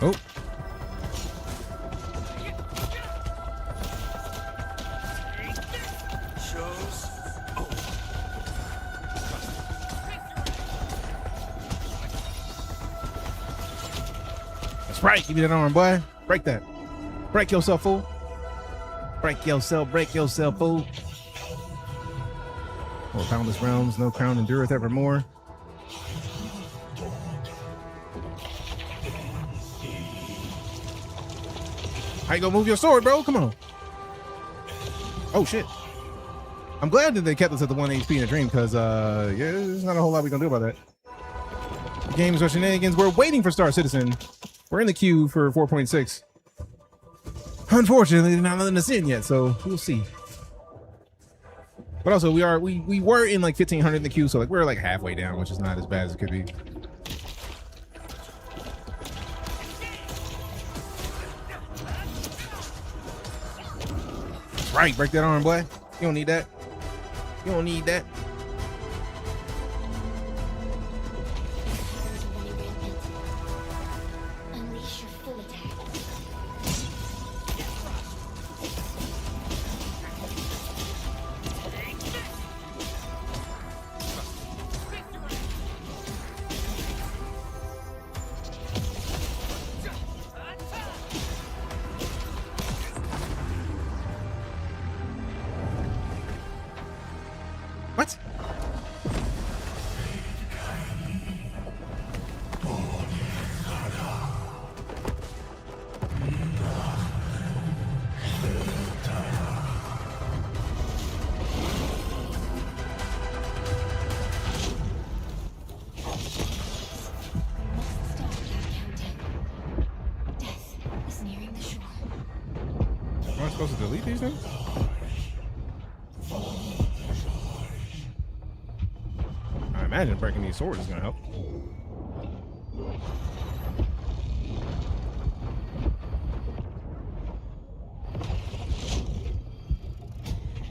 Oh. That's right. Give me that arm, boy. Break that. Break yourself, fool. Break yourself, fool. Oh, boundless realms, no crown endureth evermore. How you gonna move your sword, bro? Come on. Oh shit. I'm glad that they kept us at the 1 HP in a dream, because yeah, there's not a whole lot we can do about that. Games or shenanigans. We're waiting for StarCitizen. We're in the queue for 4.6. Unfortunately, they're not letting us in yet, so we'll see. But also, we were in like 1,500 in the queue, so like we're like halfway down, which is not as bad as it could be. Right, break that arm, boy. You don't need that. You don't need that. Unleash your full attack. What? Death is nearing the shore. Am I supposed to delete these things? I imagine breaking these swords is gonna help.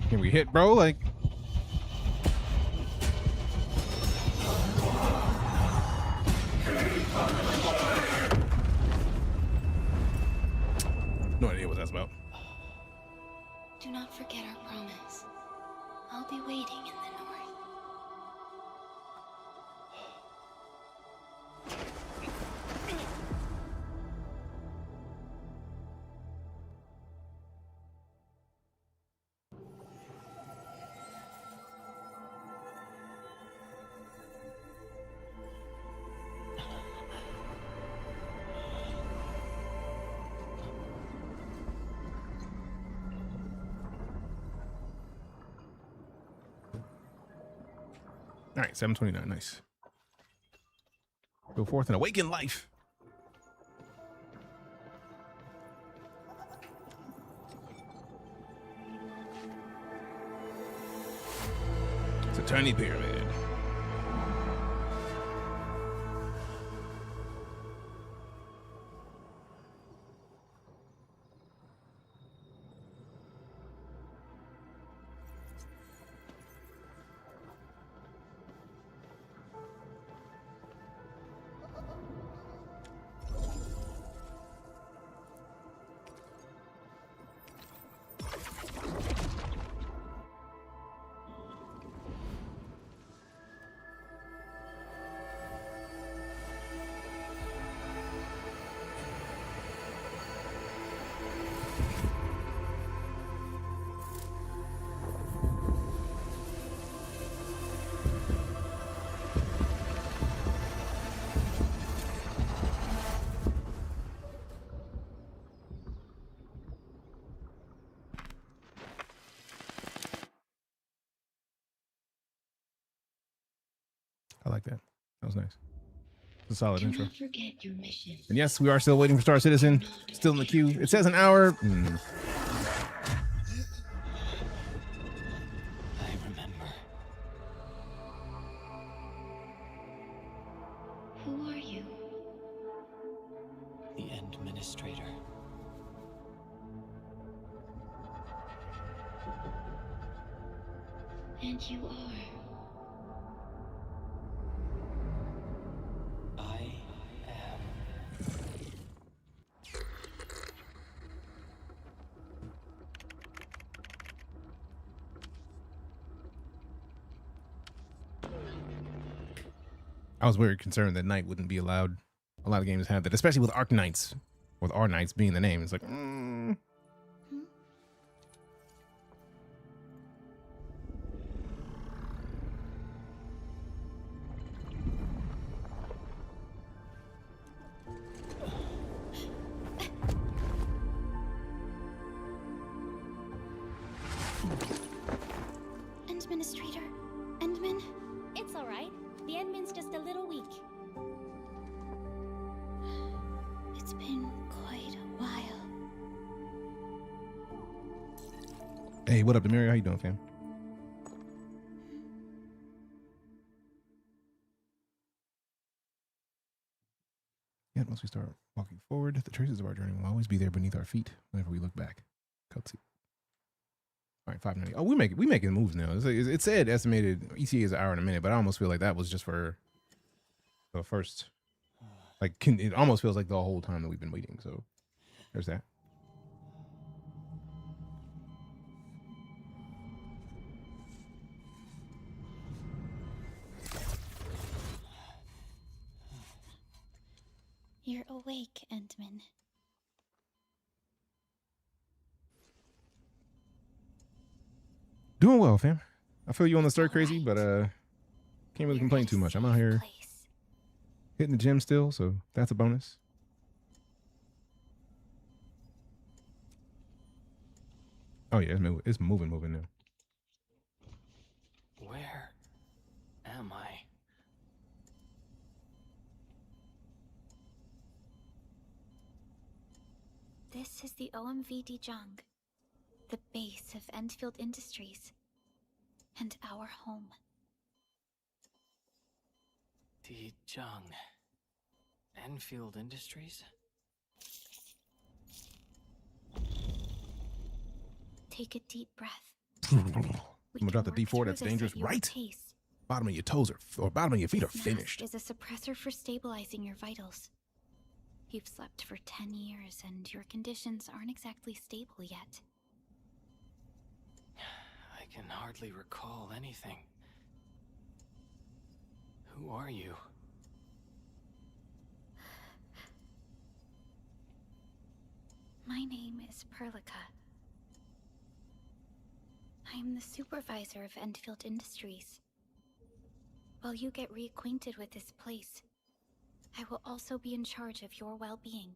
Can we hit, bro? Like, no idea what that's about. Do not forget our promise. I'll be waiting in the north. All right, 729, nice. Go forth and awaken life. It's a tiny pyramid. I like that. That was nice. It's a solid Do intro. not forget your mission. And yes, we are still waiting for StarCitizen. Still in the queue. It says an hour. I remember. Who are you? The Administrator. And you are. I am. I was very concerned that Knight wouldn't be allowed. A lot of games have that, especially with Arknights, with Arknights being the name. It's like, Administrator? Endman? It's alright. The Endman's just a little weak. It's been quite a while. Hey, what up, Demario? How you doing, fam? Yet once we start walking forward, the traces of our journey will always be there beneath our feet whenever we look back. Cutscene. All right, 590. Oh, we making moves now. It said estimated ETA is an hour and a minute, but I almost feel like that was just for the first. Like, it almost feels like the whole time that we've been waiting. So there's that. You're awake, Endman. Doing well, fam. I feel you on the stir crazy, but can't really complain too much. I'm out here hitting the gym still, so that's a bonus. Oh yeah, it's moving now. Where am I? This is the OMV Deejay, the base of Endfield Industries, and our home. Deejay. Enfield Industries? Take a deep breath. I'm gonna drop the D4. That's dangerous, right? Bottom of your toes or bottom of your feet are finished. Is a suppressor for stabilizing your vitals. You've slept for 10 years and your conditions aren't exactly stable yet. I can hardly recall anything. Who are you? My name is Perlica. I am the supervisor of Endfield Industries. While you get reacquainted with this place, I will also be in charge of your well-being.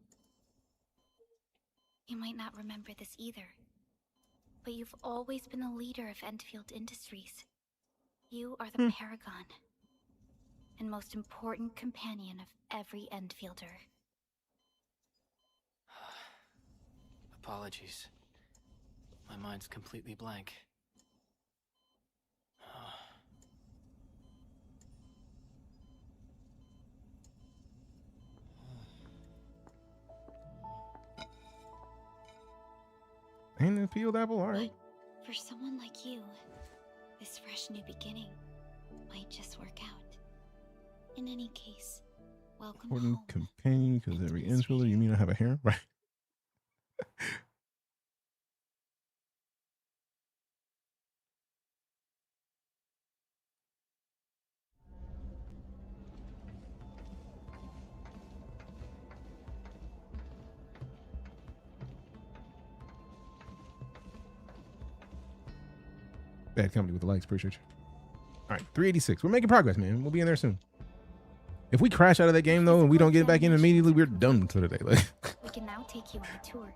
You might not remember this either, but you've always been a leader of Endfield Industries. You are the paragon and most important companion of every Endfielder. Apologies. My mind's completely blank. Ain't a peeled apple, all right. For someone like you, this fresh new beginning might just work out. In any case, welcome Important home. companion, because every infielder, you mean I have a harem? Right. Bad company with the likes. Appreciate you. All right, 386. We're making progress, man. We'll be in there soon. If we crash out of that game, though, and we don't get back in immediately, we're done for today. Like, We can now take you on a tour.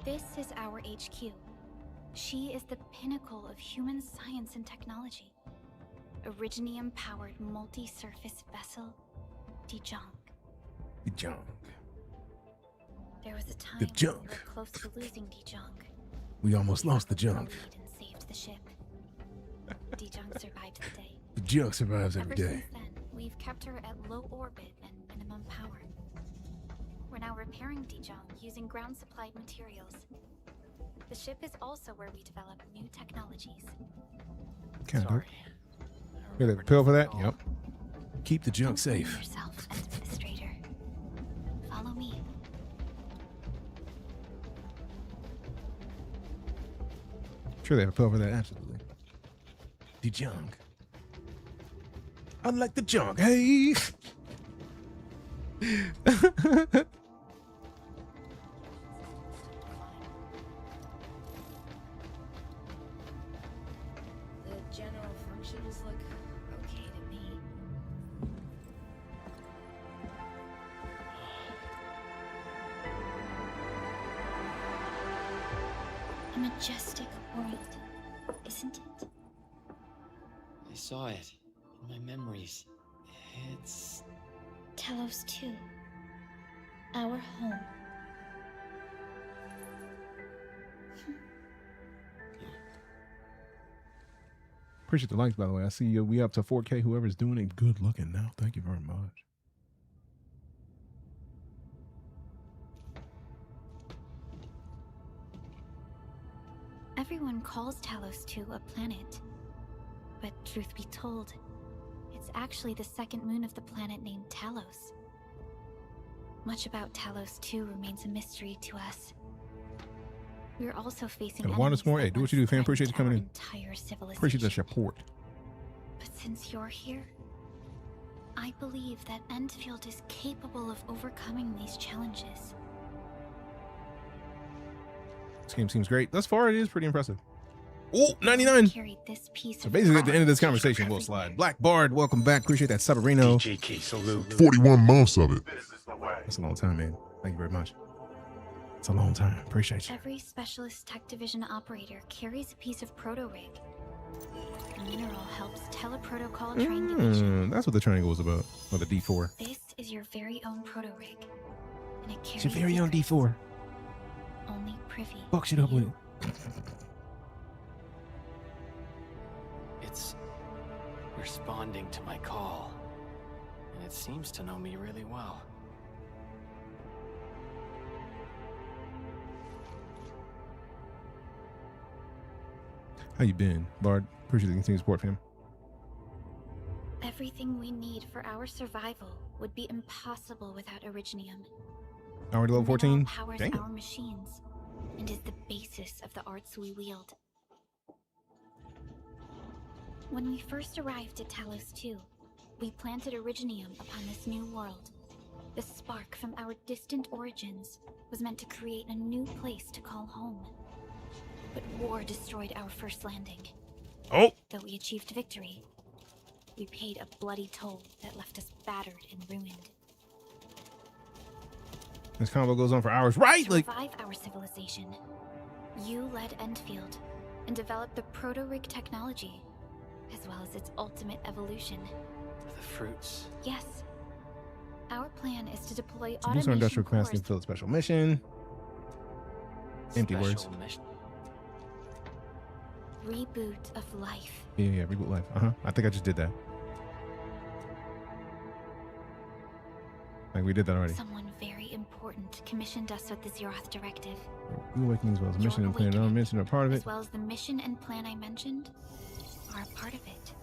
This is our HQ. She is the pinnacle of human science and technology. Originium-powered multi-surface vessel, Deejay. Deejay. There was a time The we junk. were close to losing Deejay. We almost lost the junk. And saved the ship. Deejay survived the day. The junk survives every Ever day. since then, we've kept her at low orbit and minimum power. We're now repairing Deejay using ground-supplied materials. The ship is also where we develop new technologies. Kind of. Hear the pill for that? Yep. Keep the junk safe. Yourself, Administrator. Follow me. Sure, they have a pill for that. Absolutely. The junk. I like the junk. Hey. The general functions look okay to me. A majestic world, isn't it? I saw it in my memories. It's Talos 2. Our home. Appreciate the likes, by the way. I see you. We up to 4K. Whoever's doing it, good looking now. Thank you very much. Everyone calls Talos 2 a planet. But truth be told, it's actually the second moon of the planet named Talos. Much about Talos 2 remains a mystery to us. We're also facing And want us more? Hey, do what you do, fam. Appreciate you coming in. entire civilization. Appreciate the support. But since you're here, I believe that Endfield is capable of overcoming these challenges. This game seems great. Thus far, it is pretty impressive. Oh, 99. Carried this piece So of basically, at the end of this conversation, we'll slide. Black Bard, welcome back. Appreciate that. Sabarino. 41 months of it. That's a long time, man. Thank you very much. It's a long time. Appreciate you. Every specialist tech division operator carries a piece of proto-rig. The mineral helps teleprotocol train division. That's what the triangle was about. Or the D4. This is your very own proto-rig. And it carries It's your very own D4. only privy. Fuck shit up with it. It's responding to my call. And it seems to know me really well. How you been, Bard? Appreciate the continued support, fam. Everything we need for our survival would be impossible without Originium. Already level 14? Powers Dang. our machines and is the basis of the arts we wield. When we first arrived at Talos 2, we planted Originium upon this new world. The spark from our distant origins was meant to create a new place to call home. But war destroyed our first landing. Oh! Though we achieved victory, we paid a bloody toll that left us battered and ruined. This combo goes on for hours, right? To Like, revive our civilization, you led Endfield and developed the proto-rig technology, as well as its ultimate evolution. The fruits. Yes. Our plan is to deploy to boost our industrial capacity and cores. fill a special mission. Empty words. Special mission. Reboot of life. Yeah, reboot life. I think I just did that. Like we did that already. Someone very important commissioned us with the Zeroth Directive. New Awakening as well as the mission and plan I mentioned are part of it. As well as the mission and plan I mentioned are a part of it.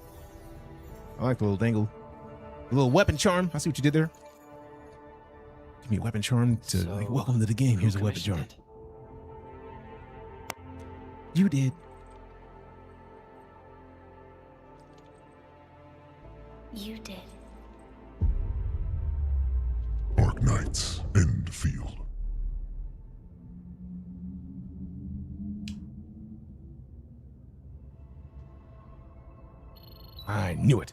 I like the little dangle. The little weapon charm. I see what you did there. Give me a weapon charm to like welcome to the game. Here's a weapon charm. You did. You did. ArknightsEndfield. I knew it.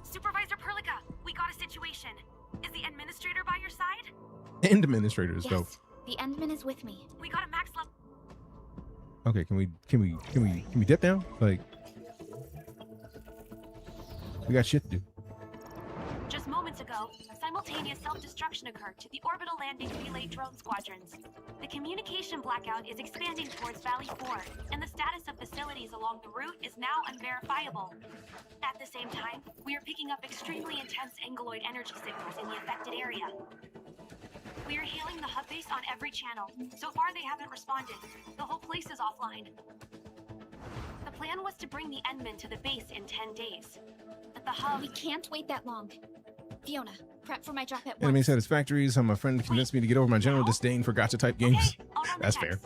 Supervisor Perlica, we got a situation. Is the administrator by your side? End administrator is dope. The Endman is with me. We got a max level. Okay, can we dip now? Like, we got shit to do. Just moments ago, simultaneous self-destruction occurred to the orbital landing relay drone squadrons. The communication blackout is expanding towards Valley 4, and the status of facilities along the route is now unverifiable. At the same time, we are picking up extremely intense angeloid energy signals in the affected area. We are hailing the hub base on every channel. So far, they haven't responded. The whole place is offline. The plan was to bring the Endmen to the base in 10 days. At the hub... We can't wait that long. Fiona, prep for my drop at once. Enemy satisfactories. How my friend convinced me to get over my general disdain for gacha-type games. That's fair.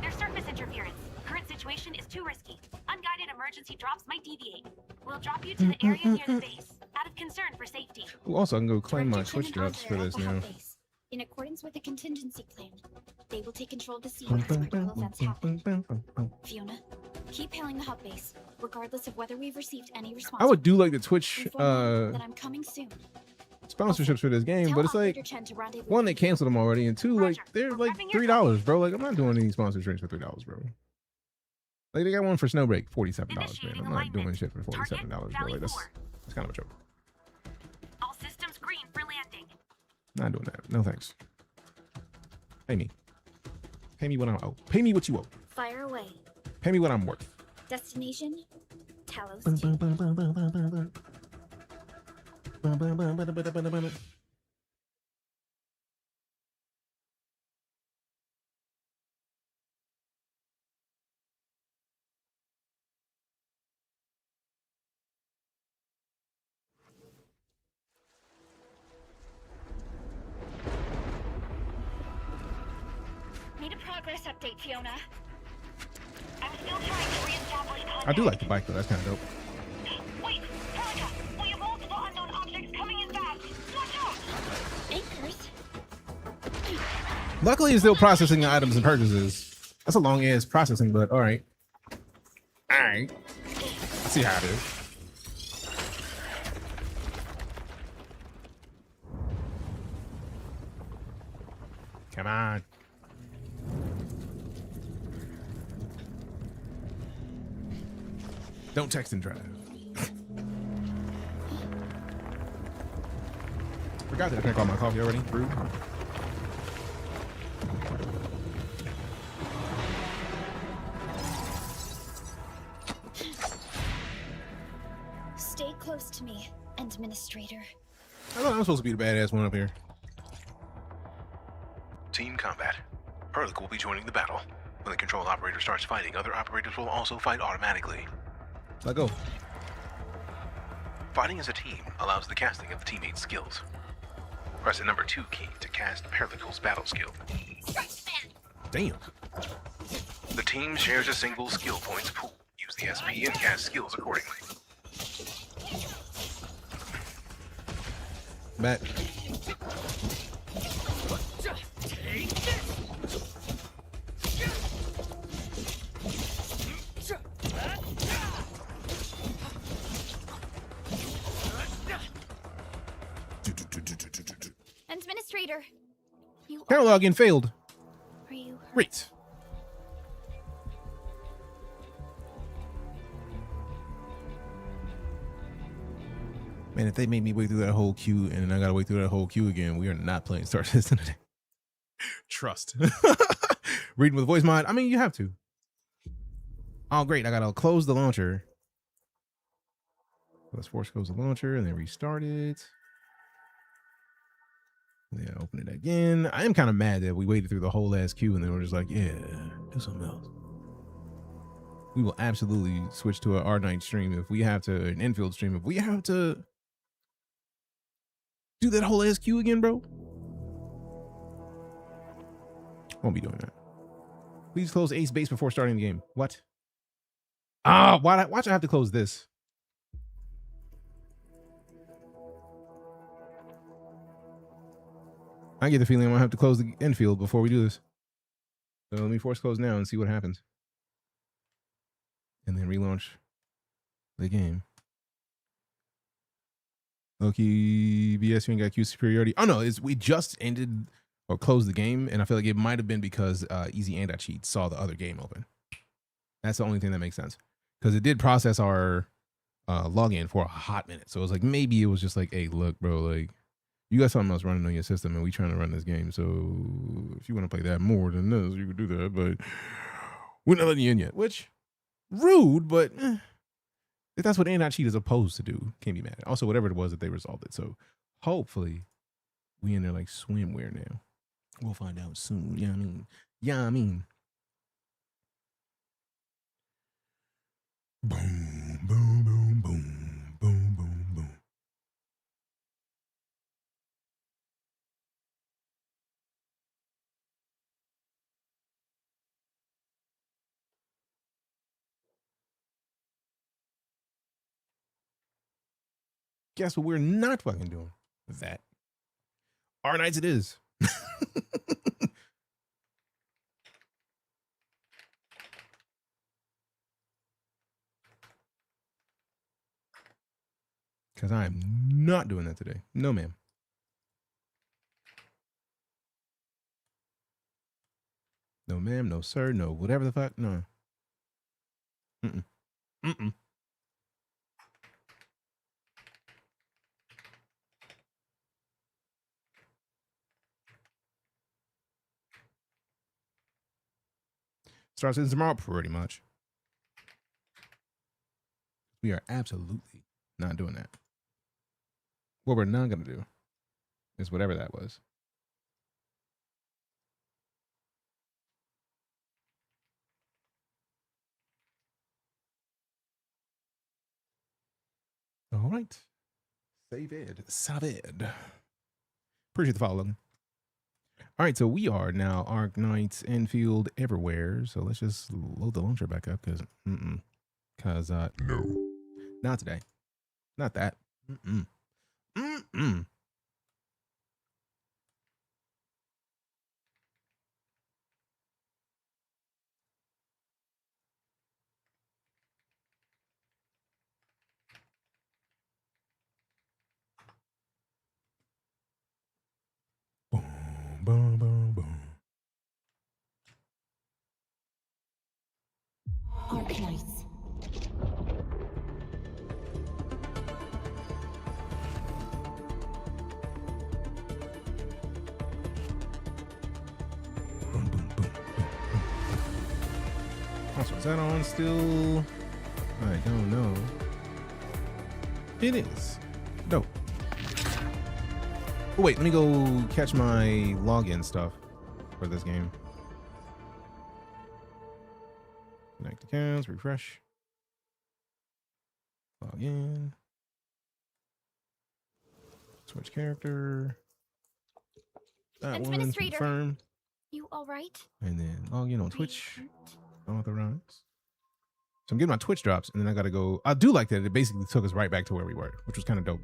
There's surface interference. Current situation is too risky. Unguided emergency drops might deviate. We'll drop you to the area near the base, out of concern for safety. Ooh, also, I can go claim my Twitch drops for this now. In accordance with the contingency plan, they will take control of the scene as critical events happen. Fiona, keep hailing the hub base, regardless of whether we've received any response. I would do like the Twitch that I'm coming soon. sponsorships for this game, but it's like, one, they canceled them already, and two, like, they're like $3, bro. Like, I'm not doing any sponsorships for $3, bro. Like, they got one for Snowbreak, $47, man. I'm not doing shit for $47, bro. Like, that's kind of a joke. All systems green for landing. Not doing that. No thanks. Pay me. Pay me what I owe. Pay me what you owe. Fire away. Pay me what I'm worth. Destination, Talos 2. Need a progress update, Fiona. I'm still trying to reestablish contact. I do like the bike though. That's kind of dope. Wait, Veronica, we have multiple unknown objects coming in fast. Watch out! Anchors? Luckily, it's still processing the items and purchases. That's a long ass processing, but all right. All right. I see how it is. Come on. Don't text and drive. Forgot that I drank all my coffee already. Rude. Stay close to me, Administrator. I thought I'm supposed to be the badass one up here. Team combat. Perlic will be joining the battle. When the control operator starts fighting, other operators will also fight automatically. Let go. Fighting as a team allows the casting of the teammates' skills. Press the number 2 key to cast Perlic's battle skill. Damn. The team shares a single skill points pool. Use the SP and cast skills accordingly. Matt. Administrator, you Camera login failed. Are you hurt? Great. Man, if they made me wait through that whole queue and then I gotta wait through that whole queue again, we are not playing StarCitizen today. Trust. Reading with voice mod. I mean, you have to. Oh, great. I gotta close the launcher. Let's force close the launcher and then restart it. Yeah, open it again. I am kind of mad that we waited through the whole ass queue and then we're just like, yeah, do something else. We will absolutely switch to an Arknight stream if we have to, an Enfield stream if we have to do that whole ass queue again, bro. Won't be doing that. Please close Ace base before starting the game. What? Ah, why'd I have to close this? I get the feeling I'm gonna have to close the Enfield before we do this. So let me force close now and see what happens. And then relaunch the game. Okay, BS, you ain't got Q superiority. Oh no, we just ended or closed the game, and I feel like it might have been because Easy Anti-Cheat saw the other game open. That's the only thing that makes sense, because it did process our login for a hot minute. So it was like, maybe it was just like, hey, look, bro, like, you got something else running on your system, and we trying to run this game. So if you want to play that more than this, you could do that, but we're not letting you in yet. Which, rude, but if that's what Anti-Cheat is supposed to do, can't be mad. Also, whatever it was that they resolved it. So hopefully we in there like swimwear now. We'll find out soon. Yeah, I mean. Yeah, I mean. Boom, boom, boom, boom, boom, boom, boom. Guess what we're not fucking doing? That. Arknights it is. Because I am not doing that today. No, ma'am. No, ma'am. No, sir. No, whatever the fuck. No. Mm-mm. Mm-mm. StarCitizen tomorrow, pretty much. We are absolutely not doing that. What we're not going to do is whatever that was. All right. Saved. Appreciate the follow, Logan. All right, so we are now ArknightsEndfield everywhere. So let's just load the launcher back up because, no, not today, not that. Mm-mm. Mm-mm. Boom, boom, boom. Arknights. Also, is that on still? I don't know. It is. Dope. Oh, wait, let me go catch my login stuff for this game. Connect accounts, refresh. Log in. Switch character. That one, confirm. You all right? And then log in on Twitch. Authorize. So I'm getting my Twitch drops, and then I gotta go. I do like that it basically took us right back to where we were, which was kind of dope.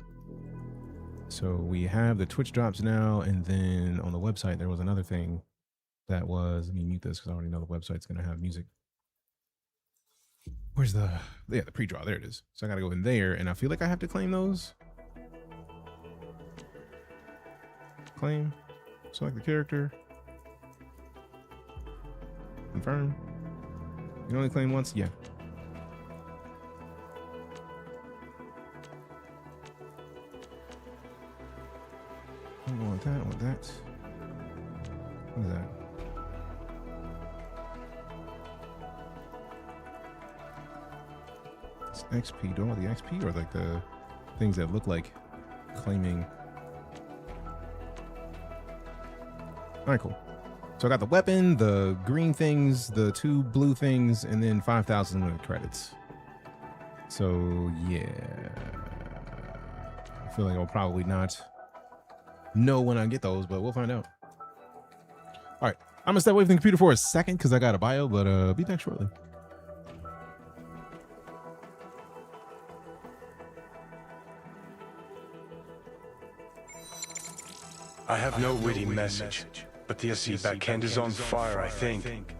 So we have the Twitch drops now, and then on the website there was another thing that was. Let me mute this because I already know the website's gonna have music. Where's the pre-draw? There it is. So I gotta go in there, and I feel like I have to claim those. Claim. Select the character. Confirm. You can only claim once? Yeah. I don't want that, I want that. What is that? It's XP. Do I want the XP or like the things that look like claiming? Alright, cool. So I got the weapon, the green things, the 2 blue things, and then 5,000 credits. So yeah, I feel like I'll probably not know when I get those, but we'll find out. All right, I'm gonna step away from the computer for a second because I got a bio, but be back shortly. I have no witty message, but the SC backhand is on fire, I think.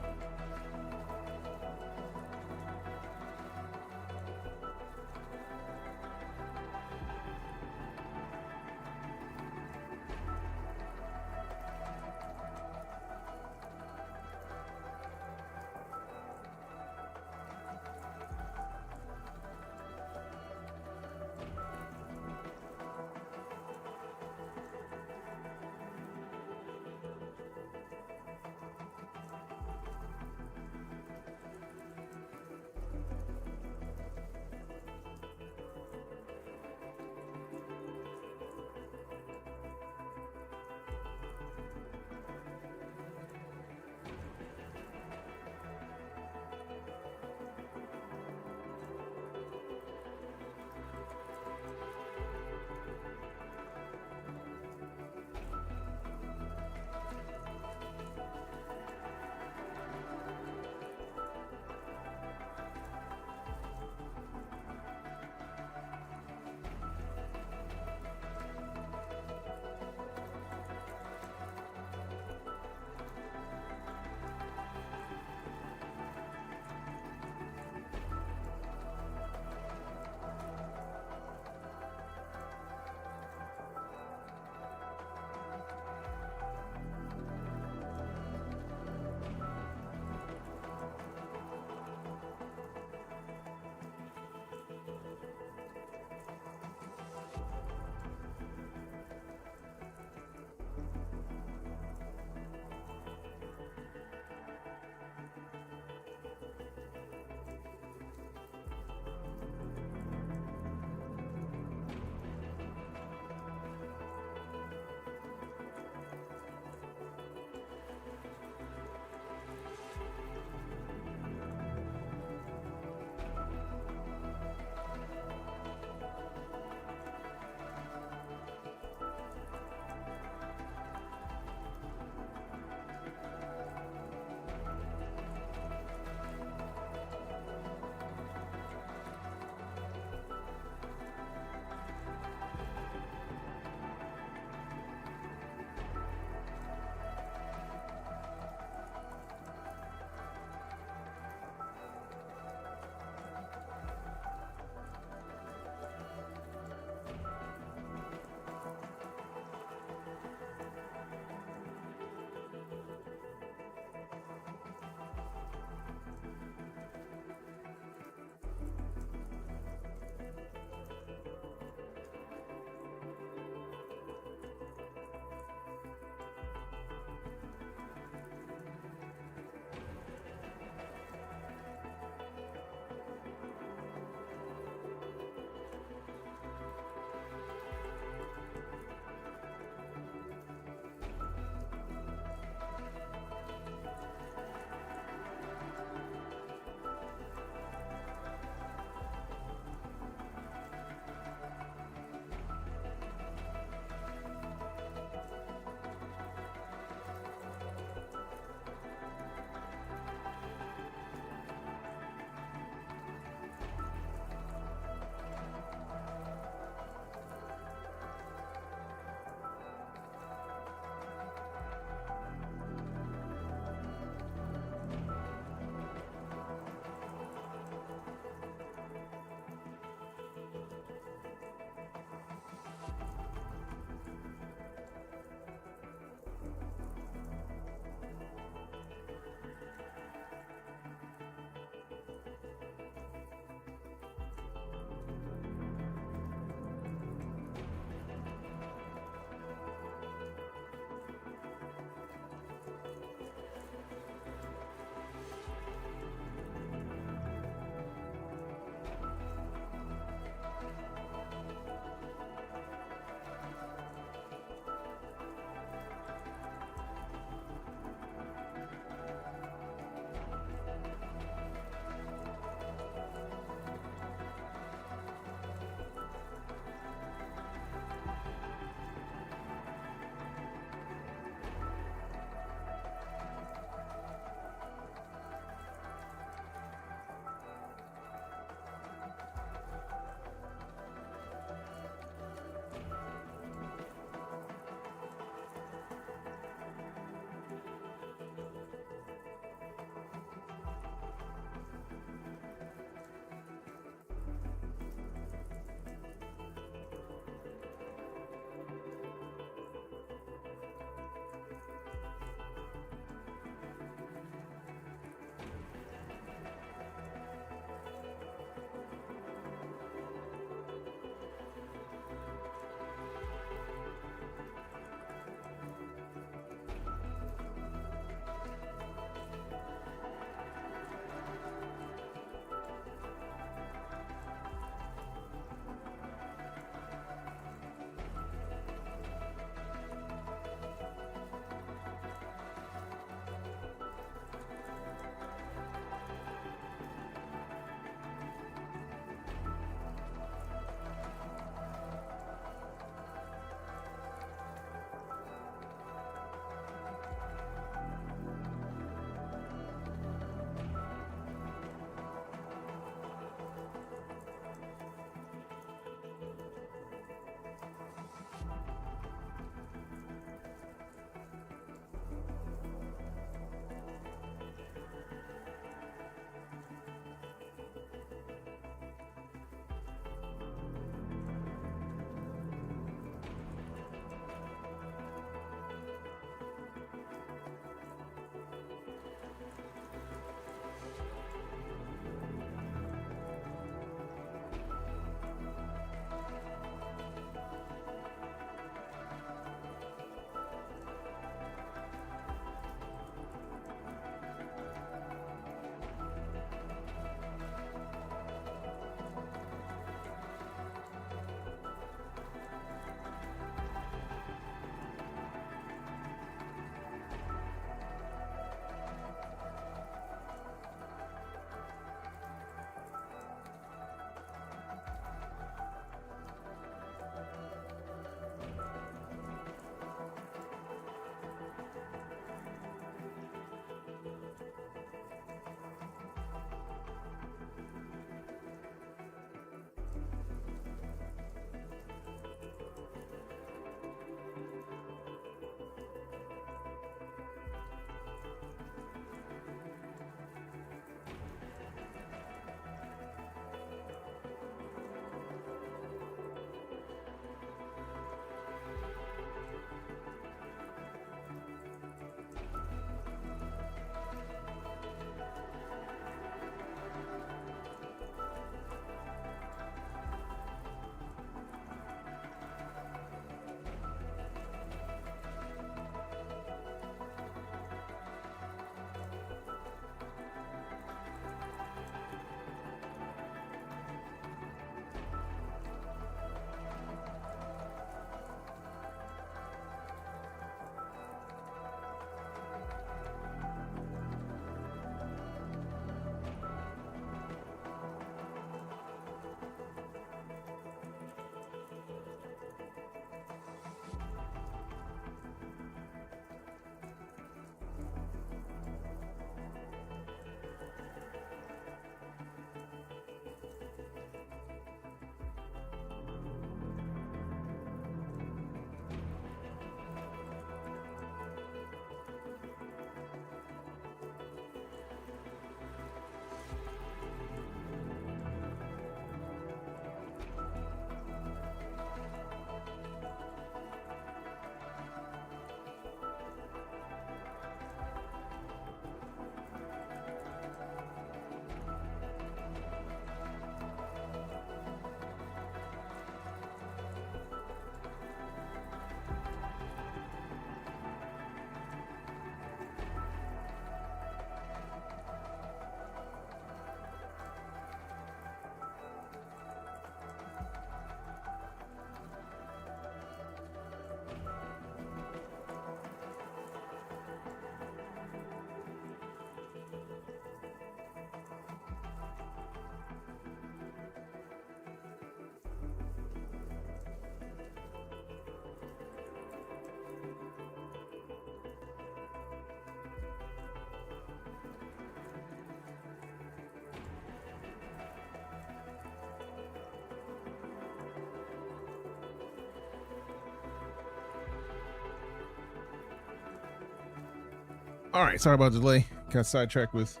All right, sorry about the delay. Got sidetracked with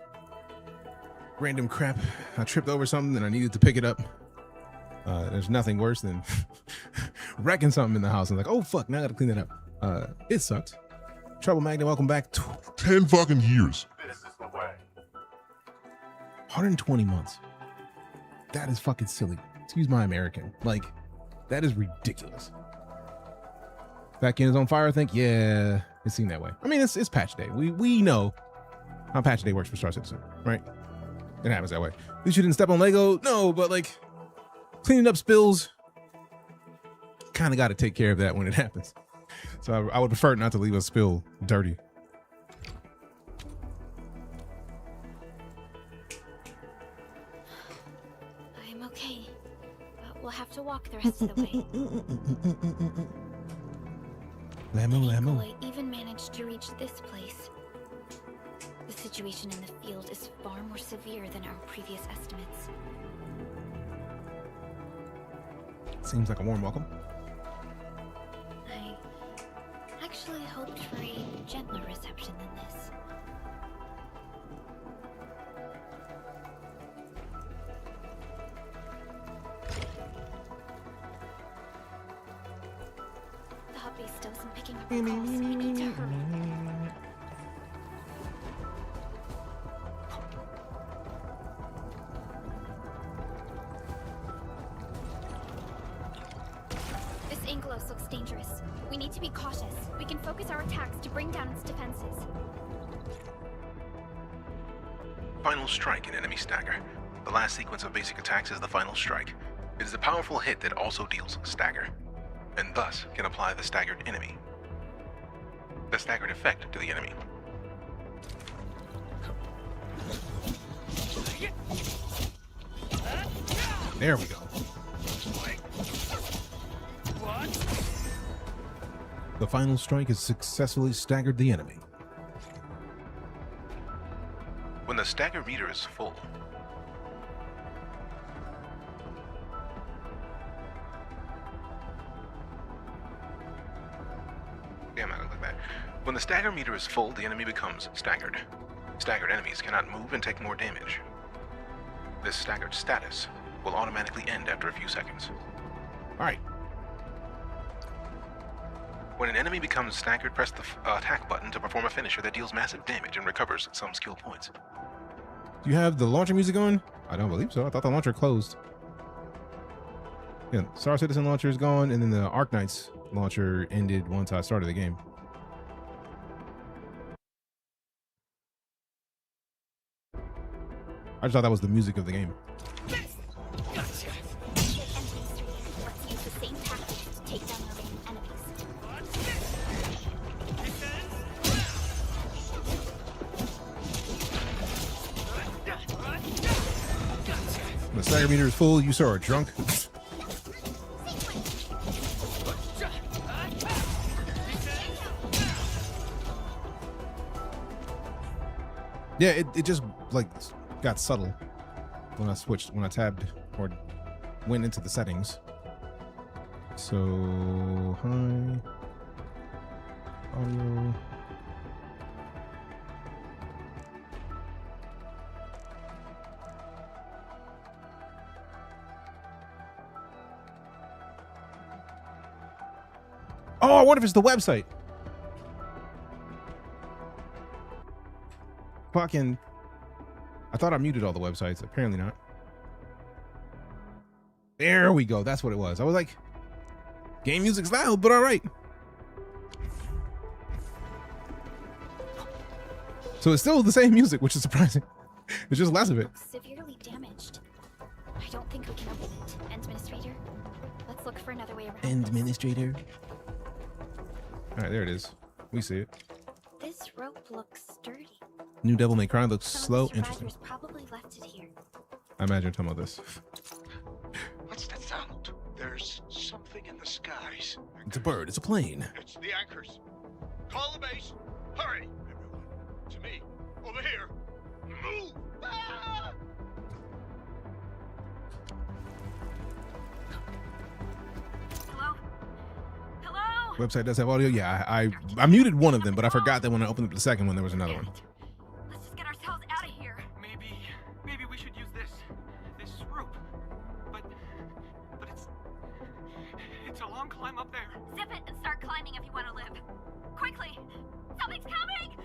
random crap. I tripped over something and I needed to pick it up. There's nothing worse than wrecking something in the house. I'm like, oh fuck, now I gotta clean that up. It sucked. Trouble Magnet, welcome back. 10 fucking years. 120 months. That is fucking silly. Excuse my American. Like, that is ridiculous. Back end is on fire, I think. Yeah, it seemed that way. I mean, it's patch day. We know how patch day works for StarCitizen, right? It happens that way. At least you didn't step on Lego. No, but like cleaning up spills, kind of got to take care of that when it happens. So I would prefer not to leave a spill dirty. I'm okay, but we'll have to walk the rest of the way. Lamo. I even managed to reach this place. The situation in the field is far more severe than our previous estimates. Seems like a warm welcome. I actually hoped for a gentler reception than this. The hub base still isn't picking up our calls. We need to hurry. This Angelos looks dangerous. We need to be cautious. We can focus our attacks to bring down its defenses. Final strike in enemy stagger. The last sequence of basic attacks is the final strike. It is a powerful hit that also deals stagger, and thus can apply the staggered effect to the enemy. There we go. The final strike has successfully staggered the enemy. When the stagger meter is full, when the stagger meter is full, the enemy becomes staggered. Staggered enemies cannot move and take more damage. This staggered status will automatically end after a few seconds. All right. When an enemy becomes staggered, press the attack button to perform a finisher that deals massive damage and recovers some skill points. Do you have the launcher music on? I don't believe so. I thought the launcher closed. Yeah, StarCitizen launcher is gone, and then the Arknights launcher ended once I started the game. I just thought that was the music of the game. Let's use the same tactics to take down our main enemies. The stagger meter is full. You sir are drunk. Yeah, it just like got subtle when I tabbed or went into the settings. So hi audio. Oh, I wonder if it's the website. Fucking, I thought I muted all the websites. Apparently not. There we go. That's what it was. I was like, game music's loud, but all right. So it's still the same music, which is surprising. It's just less of it. Severely damaged. I don't think we can open it. Administrator, let's look for another way around. Administrator. All right, there it is. We see it. This rope looks sturdy. New Devil May Cry looks Some slow. of the Interesting. survivors probably left it here. I imagine you're talking about this. What's that sound? There's something in the skies. It's a bird. It's a plane. It's the anchors. Call the base. Hurry, everyone. To me. Over here. Move! Ah! Hello? Hello? Website does have audio. Yeah, I muted one of them, but I forgot that when I opened up the second one, there was another one. Let's just get ourselves out of here. Maybe we should use this rope. But it's a long climb up there. Zip it and start climbing if you want to live. Quickly! Something's coming!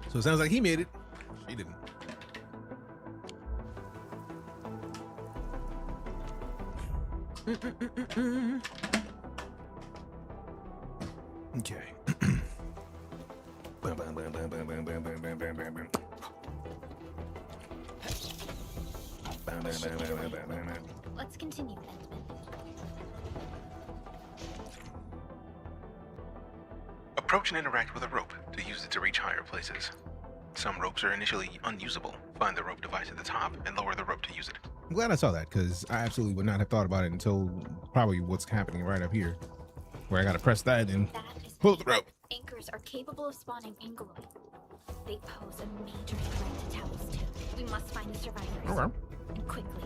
So it sounds like he made it. She didn't. Okay. Let's continue, Endman. Approach and interact with a rope to use it to reach higher places. Some ropes are initially unusable. Find the rope device at the top and lower the rope to use it. I'm glad I saw that because I absolutely would not have thought about it until probably what's happening right up here, where I gotta press that and pull the rope. Anchors are capable of spawning Angloid. They pose a major threat to Talos 2. We must find the survivors. Okay. And quickly.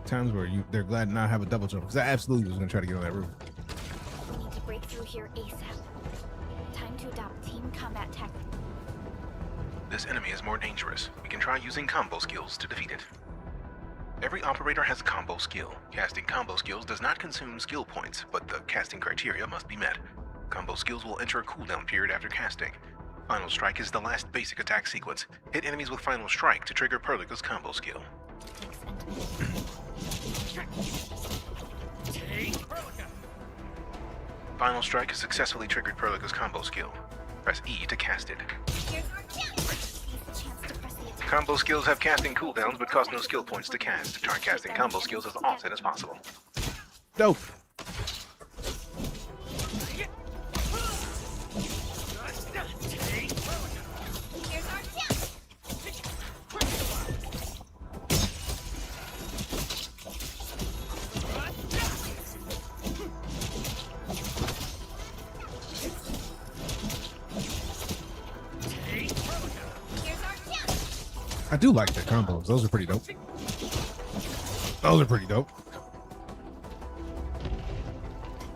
Times where they're glad to not have a double jump because I absolutely was gonna try to get on that roof. We need to break through here ASAP. Time to adopt team combat tactics. This enemy is more dangerous. We can try using combo skills to defeat it. Every operator has a combo skill. Casting combo skills does not consume skill points, but the casting criteria must be met. Combo skills will enter a cooldown period after casting. Final Strike is the last basic attack sequence. Hit enemies with Final Strike to trigger Perlica's combo skill. Final Strike has successfully triggered Perlica's combo skill. Press E to cast it. Combo skills have casting cooldowns but cost no skill points to cast. Try casting combo skills as often as possible. Dope. I do like the combos. Those are pretty dope. Those are pretty dope.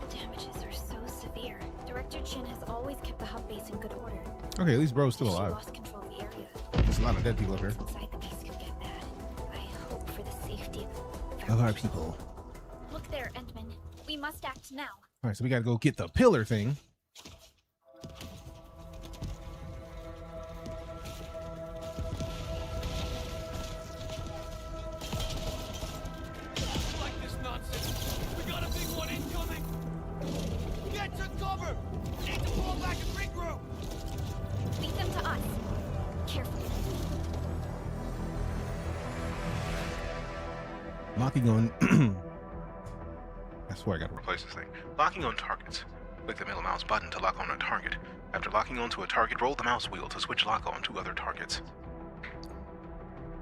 Damages are so severe. Director Chin has always kept the hub base in good order. Okay, at least bro's still She alive. lost control of the area. There's a lot of dead people up here. Inside the base could get bad. I hope for the safety Of our people. Look there, Endman. We must act now. All right, so we gotta go get the pillar thing. Like this nonsense. We got a big one incoming. Get to cover. Need to fall back and regroup. Lead them to us. Carefully. Locking on. I swear I gotta Replace this thing. Locking on targets. Click the middle mouse button to lock on a target. After locking onto a target, roll the mouse wheel to switch lock on to other targets.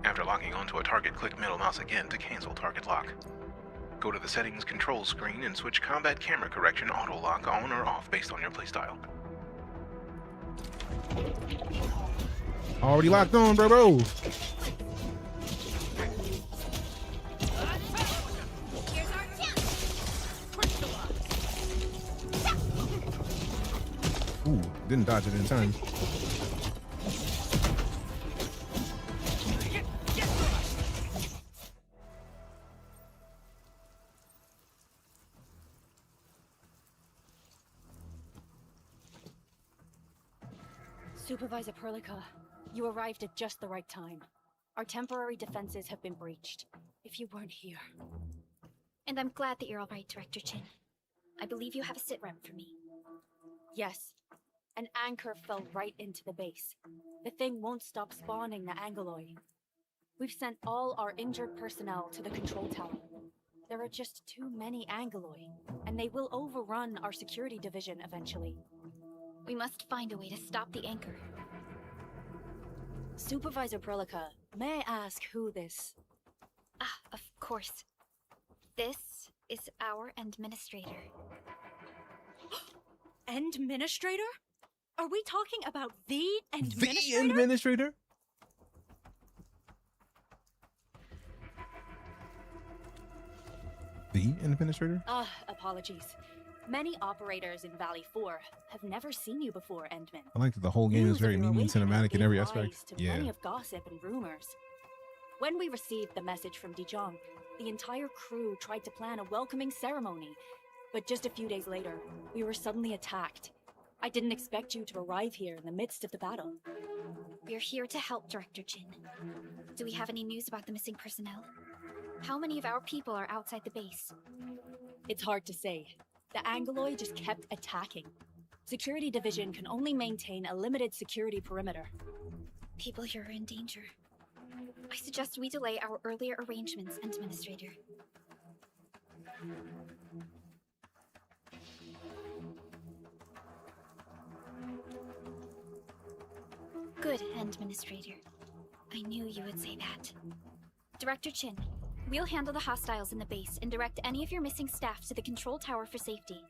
After locking onto a target, click middle mouse again to cancel target lock. Go to the settings control screen and switch combat camera correction auto lock on or off based on your playstyle. Already locked on, bro. Ooh, didn't dodge it in time. Supervisor Perlica, you arrived at just the right time. Our temporary defenses have been breached. If you weren't here... And I'm glad that you're all right, Director Chin. I believe you have a sit rep for me. Yes. An anchor fell right into the base. The thing won't stop spawning the Angloid. We've sent all our injured personnel to the control tower. There are just too many Angloid, and they will overrun our security division eventually. We must find a way to stop the anchor. Supervisor Perlica, may I ask who this... Ah, of course. This is our administrator. Administrator? Are we talking about the The administrator? The administrator? Apologies. Many operators in Valley 4 have never seen you before, Endman. I like that the whole game is very neat and cinematic in every aspect. To plenty of gossip and rumors. When we received the message from Deejay, the entire crew tried to plan a welcoming ceremony, but just a few days later, we were suddenly attacked. I didn't expect you to arrive here in the midst of the battle. We're here to help, Director Jin. Do we have any news about the missing personnel? How many of our people are outside the base? It's hard to say. The Angoloi just kept attacking. Security Division can only maintain a limited security perimeter. People here are in danger. I suggest we delay our earlier arrangements, Administrator. Good, Administrator. I knew you would say that. Director Chin, we'll handle the hostiles in the base and direct any of your missing staff to the control tower for safety.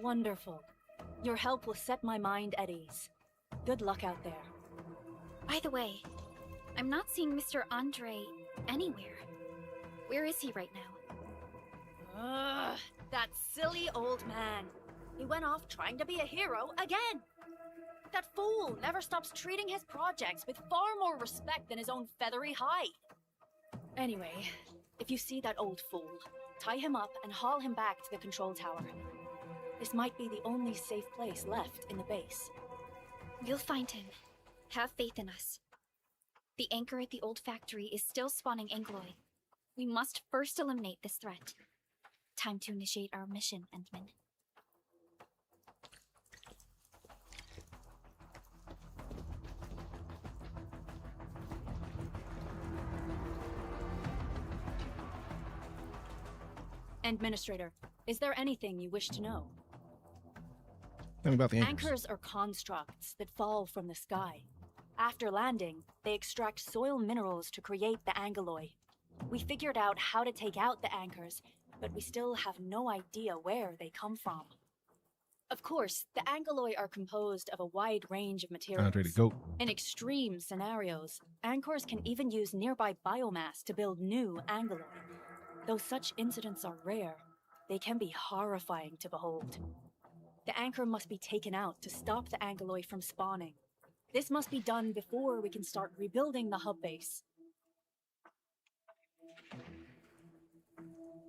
Wonderful. Your help will set my mind at ease. Good luck out there. By the way, I'm not seeing Mr. Andre anywhere. Where is he right now? That silly old man. He went off trying to be a hero again. That fool never stops treating his projects with far more respect than his own feathery hide. Anyway, if you see that old fool, tie him up and haul him back to the control tower. This might be the only safe place left in the base. We'll find him. Have faith in us. The anchor at the old factory is still spawning Angoloi. We must first eliminate this threat. Time to initiate our mission, Endman. Administrator, is there anything you wish to know? Tell me about the anchors. Anchors are constructs that fall from the sky. After landing, they extract soil minerals to create the Angoloi. We figured out how to take out the anchors, but we still have no idea where they come from. Of course, the Angoloi are composed of a wide range of materials. Andre the goat. In extreme scenarios, anchors can even use nearby biomass to build new Angoloi. Though such incidents are rare, they can be horrifying to behold. The anchor must be taken out to stop the Angoloi from spawning. This must be done before we can start rebuilding the hub base.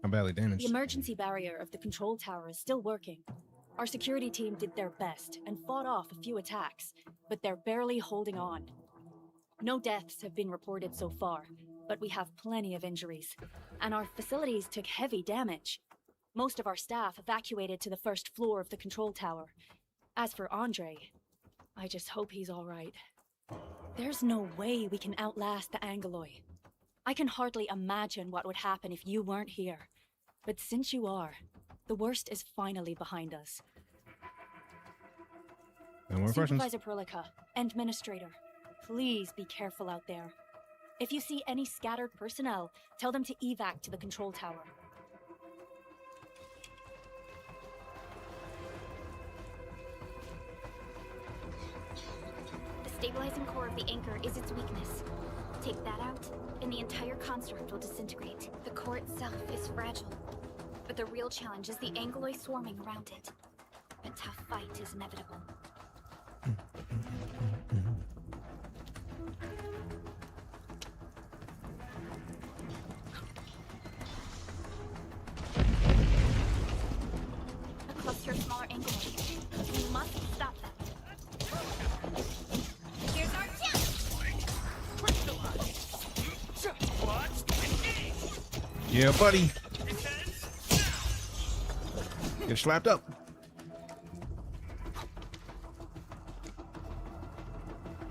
I'm badly damaged. The emergency barrier of the control tower is still working. Our security team did their best and fought off a few attacks, but they're barely holding on. No deaths have been reported so far, but we have plenty of injuries, and our facilities took heavy damage. Most of our staff evacuated to the first floor of the control tower. As for Andre, I just hope he's all right. There's no way we can outlast the Angoloi. I can hardly imagine what would happen if you weren't here. But since you are, the worst is finally behind us. No more questions. Supervisor Perlica, Administrator, please be careful out there. If you see any scattered personnel, tell them to evac to the control tower. The stabilizing core of the anchor is its weakness. Take that out, and the entire construct will disintegrate. The core itself is fragile, but the real challenge is the Angoloi swarming around it. A tough fight is inevitable. A cluster of smaller Angoloi. We must stop them. Here's our chance! Yeah, buddy. Get slapped up.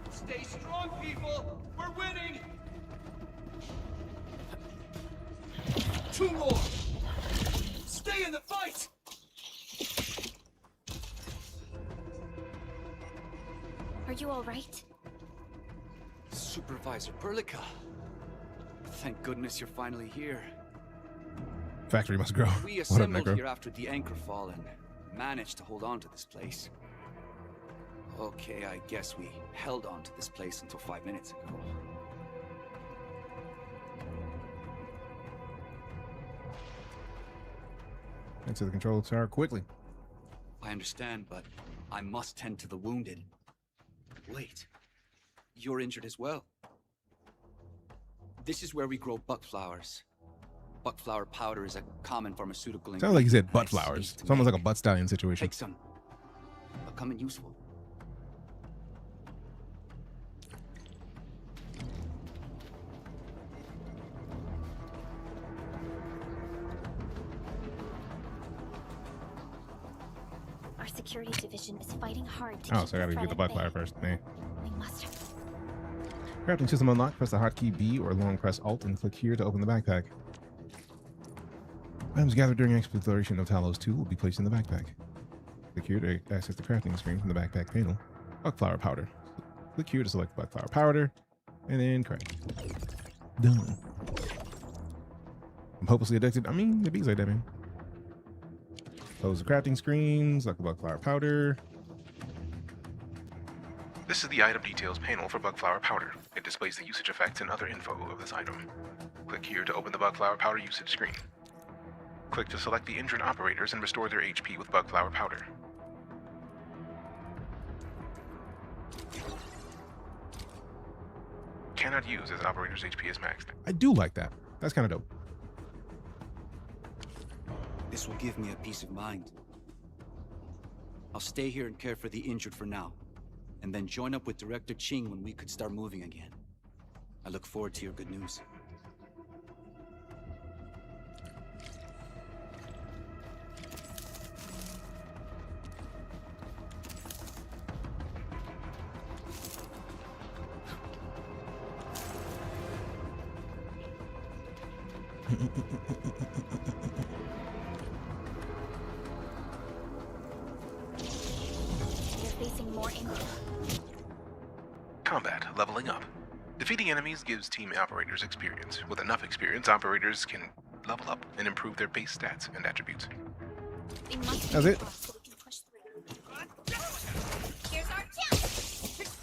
Stay strong, people! We're winning! 2 more! Stay in the fight! Are you all right? Supervisor Perlica. Thank goodness you're finally here. Factory must grow. We What up, assembled Necro? here after the anchor fall, and managed to hold on to this place. Okay, I guess we held on to this place until 5 minutes ago. Into the control tower quickly. I understand, but I must tend to the wounded. Wait, you're injured as well. This is where we grow buck flowers. Buck flower powder is a common pharmaceutical ingredient. Sounds like you said butt flowers. It's almost like a butt stallion situation. Take some. They'll come in useful. Our security division is fighting hard to Oh, keep so I gotta the get the threat butt at flower bay. first. Nah. We must. Crafting system unlocked. Press the hotkey B or long press Alt and click here to open the backpack. Items gathered during exploration of Talos 2 will be placed in the backpack. Click here to access the crafting screen from the backpack panel. Buckflower powder. Click here to select buckflower powder, and then craft. Done. I'm hopelessly addicted. I mean, the bees like that, man. Close the crafting screen. Select the buckflower powder. This is the item details panel for bugflower powder. It displays the usage effects and other info of this item. Click here to open the bugflower powder usage screen. Click to select the injured operators and restore their HP with bugflower powder. Cannot use as operator's HP is maxed. I do like that. That's kind of dope. This will give me a peace of mind. I'll stay here and care for the injured for now, and then join up with Director Ching when we could start moving again. I look forward to your good news. We're facing more injury. Combat leveling up. Defeating enemies gives team operators experience. With enough experience, operators can level up and improve their base stats and attributes. That's it. Here's our chance.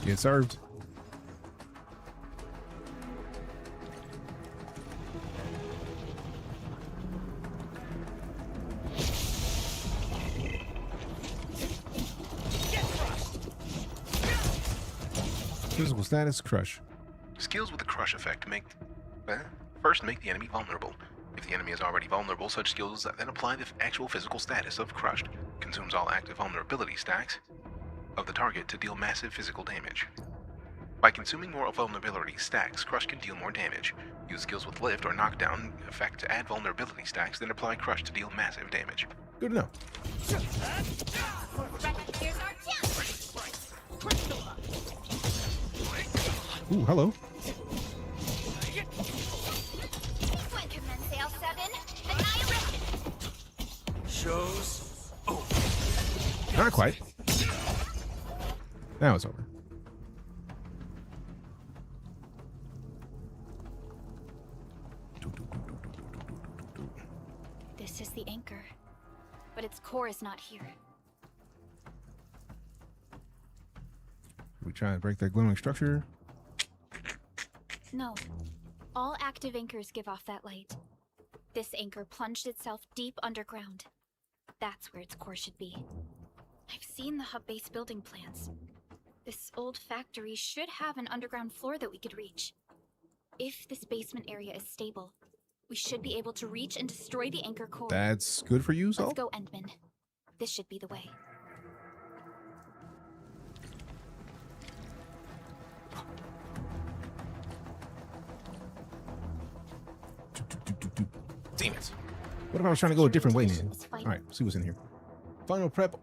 Get served. Physical status, crush. Skills with the crush effect first make the enemy vulnerable. If the enemy is already vulnerable, such skills then apply the actual physical status of crushed. Consumes all active vulnerability stacks of the target to deal massive physical damage. By consuming more vulnerability stacks, crush can deal more damage. Use skills with lift or knockdown effect to add vulnerability stacks, then apply crush to deal massive damage. Good to know. Here's our chance. Ooh, hello. When commence sale 7, annihilation. Shows. Not quite. Now it's over. This is the anchor, but its core is not here. We try to break that glowing structure. No. All active anchors give off that light. This anchor plunged itself deep underground. That's where its core should be. I've seen the hub base building plans. This old factory should have an underground floor that we could reach. If this basement area is stable, we should be able to reach and destroy the anchor core. That's good for you, Sol? Let's go, Endman. This should be the way. Damn it. What if I was trying to go a different way, man? Alright, see what's in here. Final prep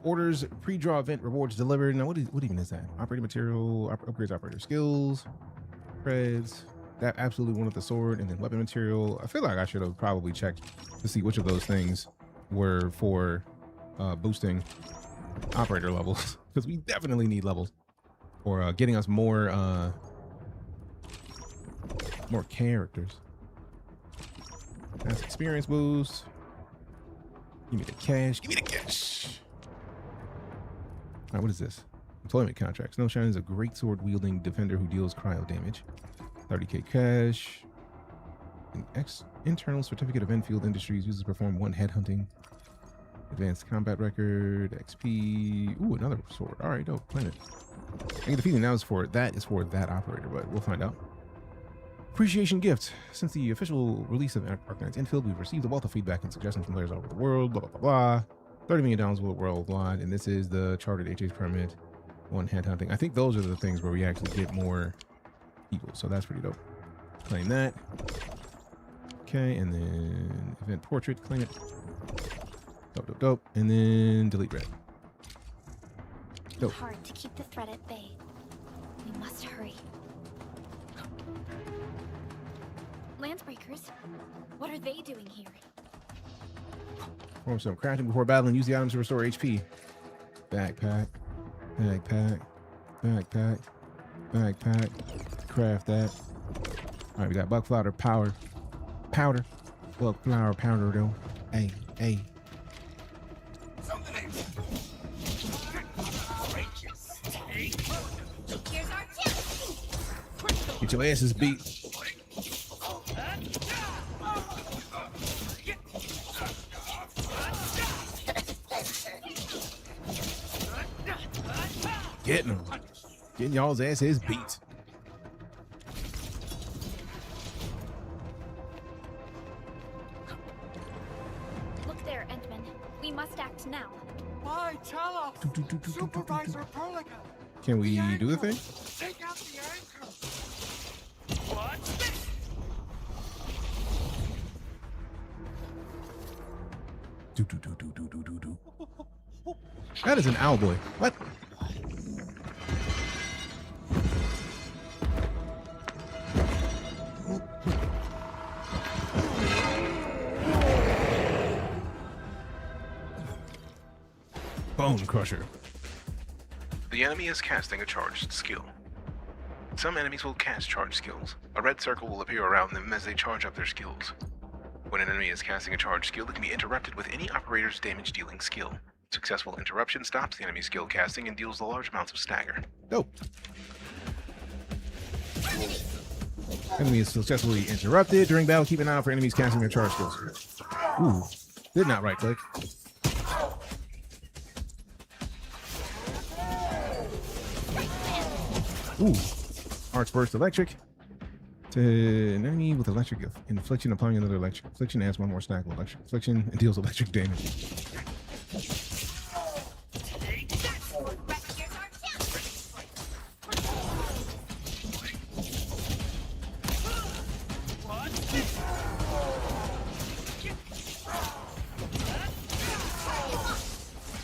orders, pre-draw event, rewards delivered. Now, what even is that? Operating material, upgrades operator skills, creds. That absolutely wanted the sword, and then weapon material. I feel like I should have probably checked to see which of those things were for boosting operator levels, because we definitely need levels, or getting us more More characters. That's experience boost. Give me the cash. Give me the cash. All right, what is this? Employment contract. Snowshine is a great sword wielding defender who deals cryo damage. 30k cash. An internal certificate of Enfield Industries uses to perform 1 headhunting. Advanced combat record. XP. Ooh, another sword. All right, dope. Claim it. I think the feeling now is for that operator, but we'll find out. Appreciation gift. Since the official release of ArknightsEndfield, we've received a wealth of feedback and suggestions from players all over the world. Blah, blah, blah, blah. $30 million worldwide. And this is the chartered HA's permit. 1 headhunting. I think those are the things where we actually get more people. So that's pretty dope. Claim that. Okay, and then event portrait. Claim it. Dope, dope, dope. And then delete red. Dope. It's hard to keep the threat at bay. We must hurry. Landsbreakers? What are they doing here? Perform some crafting before battling. Use the items to restore HP. Backpack. Backpack. Backpack. Backpack. Craft that. Alright, we got buck flower powder. Powder. Buck flower powder though. Hey, hey. Get your asses beat. Getting them. Getting y'all's asses beat. Look there, Entman. We must act now. Why tell us? Supervisor Perlica. Can we do the thing? Take out the anchor. What's this? That is an owlboy. What? Bone crusher. The enemy is casting a charged skill. Some enemies will cast charged skills. A red circle will appear around them as they charge up their skills. When an enemy is casting a charged skill, it can be interrupted with any operator's damage-dealing skill. Successful interruption stops the enemy skill casting and deals large amounts of stagger. Dope. Enemy is successfully interrupted. During battle, keep an eye out for enemies casting their charge skills. Ooh. Did not right click. Ooh. Arch burst electric. To an enemy with electric infliction, applying another electric infliction adds 1 more stack of electric infliction and deals electric damage.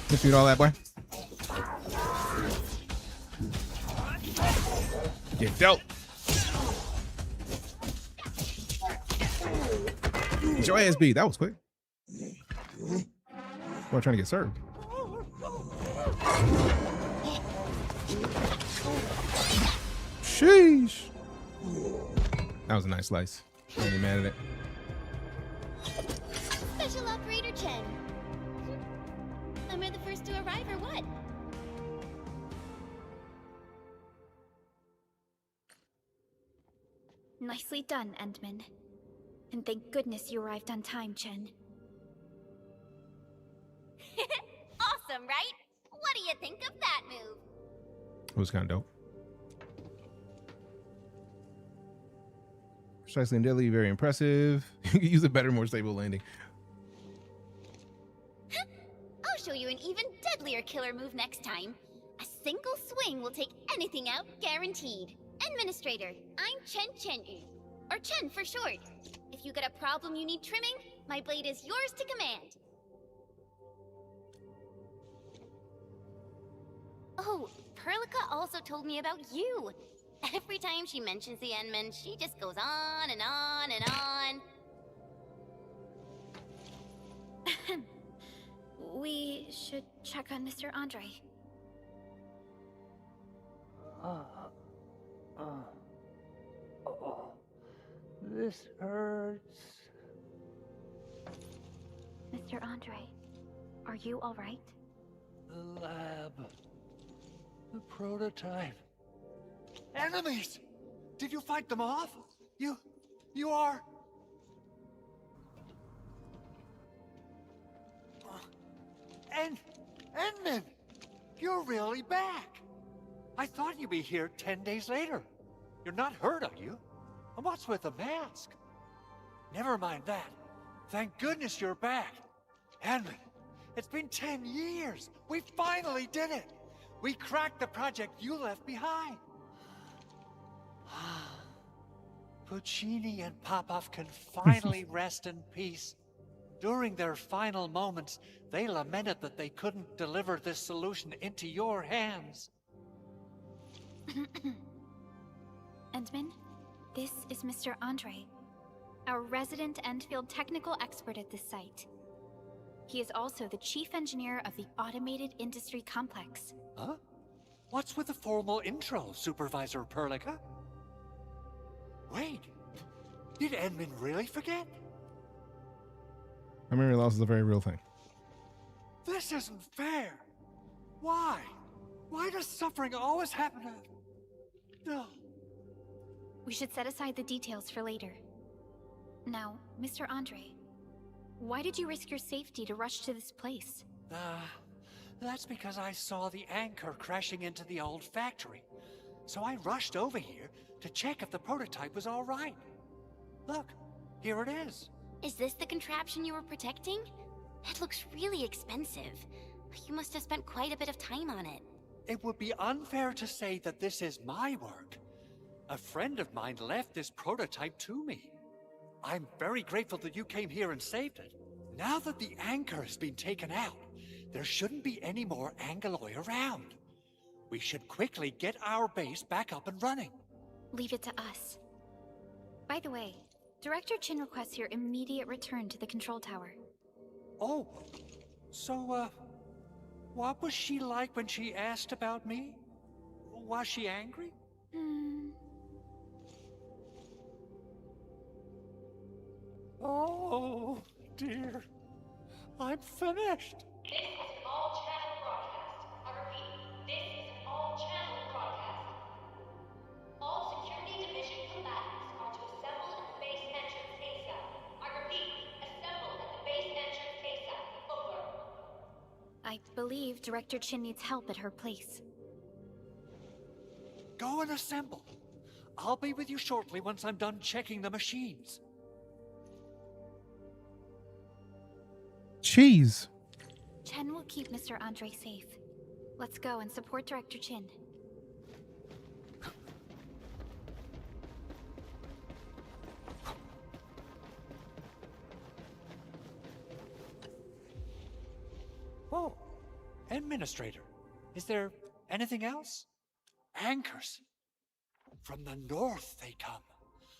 Defeat all that, boy. Get dealt. Get your ass beat. That was quick. I'm trying to get served. Sheesh. That was a nice slice. I ain't mad at it. Special Operator Chen. Am I the first to arrive or what? Nicely done, Entman. And thank goodness you arrived on time, Chen. Awesome, right? What do you think of that move? It was kind of dope. Precisely and deadly, very impressive. You can use a better, more stable landing. I'll show you an even deadlier killer move next time. A single swing will take anything out, guaranteed. Administrator, I'm Chen, or Chen for short. If you got a problem you need trimming, my blade is yours to command. Oh, Perlica also told me about you. Every time she mentions the Endman, she just goes on and on and on. We should check on Mr. Andre. This hurts. Mr. Andre, are you all right? The lab. The prototype. Enemies! Did you fight them off? You are... Enman! You're really back! I thought you'd be here 10 days later. You're not hurt, are you? And what's with the mask? Never mind that. Thank goodness you're back. Enman, it's been 10 years. We finally did it. We cracked the project you left behind. Puccini and Popov can finally rest in peace. During their final moments, they lamented that they couldn't deliver this solution into your hands. Endman, this is Mr. Andre, our resident Endfield technical expert at this site. He is also the chief engineer of the Automated Industry Complex. Huh? What's with the formal intro, Supervisor Perlica? Wait, did Enman really forget? Memory loss is a very real thing. This isn't fair. Why? Why does suffering always happen to... No. We should set aside the details for later. Now, Mr. Andre, why did you risk your safety to rush to this place? That's because I saw the anchor crashing into the old factory. So I rushed over here to check if the prototype was all right. Look, here it is. Is this the contraption you were protecting? It looks really expensive. You must have spent quite a bit of time on it. It would be unfair to say that this is my work. A friend of mine left this prototype to me. I'm very grateful that you came here and saved it. Now that the anchor has been taken out, there shouldn't be any more Angoloi around. We should quickly get our base back up and running. Leave it to us. By the way, Director Chin requests your immediate return to the control tower. Oh, so, what was she like when she asked about me? Was she angry? Oh, dear. I'm finished. This is an all-channel broadcast. I repeat, this is an all-channel broadcast. All security division combatants are to assemble at the base entrance ASAP. I repeat, assemble at the base entrance ASAP. Over. I believe Director Chin needs help at her place. Go and assemble. I'll be with you shortly once I'm done checking the machines. Cheese. Chen will keep Mr. Andre safe. Let's go and support Director Chin. Oh, Administrator, is there anything else? Anchors. From the north they come,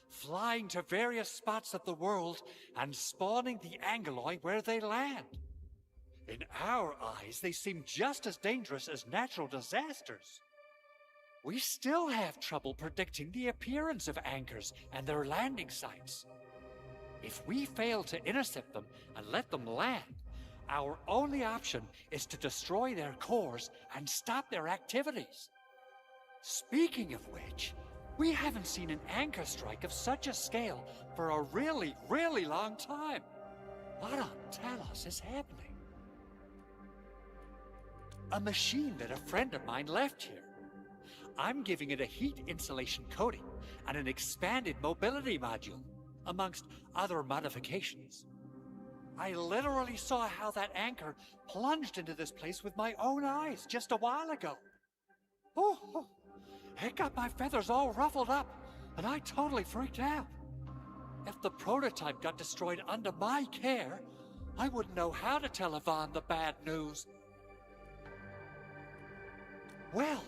flying to various spots of the world and spawning the Angoloi where they land. In our eyes, they seem just as dangerous as natural disasters. We still have trouble predicting the appearance of anchors and their landing sites. If we fail to intercept them and let them land, our only option is to destroy their cores and stop their activities. Speaking of which, we haven't seen an anchor strike of such a scale for a really, really long time. What on Talos is happening? A machine that a friend of mine left here. I'm giving it a heat insulation coating and an expanded mobility module, amongst other modifications. I literally saw how that anchor plunged into this place with my own eyes just a while ago. Oh, it got my feathers all ruffled up, and I totally freaked out. If the prototype got destroyed under my care, I wouldn't know how to tell Yvonne the bad news. Well,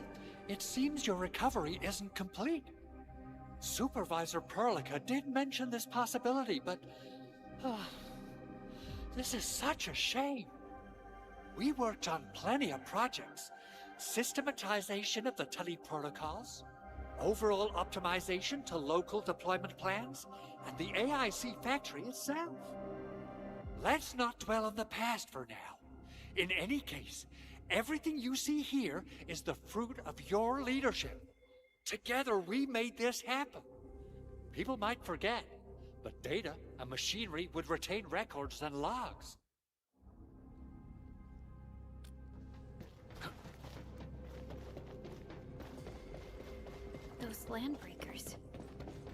it seems your recovery isn't complete. Supervisor Perlica did mention this possibility, but... this is such a shame. We worked on plenty of projects. Systematization of the teleprotocols, overall optimization to local deployment plans, and the AIC factory itself. Let's not dwell on the past for now. In any case, everything you see here is the fruit of your leadership. Together, we made this happen. People might forget, but data and machinery would retain records and logs. Those landbreakers.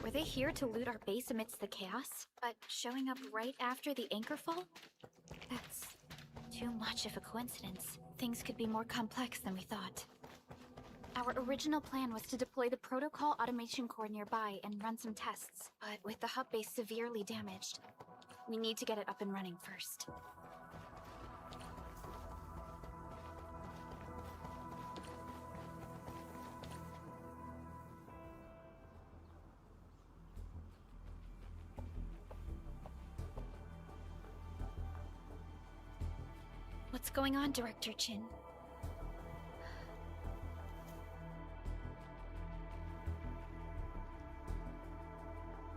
Were they here to loot our base amidst the chaos, but showing up right after the anchor fall? That's too much of a coincidence. Things could be more complex than we thought. Our original plan was to deploy the protocol automation core nearby and run some tests, but with the hub base severely damaged, we need to get it up and running first. What's going on, Director Chin?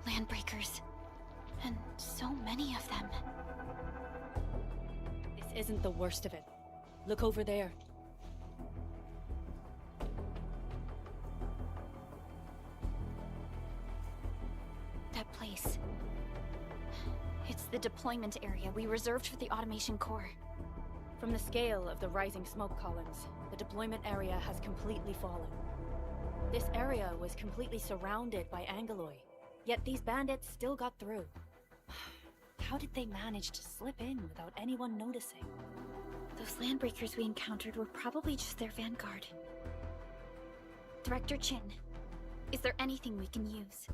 Landbreakers. And so many of them. This isn't the worst of it. Look over there. That place. It's the deployment area we reserved for the automation core. From the scale of the rising smoke columns, the deployment area has completely fallen. This area was completely surrounded by Angoloi, yet these bandits still got through. How did they manage to slip in without anyone noticing? Those landbreakers we encountered were probably just their vanguard. Director Chin, is there anything we can use?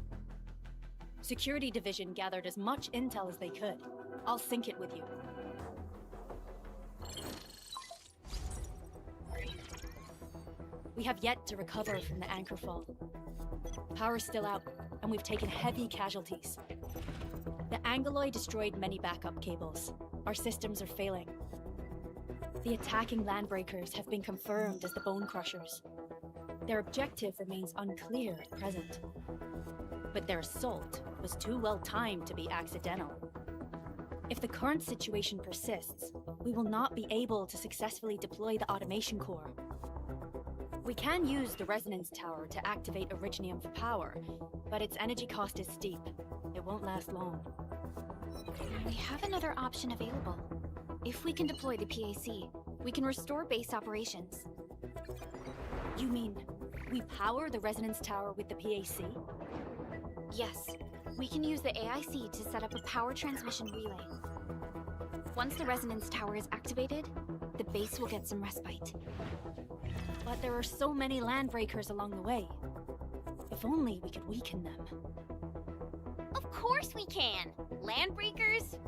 Security Division gathered as much intel as they could. I'll sync it with you. We have yet to recover from the anchor fall. Power's still out, and we've taken heavy casualties. The Angoloi destroyed many backup cables. Our systems are failing. The attacking landbreakers have been confirmed as the Bone Crushers. Their objective remains unclear at present. But their assault was too well timed to be accidental. If the current situation persists, we will not be able to successfully deploy the automation core. We can use the resonance tower to activate Originium for power, but its energy cost is steep. It won't last long. We have another option available. If we can deploy the PAC, we can restore base operations. You mean we power the resonance tower with the PAC? Yes. We can use the AIC to set up a power transmission relay. Once the resonance tower is activated, the base will get some respite. But there are so many landbreakers along the way. If only we could weaken them. Of course we can! Landbreakers?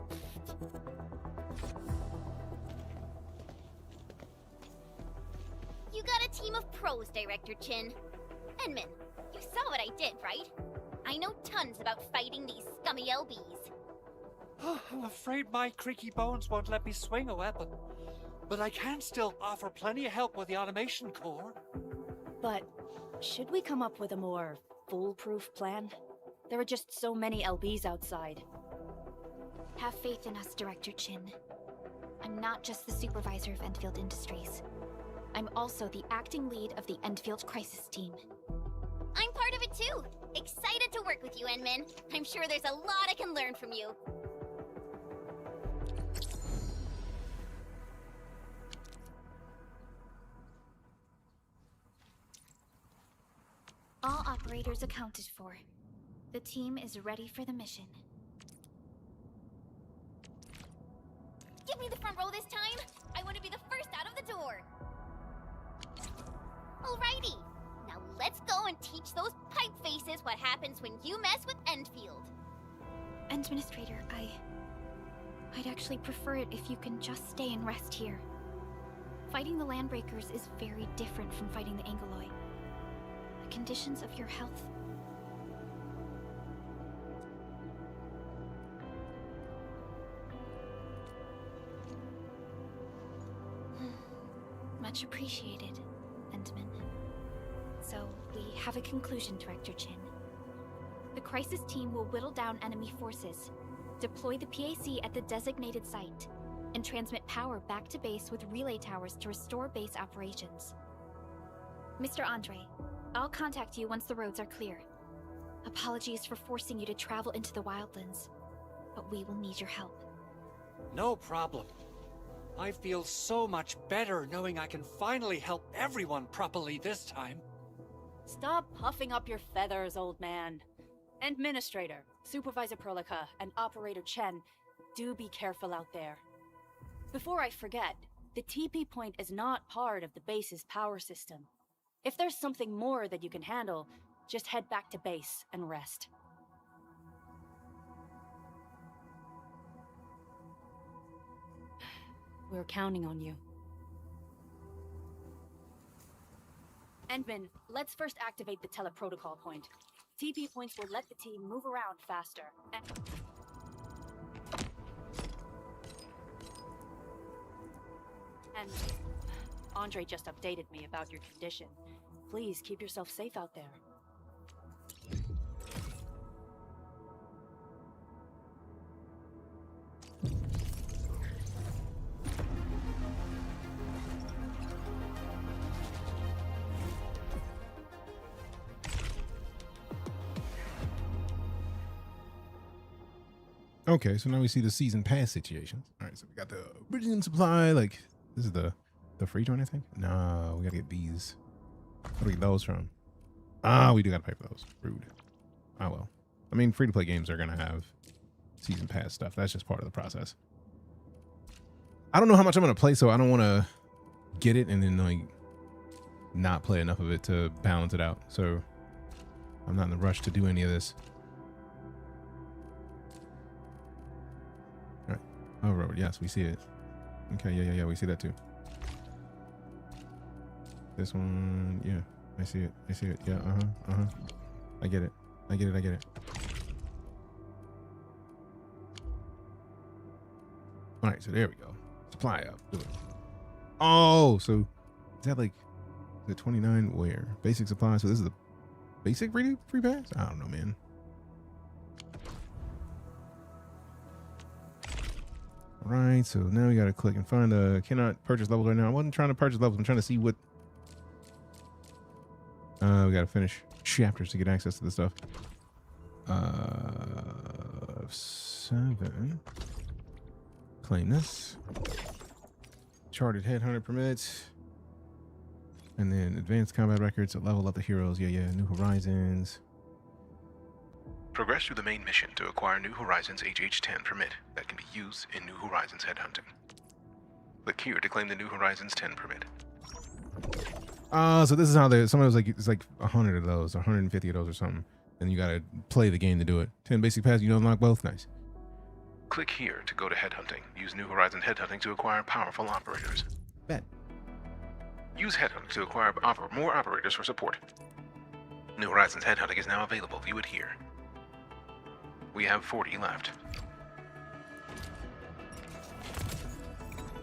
You got a team of pros, Director Chin. Enman, you saw what I did, right? I know tons about fighting these scummy LBs. I'm afraid my creaky bones won't let me swing a weapon. But I can still offer plenty of help with the automation core. But should we come up with a more foolproof plan? There are just so many LBs outside. Have faith in us, Director Chin. I'm not just the supervisor of Endfield Industries. I'm also the acting lead of the Endfield Crisis Team. I'm part of it too! Excited to work with you, Enman. I'm sure there's a lot I can learn from you. All operators accounted for. The team is ready for the mission. Give me the front row this time! I want to be the first out of the door! Alrighty! Now let's go and teach those pipe faces what happens when you mess with Endfield. Administrator, I'd actually prefer it if you can just stay and rest here. Fighting the Landbreakers is very different from fighting the Angoloi. The conditions of your health. Much appreciated, Endman. So, we have a conclusion, Director Chin. The crisis team will whittle down enemy forces, deploy the PAC at the designated site, and transmit power back to base with relay towers to restore base operations. Mr. Andre, I'll contact you once the roads are clear. Apologies for forcing you to travel into the wildlands, but we will need your help. No problem. I feel so much better knowing I can finally help everyone properly this time. Stop puffing up your feathers, old man. Administrator, Supervisor Perlica, and Operator Chen, do be careful out there. Before I forget, the TP point is not part of the base's power system. If there's something more that you can handle, just head back to base and rest. We're counting on you. Endman, let's first activate the teleprotocol point. TP points will let the team move around faster. And Andre just updated me about your condition. Please keep yourself safe out there. Okay, so now we see the season pass situations. All right, so we got the Bridging Supply. Like, this is the free joint, I think. No, we gotta get these. Where do we get those from? Ah, we do gotta pay for those. Rude. Oh well. I mean, free to play games are gonna have season pass stuff. That's just part of the process. I don't know how much I'm gonna play, so I don't want to get it and then like not play enough of it to balance it out. So I'm not in a rush to do any of this. All right. Oh, Robert. Yes, we see it. Okay. Yeah. We see that too. This one. Yeah. I see it. Yeah. I get it. All right. So there we go. Supply up. Do it. Oh, so is that like the 29 where? Basic supply. So this is the basic free pass? I don't know, man. All right. So now we got to click and find the cannot purchase levels right now. I wasn't trying to purchase levels. I'm trying to see what. We got to finish chapters to get access to this stuff. 7. Claim this. Charted Headhunter permits. And then advanced combat records to level up the heroes. Yeah. New Horizons. Progress through the main mission to acquire New Horizons HH-10 permit that can be used in New Horizons headhunting. Click here to claim the New Horizons 10 permit. So this is how someone was like, it's like 100 of those, 150 of those or something. And you gotta play the game to do it. 10 basic pass, you unlock both. Nice. Click here to go to headhunting. Use New Horizons headhunting to acquire powerful operators. Bet. Use headhunting to acquire more operators for support. New Horizons headhunting is now available. View it here. We have 40 left.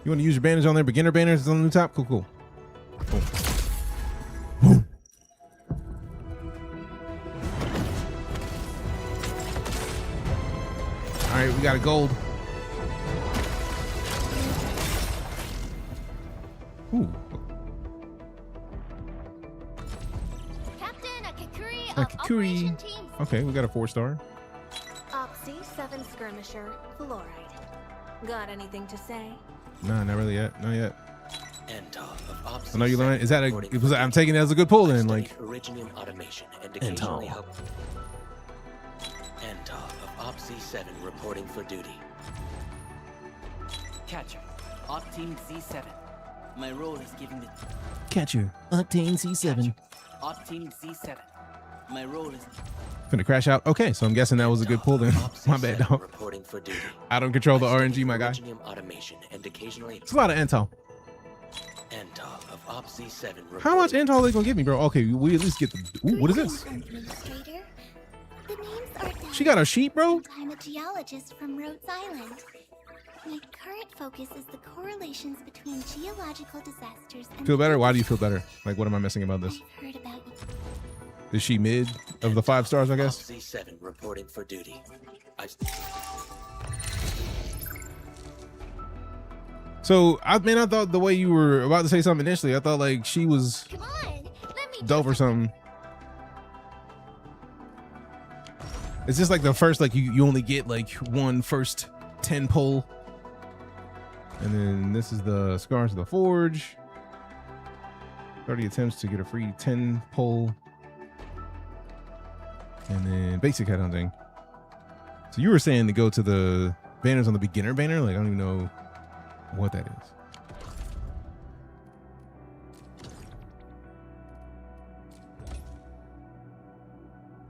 You want to use your banners on there? Beginner banners is on the top. Cool. All right, we got a gold. Ooh. Captain Akikuri of Akikuri. Operation Team. Okay, we got a 4-star. C7 Skirmisher, Fluoride. Got anything to say? Nah, not really yet. Not yet. Of I know you learned. Is that I'm taking it as a good pull then. Like. Originium automation and occasionally help. Entov of Op C7 reporting for duty. Catcher, Op Team C7. My role is giving the Catcher, Octane C7. Op Team C7. My role is Finna crash out. Okay, so I'm guessing that was a good pull then. My bad, dog. Reporting for duty. I don't control the RNG, my guy. Originium automation and occasionally It's a lot of intel. Entov of Op C7. How much intel are they gonna give me, bro? Okay, we at least get the. Ooh, what is this? Administrator. The names are She got a sheep, bro. I'm a geologist from Rhodes Island. My current focus is the correlations between geological disasters and Feel better? Why do you feel better? Like, what am I missing about this? I've heard about you. Is she mid of the 5 stars, I guess? C7 reporting for duty. So, I thought the way you were about to say something initially, I thought like she was dope or something. It's just like the first, like you only get like one first 10 pull. And then this is the Scars of the Forge. 30 attempts to get a free 10 pull. And then basic headhunting. So you were saying to go to the banners on the beginner banner? Like, I don't even know what that is.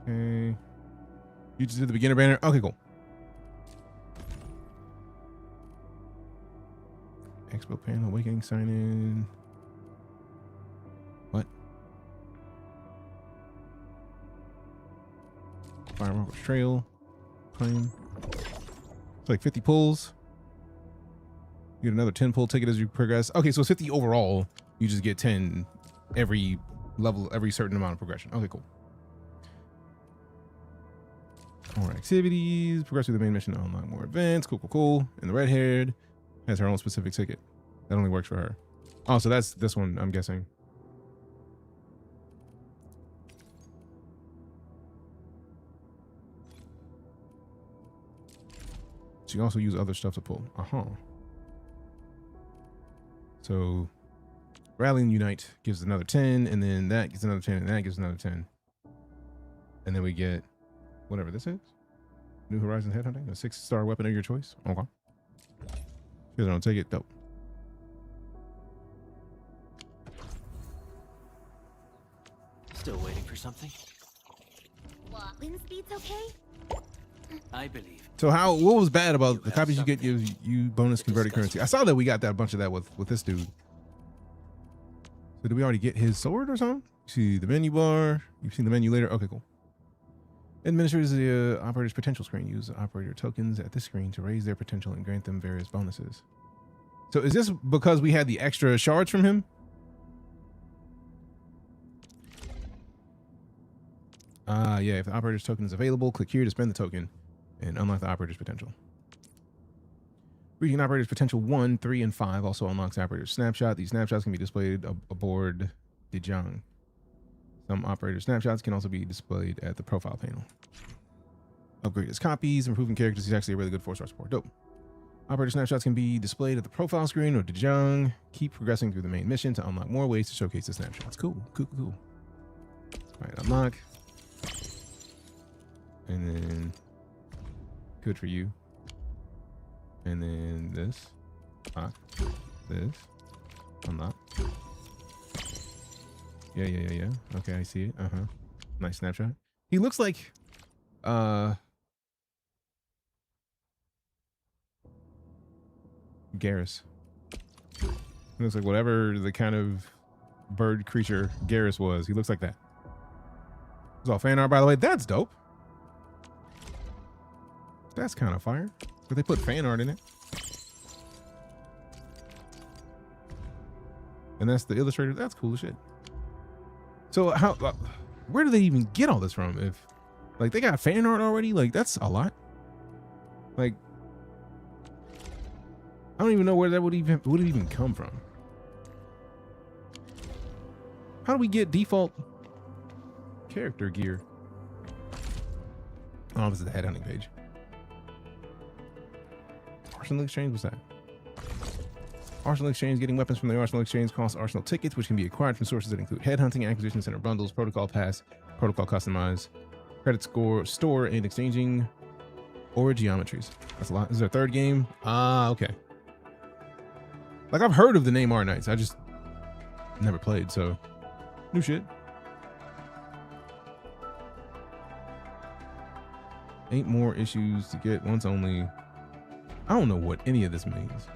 Okay. You just did the beginner banner? Okay, cool. Expo panel, awakening, sign in. What? Firewalker's Trail. Claim. It's like 50 pulls. You get another 10 pull ticket as you progress. Okay, so it's 50 overall. You just get 10 every level, every certain amount of progression. Okay, cool. More activities. Progress through the main mission to unlock more events. Cool, cool, cool. And the red-haired has her own specific ticket. That only works for her. Oh, so that's this one, I'm guessing. So you also use other stuff to pull. So Rally and Unite gives another 10, and then that gives another 10, and that gives another 10. And then we get whatever this is. New Horizons Headhunting, a 6-star weapon of your choice. Okay. You don't take it, dope. Still waiting for something? Wind speed's okay? I believe. So what was bad about the copies you get gives you bonus converted currency? I saw that we got that a bunch of that with this dude. So did we already get his sword or something? You see the menu bar. You've seen the menu later. Okay, cool. Administrators the operator's potential screen. Use operator tokens at this screen to raise their potential and grant them various bonuses. So is this because we had the extra shards from him? Yeah, if the operator's token is available, click here to spend the token and unlock the operator's potential. Reading operator's potential 1, 3, and 5 also unlocks the operator's snapshot. These snapshots can be displayed aboard Deejay. Some operator snapshots can also be displayed at the profile panel. Upgrade his copies, improving characters. He's actually a really good 4-star support. Dope. Operator snapshots can be displayed at the profile screen or Deejay. Keep progressing through the main mission to unlock more ways to showcase the snapshots. Cool, cool, cool. All right, unlock. And then good for you. And then this. Lock. This. Unlock. Yeah. Okay, I see it. Nice snapshot. He looks like Garrus. He looks like whatever the kind of bird creature Garrus was. He looks like that. It's all fan art, by the way. That's dope. That's kind of fire. But they put fan art in it. And that's the illustrator. That's cool as shit. So where do they even get all this from? If like they got fan art already, like that's a lot. Like I don't even know where that would even come from. How do we get default character gear? Oh, this is the headhunting page. Arsenal Exchange, what's that? Arsenal Exchange, getting weapons from the Arsenal Exchange costs Arsenal tickets, which can be acquired from sources that include headhunting, acquisition center bundles, protocol pass, protocol customize, credit score, store, and exchanging, or geometries. That's a lot. This is our third game. Okay. Like I've heard of the name Arknights, I just never played, so new shit. 8 more issues to get once only. I don't know what any of this means.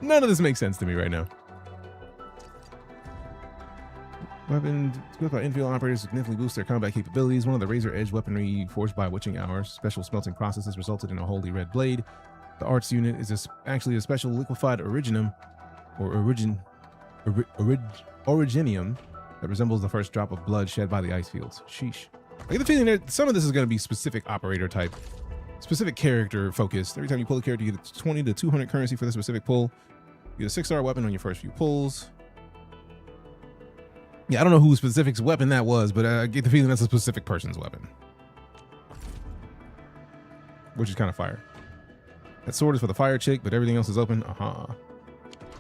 None of this makes sense to me right now. Weapons built by Enfield operators significantly boost their combat capabilities. One of the razor edge weaponry forged by witching hours special smelting processes resulted in a holy red blade. The arts unit is actually a special liquefied originium, or originium, that resembles the first drop of blood shed by the ice fields. Sheesh. I get the feeling that some of this is going to be specific operator type, specific character focused. Every time you pull a character, you get 20 to 200 currency for the specific pull. You get a 6-star weapon on your first few pulls. Yeah, I don't know whose specific weapon that was, but I get the feeling that's a specific person's weapon, which is kind of fire. That sword is for the fire chick, but everything else is open.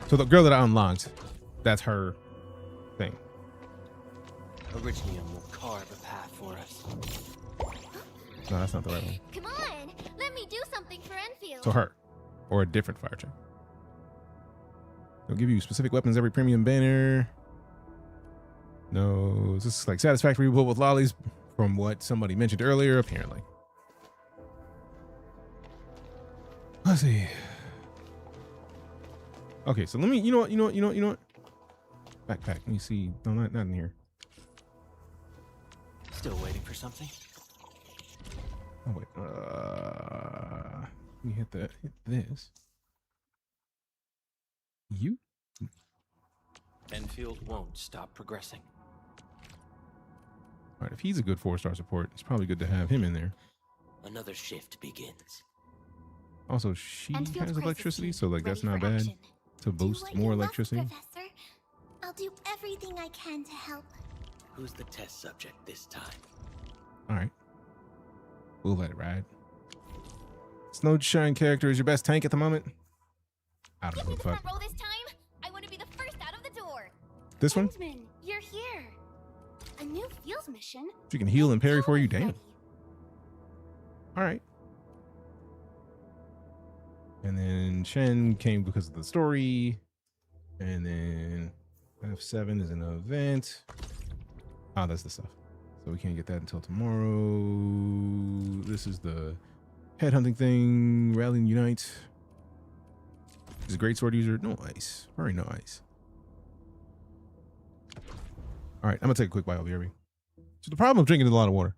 So the girl that I unlocked, that's her thing. Originium will carve a path for us. No, that's not the right one. Come on, let me do something for Enfield. So her, or a different fire chick. They'll give you specific weapons every premium banner. No, this is like satisfactory pull with lollies, from what somebody mentioned earlier, apparently. Let's see. Okay, so let me, you know what? Backpack, let me see. No, not in here. Still waiting for something? Oh, wait. Let me hit this. You? Enfield won't stop progressing. All right, if he's a good 4-star support, it's probably good to have him in there. Another shift begins. Also, she Enfield has electricity, crisis so like that's not bad action. to boost more electricity. Professor, I'll do everything I can to help. Who's the test subject this time? All right, we'll let it ride. Snowshine character is your best tank at the moment. I don't Give know me the the fuck. front row this time. I want to be the first out of the door. This one? Kinsman, you're here. A new fields mission. She can heal and parry for you. Damn. All right. And then Shen came because of the story. And then F7 is an event. Oh, that's the stuff. So we can't get that until tomorrow. This is the headhunting thing. Rally and Unite. Is a great sword user. No ice. Very no ice. All right, I'm going to take a quick bite. I'll be right back. So the problem of drinking is a lot of water.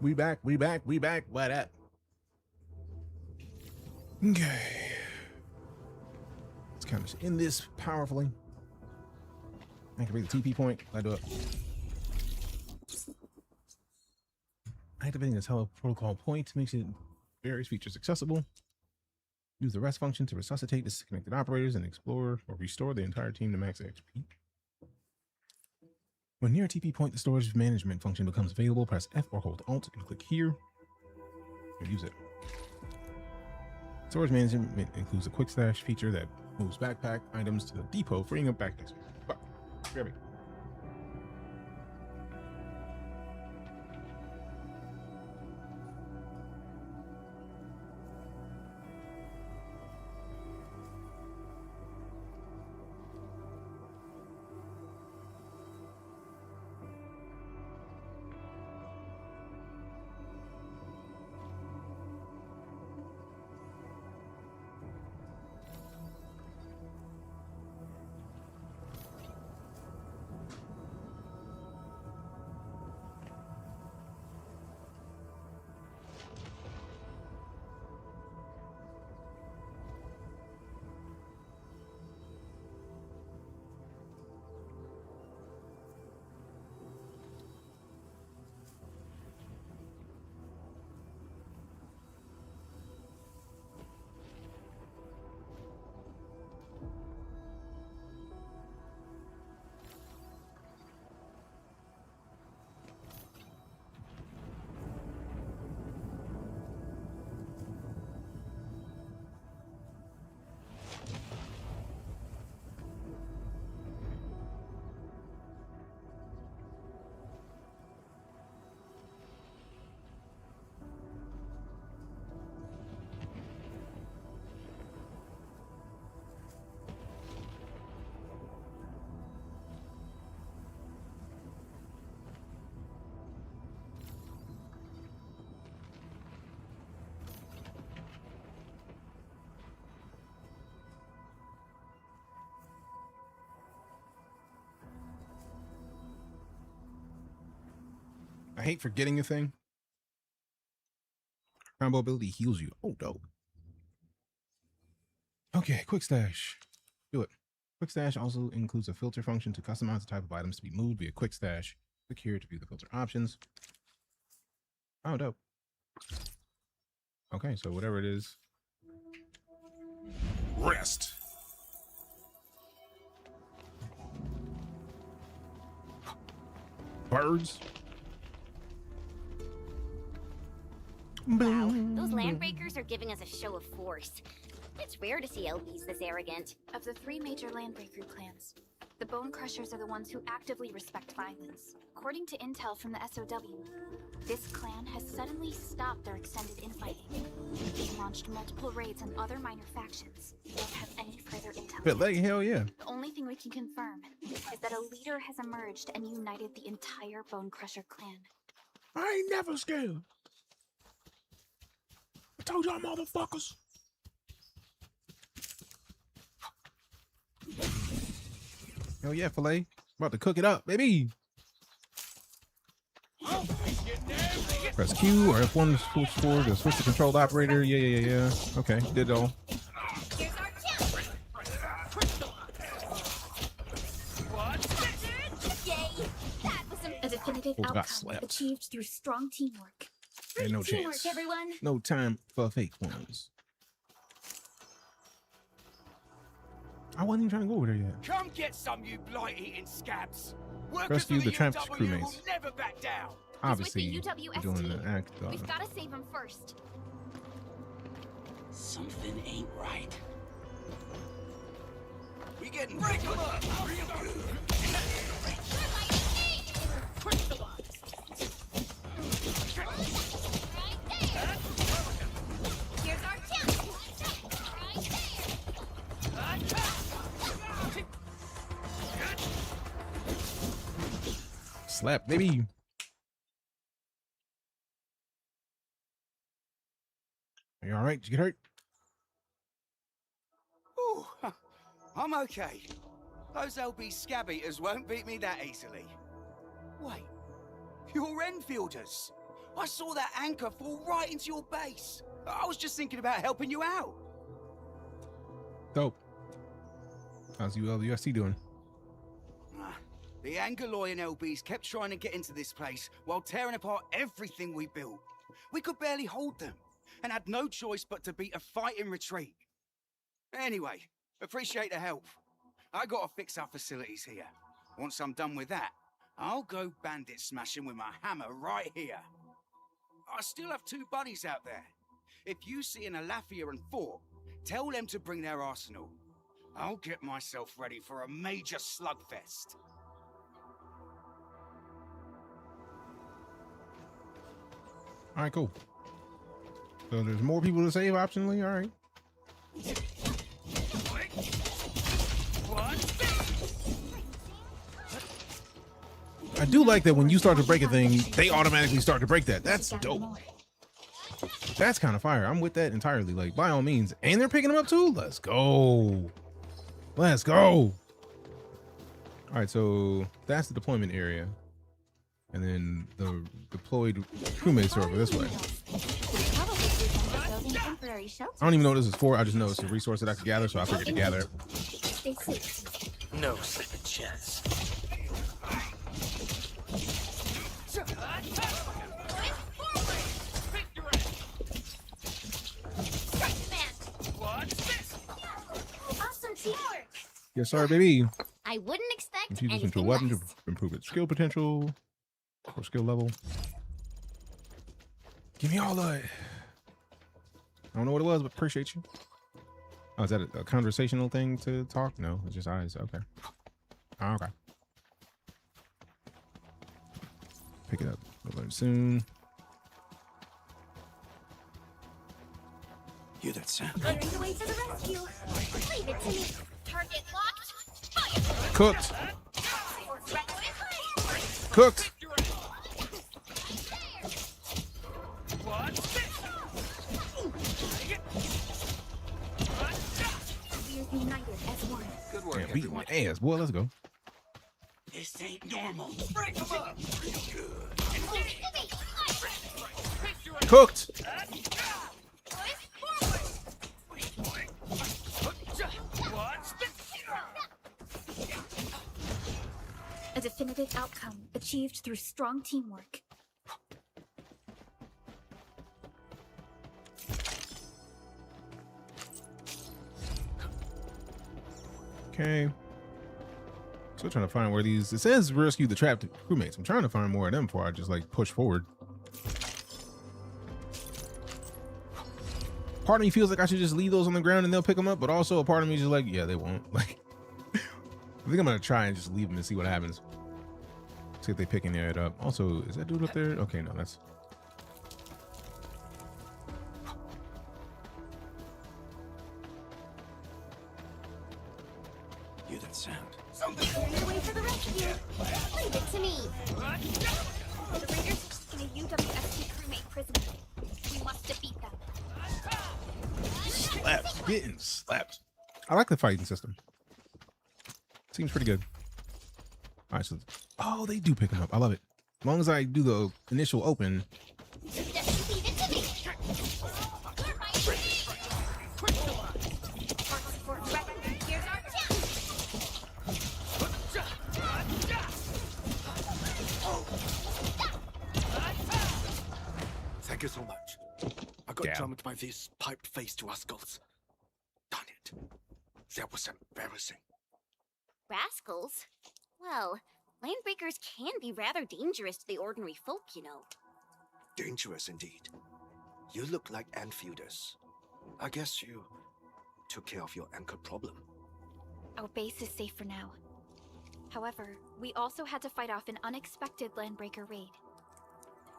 We back. What up? Okay. Let's kind of end this powerfully. Activate the TP point. I do it. Activating the teleprotocol point makes it various features accessible. Use the rest function to resuscitate disconnected operators and explore or restore the entire team to max XP. When near a TP point, the storage management function becomes available. Press F or hold Alt and click here. And use it. Storage management includes a quick stash feature that moves backpack items to the depot, freeing up backpack space. Grab it. I hate forgetting a thing. Combo ability heals you. Oh, dope. Okay, quick stash. Do it. Quick stash also includes a filter function to customize the type of items to be moved via quick stash. Click here to view the filter options. Oh, dope. Okay, so whatever it is. Rest. Birds. Wow, those landbreakers are giving us a show of force. It's rare to see LPs this arrogant. Of the three major landbreaker clans, the Bone Crushers are the ones who actively respect violence. According to intel from the SOW, this clan has suddenly stopped their extended infighting. They launched multiple raids on other minor factions. We don't have any further intel. But like, hell yeah. The only thing we can confirm is that a leader has emerged and united the entire Bone Crusher clan. I ain't never scared. I told y'all motherfuckers. Hell yeah, filet. About to cook it up, baby. Press Q or F1 to switch forward to switch to controlled operator. Yeah. Okay, did it all. A definitive outcome achieved through strong teamwork. Ain't no chance. Everyone. No time for fake ones. I wasn't even trying to go over there yet. Come get some, you blight-eating scabs. Rescue the trapped crewmates. Will never back down. Obviously, you're doing the act. We've got to save him first. Something ain't right. We getting break them up. Here's our chance. Slap, baby. Are you all right? Did you get hurt? Ooh, I'm okay. Those LB scab eaters won't beat me that easily. Wait, you're Enfielders. I saw that anchor fall right into your base. I was just thinking about helping you out. Dope. How's ULUST doing? The Angoloy and LBs kept trying to get into this place while tearing apart everything we built. We could barely hold them, and had no choice but to beat a fight in retreat. Anyway, appreciate the help. I gotta fix our facilities here. Once I'm done with that, I'll go bandit smashing with my hammer right here. I still have 2 buddies out there. If you see an Alafia and Fort, tell them to bring their arsenal. I'll get myself ready for a major slugfest. All right, cool. So there's more people to save optionally. All right. I do like that when you start to break a thing, they automatically start to break that. That's dope. That's kind of fire. I'm with that entirely. Like, by all means. And they're picking them up too? Let's go. Let's go. All right, so that's the deployment area. And then the deployed crewmates are over this way. I don't even know what this is for. I just know it's a resource that I can gather, so I figured to gather it. No second chance. Awesome teamwork. Yes, sir, baby. I wouldn't expect Infuse this anything into a weapon less. to improve its skill potential or skill level. Give me all of it. I don't know what it was, but appreciate you. Oh, is that a conversational thing to talk? No, it's just eyes. Okay. Oh, okay. Pick it up. We'll learn soon. Hear that sound? Clearing the way to the rescue. Leave it to me. Target locked. Fire. Cooked. Cooked. We're united as one. Good work, Yeah, beating my ass, boy. Let's go. This ain't normal. Break them up. Cooked. A definitive outcome achieved through strong teamwork. Okay. Still trying to find where these. It says rescue the trapped crewmates. I'm trying to find more of them before I just like push forward. Part of me feels like I should just leave those on the ground and they'll pick them up, but also a part of me is just like, yeah, they won't. Like, I think I'm gonna try and just leave them and see what happens. See if they picking it up. Also, is that dude up there? Okay, no, that's. Hear that sound? Clearing the way to the rescue. Leave it to me. The Raiders are taking a UWST crewmate prisoner. We must defeat them. Slapped. Getting slapped. I like the fighting system. Seems pretty good. All right, so oh, they do pick them up. I love it. As long as I do the initial open. Just leave it to me. Here's our chance. Thank you so much. I got jumped by these pipe-faced rascals. Darn it. That was embarrassing. Rascals? Well, landbreakers can be rather dangerous to the ordinary folk, you know. Dangerous indeed. You look like Enfielders. I guess you took care of your anchor problem. Our base is safe for now. However, we also had to fight off an unexpected landbreaker raid.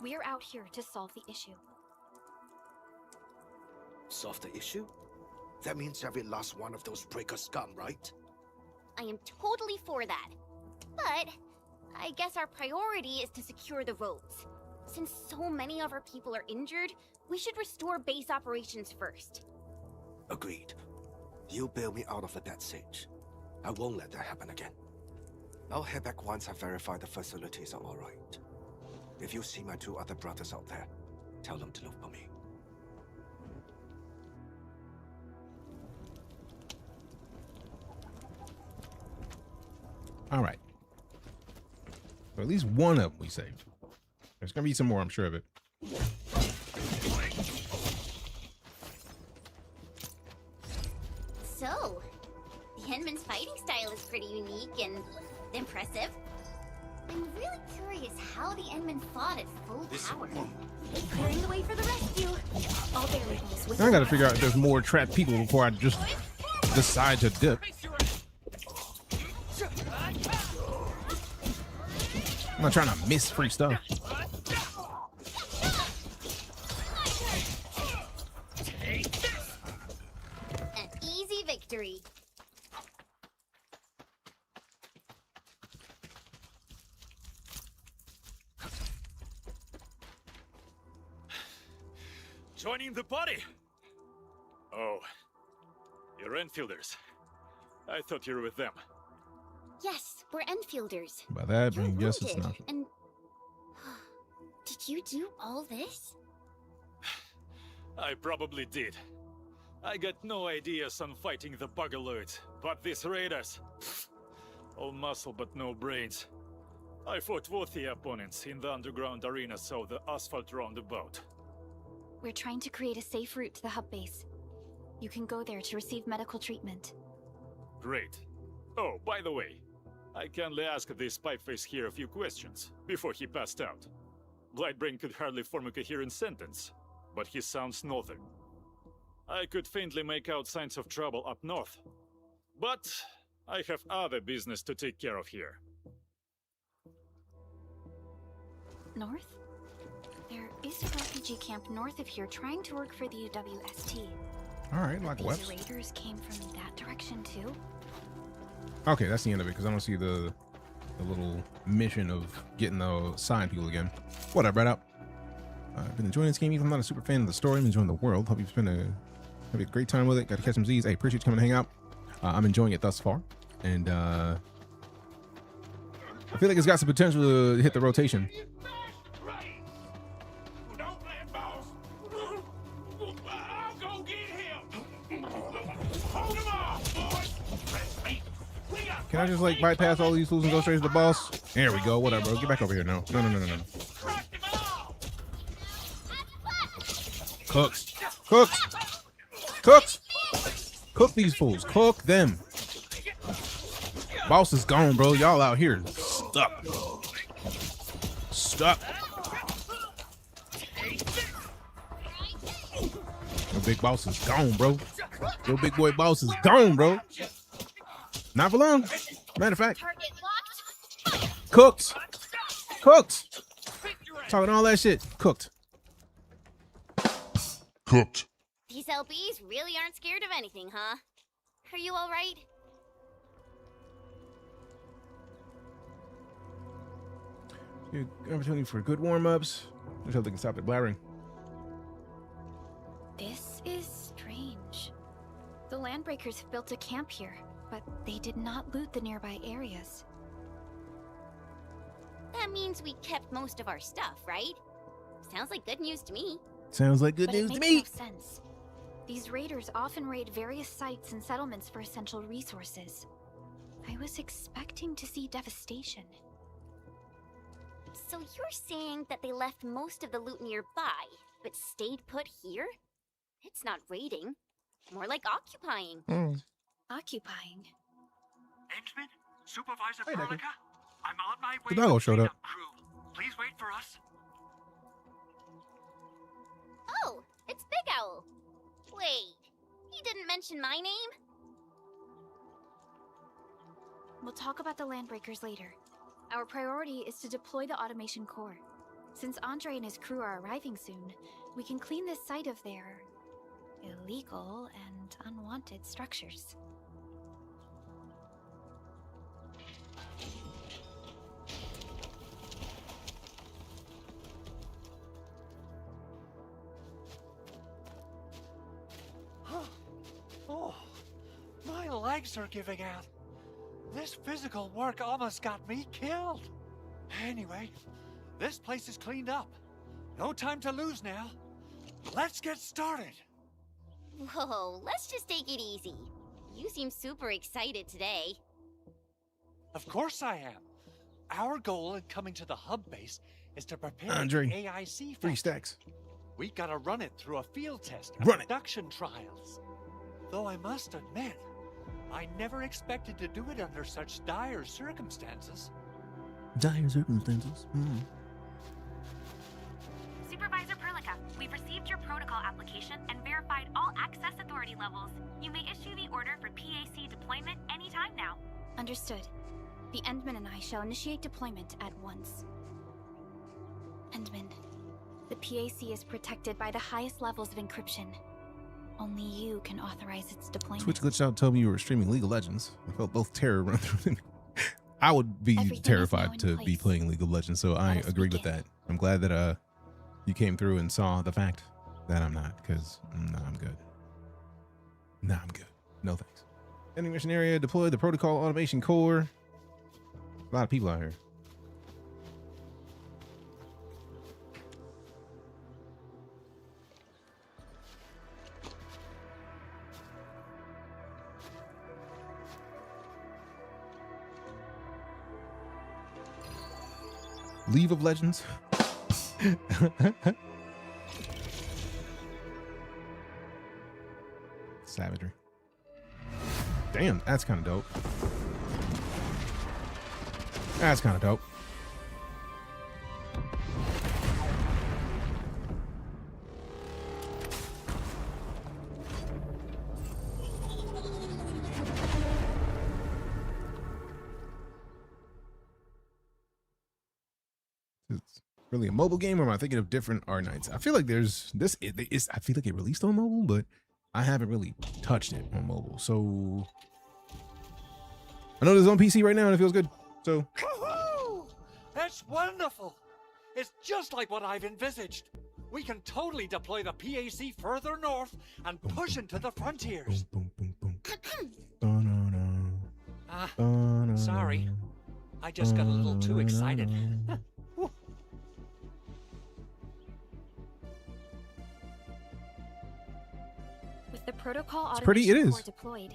We are out here to solve the issue. Solve the issue? That means every last one of those breakers gone, right? I am totally for that. But I guess our priority is to secure the roads. Since so many of our people are injured, we should restore base operations first. Agreed. You bail me out of a death siege. I won't let that happen again. I'll head back once I verify the facilities are alright. If you see my 2 other brothers out there, tell them to look for me. All right. So at least one of them we saved. There's gonna be some more, I'm sure of it. So, the Henman's fighting style is pretty unique and impressive. I'm really curious how the Endman fought at full power. Clearing the way for the rescue. All variables with I gotta figure out if there's more trapped people before I just decide to dip. I'm not trying to miss free stuff. an easy victory. Joining the party? Oh, you're Enfielders. I thought you were with them. Yes, we're Enfielders. By that, I mean, yes, it's Wounded, not. And did you do all this? I probably did. I got no ideas on fighting the Bugaloids, but these raiders... all muscle but no brains. I fought worthy opponents in the underground arena, so the asphalt roundabout. We're trying to create a safe route to the hub base. You can go there to receive medical treatment. Great. Oh, by the way, I kindly asked this pipeface here a few questions before he passed out. Blightbrain could hardly form a coherent sentence, but he sounds northern. I could faintly make out signs of trouble up north, but I have other business to take care of here. North? There is a refugee camp north of here trying to work for the UWST. All right, like what? These raiders came from that direction too. Okay, that's the end of it because I don't see the little mission of getting the sign people again. Whatever, right out. I've been enjoying this game. Even if I'm not a super fan of the story, I'm enjoying the world. Hope you've spent have a great time with it. Got to catch some Z's. Hey, appreciate you coming to hang out. I'm enjoying it thus far, and I feel like it's got some potential to hit the rotation. Can I just like bypass all these fools and go straight to the boss? There we go. Whatever, bro. Get back over here now. No. Cooks. Cook these fools. Cook them. Boss is gone, bro. Y'all out here stuck. Your big boss is gone, bro. Your big boy boss is gone, bro. Not for long. Matter of fact. Cooked. Talking all that shit. Cooked. These LBs really aren't scared of anything, huh? Are you all right? Good opportunity for good warm-ups. Just hope they can stop it blabbering. This is strange. The Landbreakers have built a camp here, but they did not loot the nearby areas. That means we kept most of our stuff, right? Sounds like good news to me. Sounds like good But news it to makes me. no sense. These raiders often raid various sites and settlements for essential resources. I was expecting to see devastation. So you're saying that they left most of the loot nearby, but stayed put here? It's not raiding. More like occupying. Occupying? Endman? Supervisor Hey, Veronica? I'm on my way. The doggo showed up. Crew. Please wait for us. Oh, it's Big Owl. Wait, you didn't mention my name? We'll talk about the Landbreakers later. Our priority is to deploy the automation core. Since Andre and his crew are arriving soon, we can clean this site of their illegal and unwanted structures. Oh, my legs are giving out. This physical work almost got me killed. Anyway, This place is cleaned up. No time to lose now. Let's get started. Whoa, let's just take it easy. You seem super excited today. Of course I am. Our goal in coming to the hub base is to prepare Andre, the AIC factory. 3 stacks. We gotta run it through a field test and Run it. production trials. Though I must admit, I never expected to do it under such dire circumstances. Dire circumstances. Supervisor Perlica, we've received your protocol application and verified all access authority levels. You may issue the order for PAC deployment anytime now. Understood. The Endman and I shall initiate deployment at once. Endman, the PAC is protected by the highest levels of encryption. Only you can authorize its deployment. Twitch glitched out, told me you were streaming League of Legends. I felt both terror run through me. I would be terrified to be playing League of Legends, so I agree with that. I'm glad that you came through and saw the fact that I'm not, because I'm good. Nah, I'm good. No thanks. Ending mission area, deploy the protocol automation core. A lot of people out here. League of Legends. Savagery. Damn, that's kind of dope. That's kind of dope. It's really a mobile game, or am I thinking of different Arknights? I feel like there's this. I feel like it released on mobile, but I haven't really touched it on mobile. So I know this is on PC right now, and it feels good. So That's wonderful. It's just like what I've envisaged. We can totally deploy the PAC further north and push into the frontiers. Sorry. I just got a little too excited. With the protocol It's pretty, it automation is. core deployed,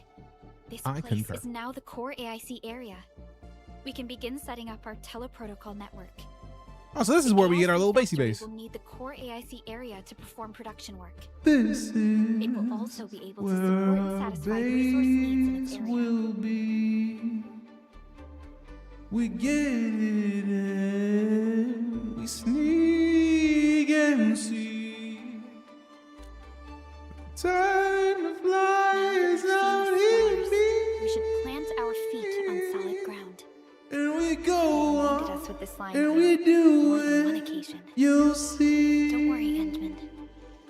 this I place concur. is now the core AIC area. We can begin setting up our teleprotocol network. Oh, so this is where we get our little basey base. We'll need the core AIC area to perform production work. This It will also be able to support and satisfy the resource needs in its area. will be. We get it and we sneak and see. Time to fly is out in me. We should plant our feet on solid ground. And we go Landed on, us with this line and we more do than one it. occasion. You'll see. Don't worry, Endman.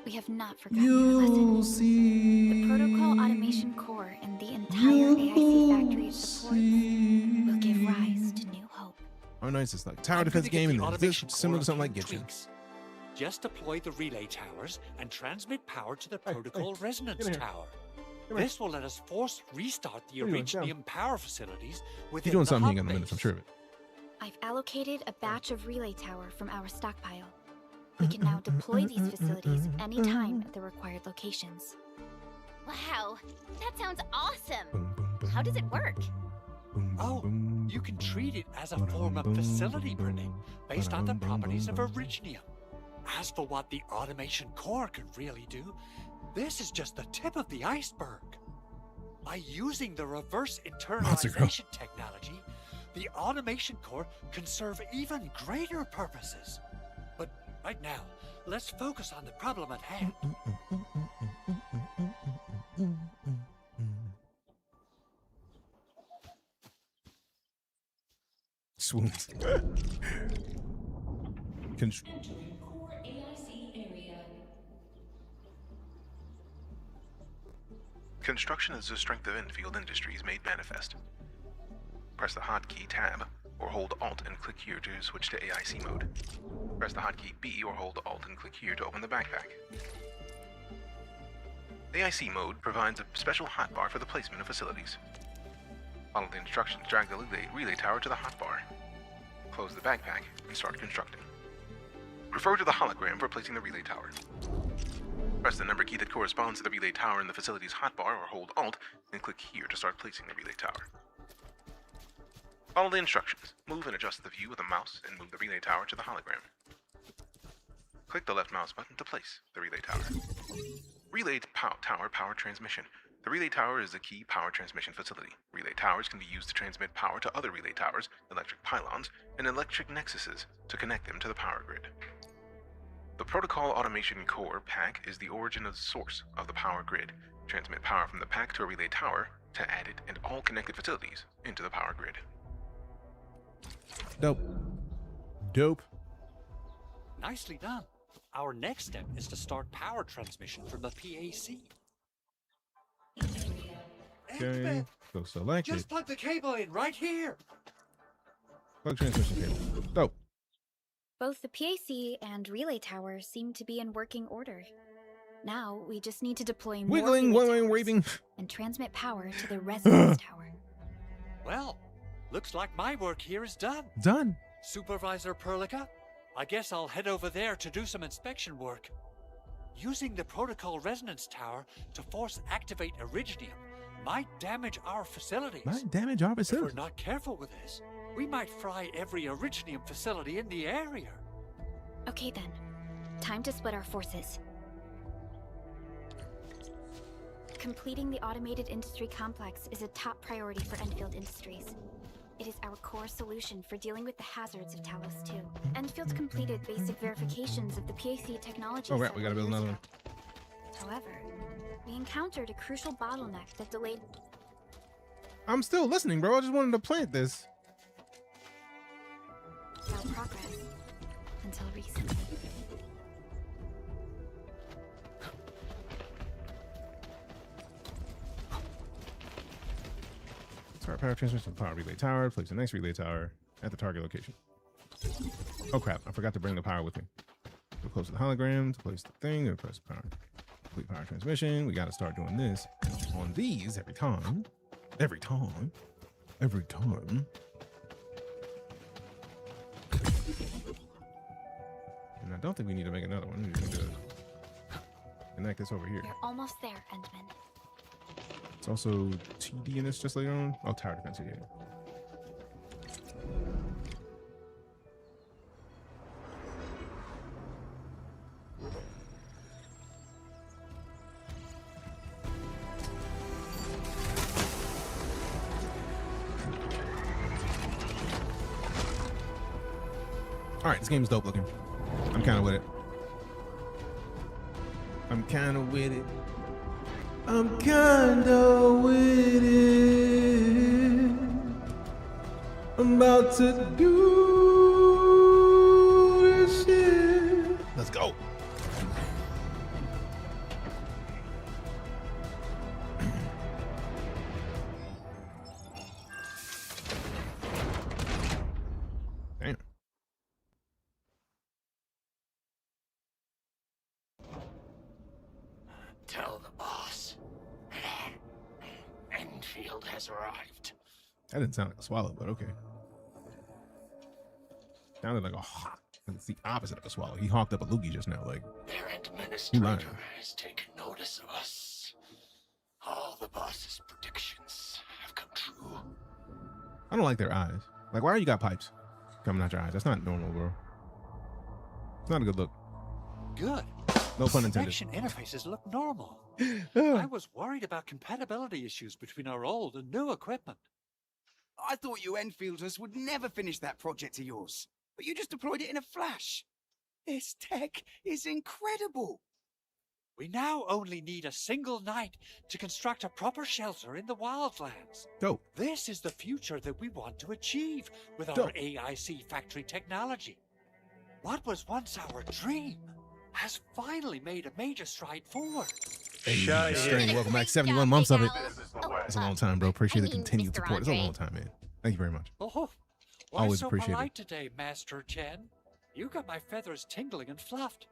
We have not forgotten our You'll lesson. see. The protocol automation core and the entire AIC factory it supports will give rise to new hope. Arknights is like tower I'm defense gonna get game, the and automation this similar core to something a like few Genshin. tweaks. Just deploy the relay towers and transmit power to the protocol hey, resonance come here. tower. Come here. This will let us force restart the What are you doing? Iridium power facilities within He's doing the something he hub ain't got no minutes, I'm base. sure of it. I've allocated a batch of relay tower from our stockpile. We can now deploy these facilities any time at the required locations. Wow, that sounds awesome. How does it work? Oh, you can treat it as a form of facility printing based on the properties of Iridium. As for what the automation core can really do, this is just the tip of the iceberg. By using the reverse internalization technology, the automation core can serve even greater purposes. But right now, let's focus on the problem at hand. Swoons. Construction is the strength of Enfield Industries made manifest. Press the hotkey Tab, or hold Alt and click here to switch to AIC mode. Press the hotkey B or hold Alt and click here to open the backpack. AIC mode provides a special hotbar for the placement of facilities. Follow the instructions, drag the relay tower to the hotbar. Close the backpack and start constructing. Refer to the hologram for placing the relay tower. Press the number key that corresponds to the relay tower in the facility's hotbar or hold Alt and click here to start placing the relay tower. Follow the instructions. Move and adjust the view with the mouse and move the relay tower to the hologram. Click the left mouse button to place the relay tower. Relay tower power transmission. The relay tower is a key power transmission facility. Relay towers can be used to transmit power to other relay towers, electric pylons, and electric nexuses to connect them to the power grid. The Protocol Automation Core pack is the origin of the source of the power grid. Transmit power from the pack to a relay tower to add it and all connected facilities into the power grid. Dope. Dope. Nicely done. Our next step is to start power transmission from the PAC. Okay. So select it. Just plug the cable in right here. Plug transmission cable. Dope. Both the PAC and relay tower seem to be in working order. Now we just need to deploy more Wiggling, relay wiggling, towers waving. and transmit power to the resonance tower. Well, looks like my work here is done. Done. Supervisor Perlica, I guess I'll head over there to do some inspection work. Using the protocol resonance tower to force activate Originium might damage our facilities. Might damage our If facilities. we're not careful with this, we might fry every Originium facility in the area. Okay then, time to split our forces. Completing the automated industry complex is a top priority for Enfield Industries. It is our core solution for dealing with the hazards of Talos 2. Enfield completed basic verifications of the PAC technology. Oh, right, we gotta build another one. However, we encountered a crucial bottleneck that delayed. I'm still listening, bro. I just wanted to plant this. Our progress until recently. Start power transmission to the power relay tower. Place the next relay tower at the target location. Oh crap! I forgot to bring the power with me. Go close to the hologram to place the thing and press power. Complete power transmission. We got to start doing this on these every time. Every time. Every time. And I don't think we need to make another one. We just need to connect this over here. You're almost there, Endman. It's also TD in this just later on. Oh, tower defense, yeah. All right, this game's dope looking. I'm kind of with it. I'm kind of with it. I'm kinda with it. I'm about to do this shit. Let's go. Damn. Tell the boss. Enfield has arrived. That didn't sound like a swallow, but okay. Sounded like a hawk. It's the opposite of a swallow. He hawked up a loogie just now, like. Their He administrator lying. has taken notice of us. All the boss's predictions have come true. I don't like their eyes. Like, why you got pipes coming out your eyes? That's not normal, bro. It's not a good look. Good. No pun intended. Connection interfaces look normal. I was worried about compatibility issues between our old and new equipment. I thought you Enfielders would never finish that project of yours, but you just deployed it in a flash. This tech is incredible. We now only need a single night to construct a proper shelter in the wildlands. Dope. This is the future that we want to achieve with our Dope. AIC factory technology. What was once our dream has finally made a major stride forward. Hey, String, welcome back. 71 months of it. That's a long time, bro. Appreciate the continued support. It's a long time, man. Thank you very much. Oh, why Always so appreciate polite it. today, Master Chen? You got my feathers tingling and fluffed.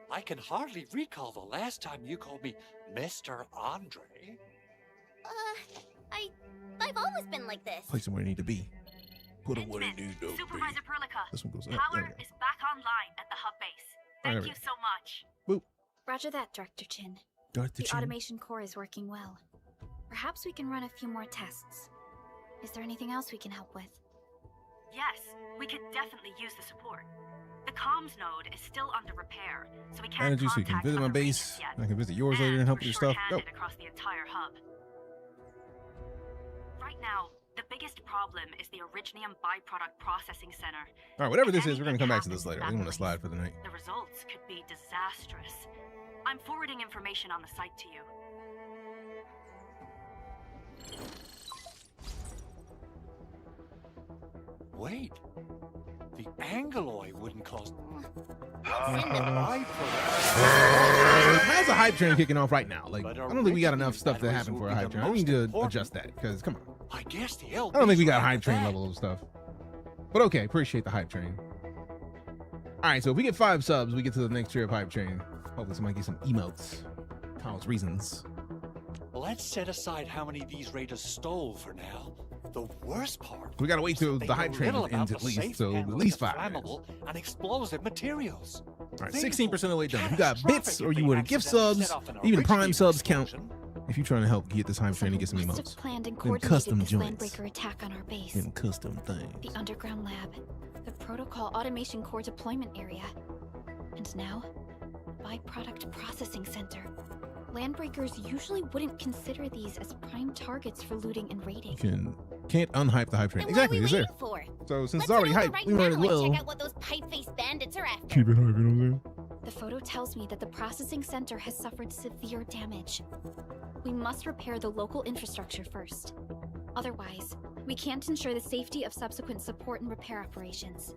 I can hardly recall the last time you called me Mr. Andre. I've always been like this. Place him where he need to be. Put him where he need to be. Supervisor Perlica, This one goes up. power There we go. is back online at the hub base. Thank you so much. Roger that, Director Chin. Dr. The Chin. automation core is working well. Perhaps we can run a few more tests. Is there anything else we can help with? Yes, we could definitely use the support. The comms node is still under repair, so we can't Energy, so you can contact visit my other base. regions yet. I can visit yours later and help with your stuff. Go. Short-handed across the entire hub. Right now, the biggest problem is the Originium byproduct processing center. All right, whatever this is, we're going to come back to this later. We want to slide for the night. The results could be disastrous. I'm forwarding information on the site to you. Wait. The Angeloy wouldn't cause... How's a hype train kicking off right now? Like, I don't think we got enough stuff to happen for a hype train. I need to adjust that, because, come on. I guess the I don't think we got hype train level of stuff. But okay, appreciate the hype train. All right, so if we get 5 subs, we get to the next tier of hype train. Hopefully somebody get some emotes. Cause reasons. Let's set aside how many these raiders stole for now. The worst part. We gotta wait till the hype train ends at least, so at least 5. Flammable and explosive materials. All right, 16% of the way done. If you got bits or you would gift subs, even prime subs count. If you're trying to help get this hype train and get some Must emotes. have planned and Them coordinated custom this joints. landbreaker attack on our base. And custom things. The underground lab, the protocol automation core deployment area, and now, byproduct processing center. Landbreakers usually wouldn't consider these as prime targets for looting and raiding. Can't unhype the hype train. Exactly, it's there. So since it's already hyped, we might as well Check out what those pipe-faced bandits are after. keep it hype, you know what I'm saying? The photo tells me that the processing center has suffered severe damage. We must repair the local infrastructure first. Otherwise, we can't ensure the safety of subsequent support and repair operations.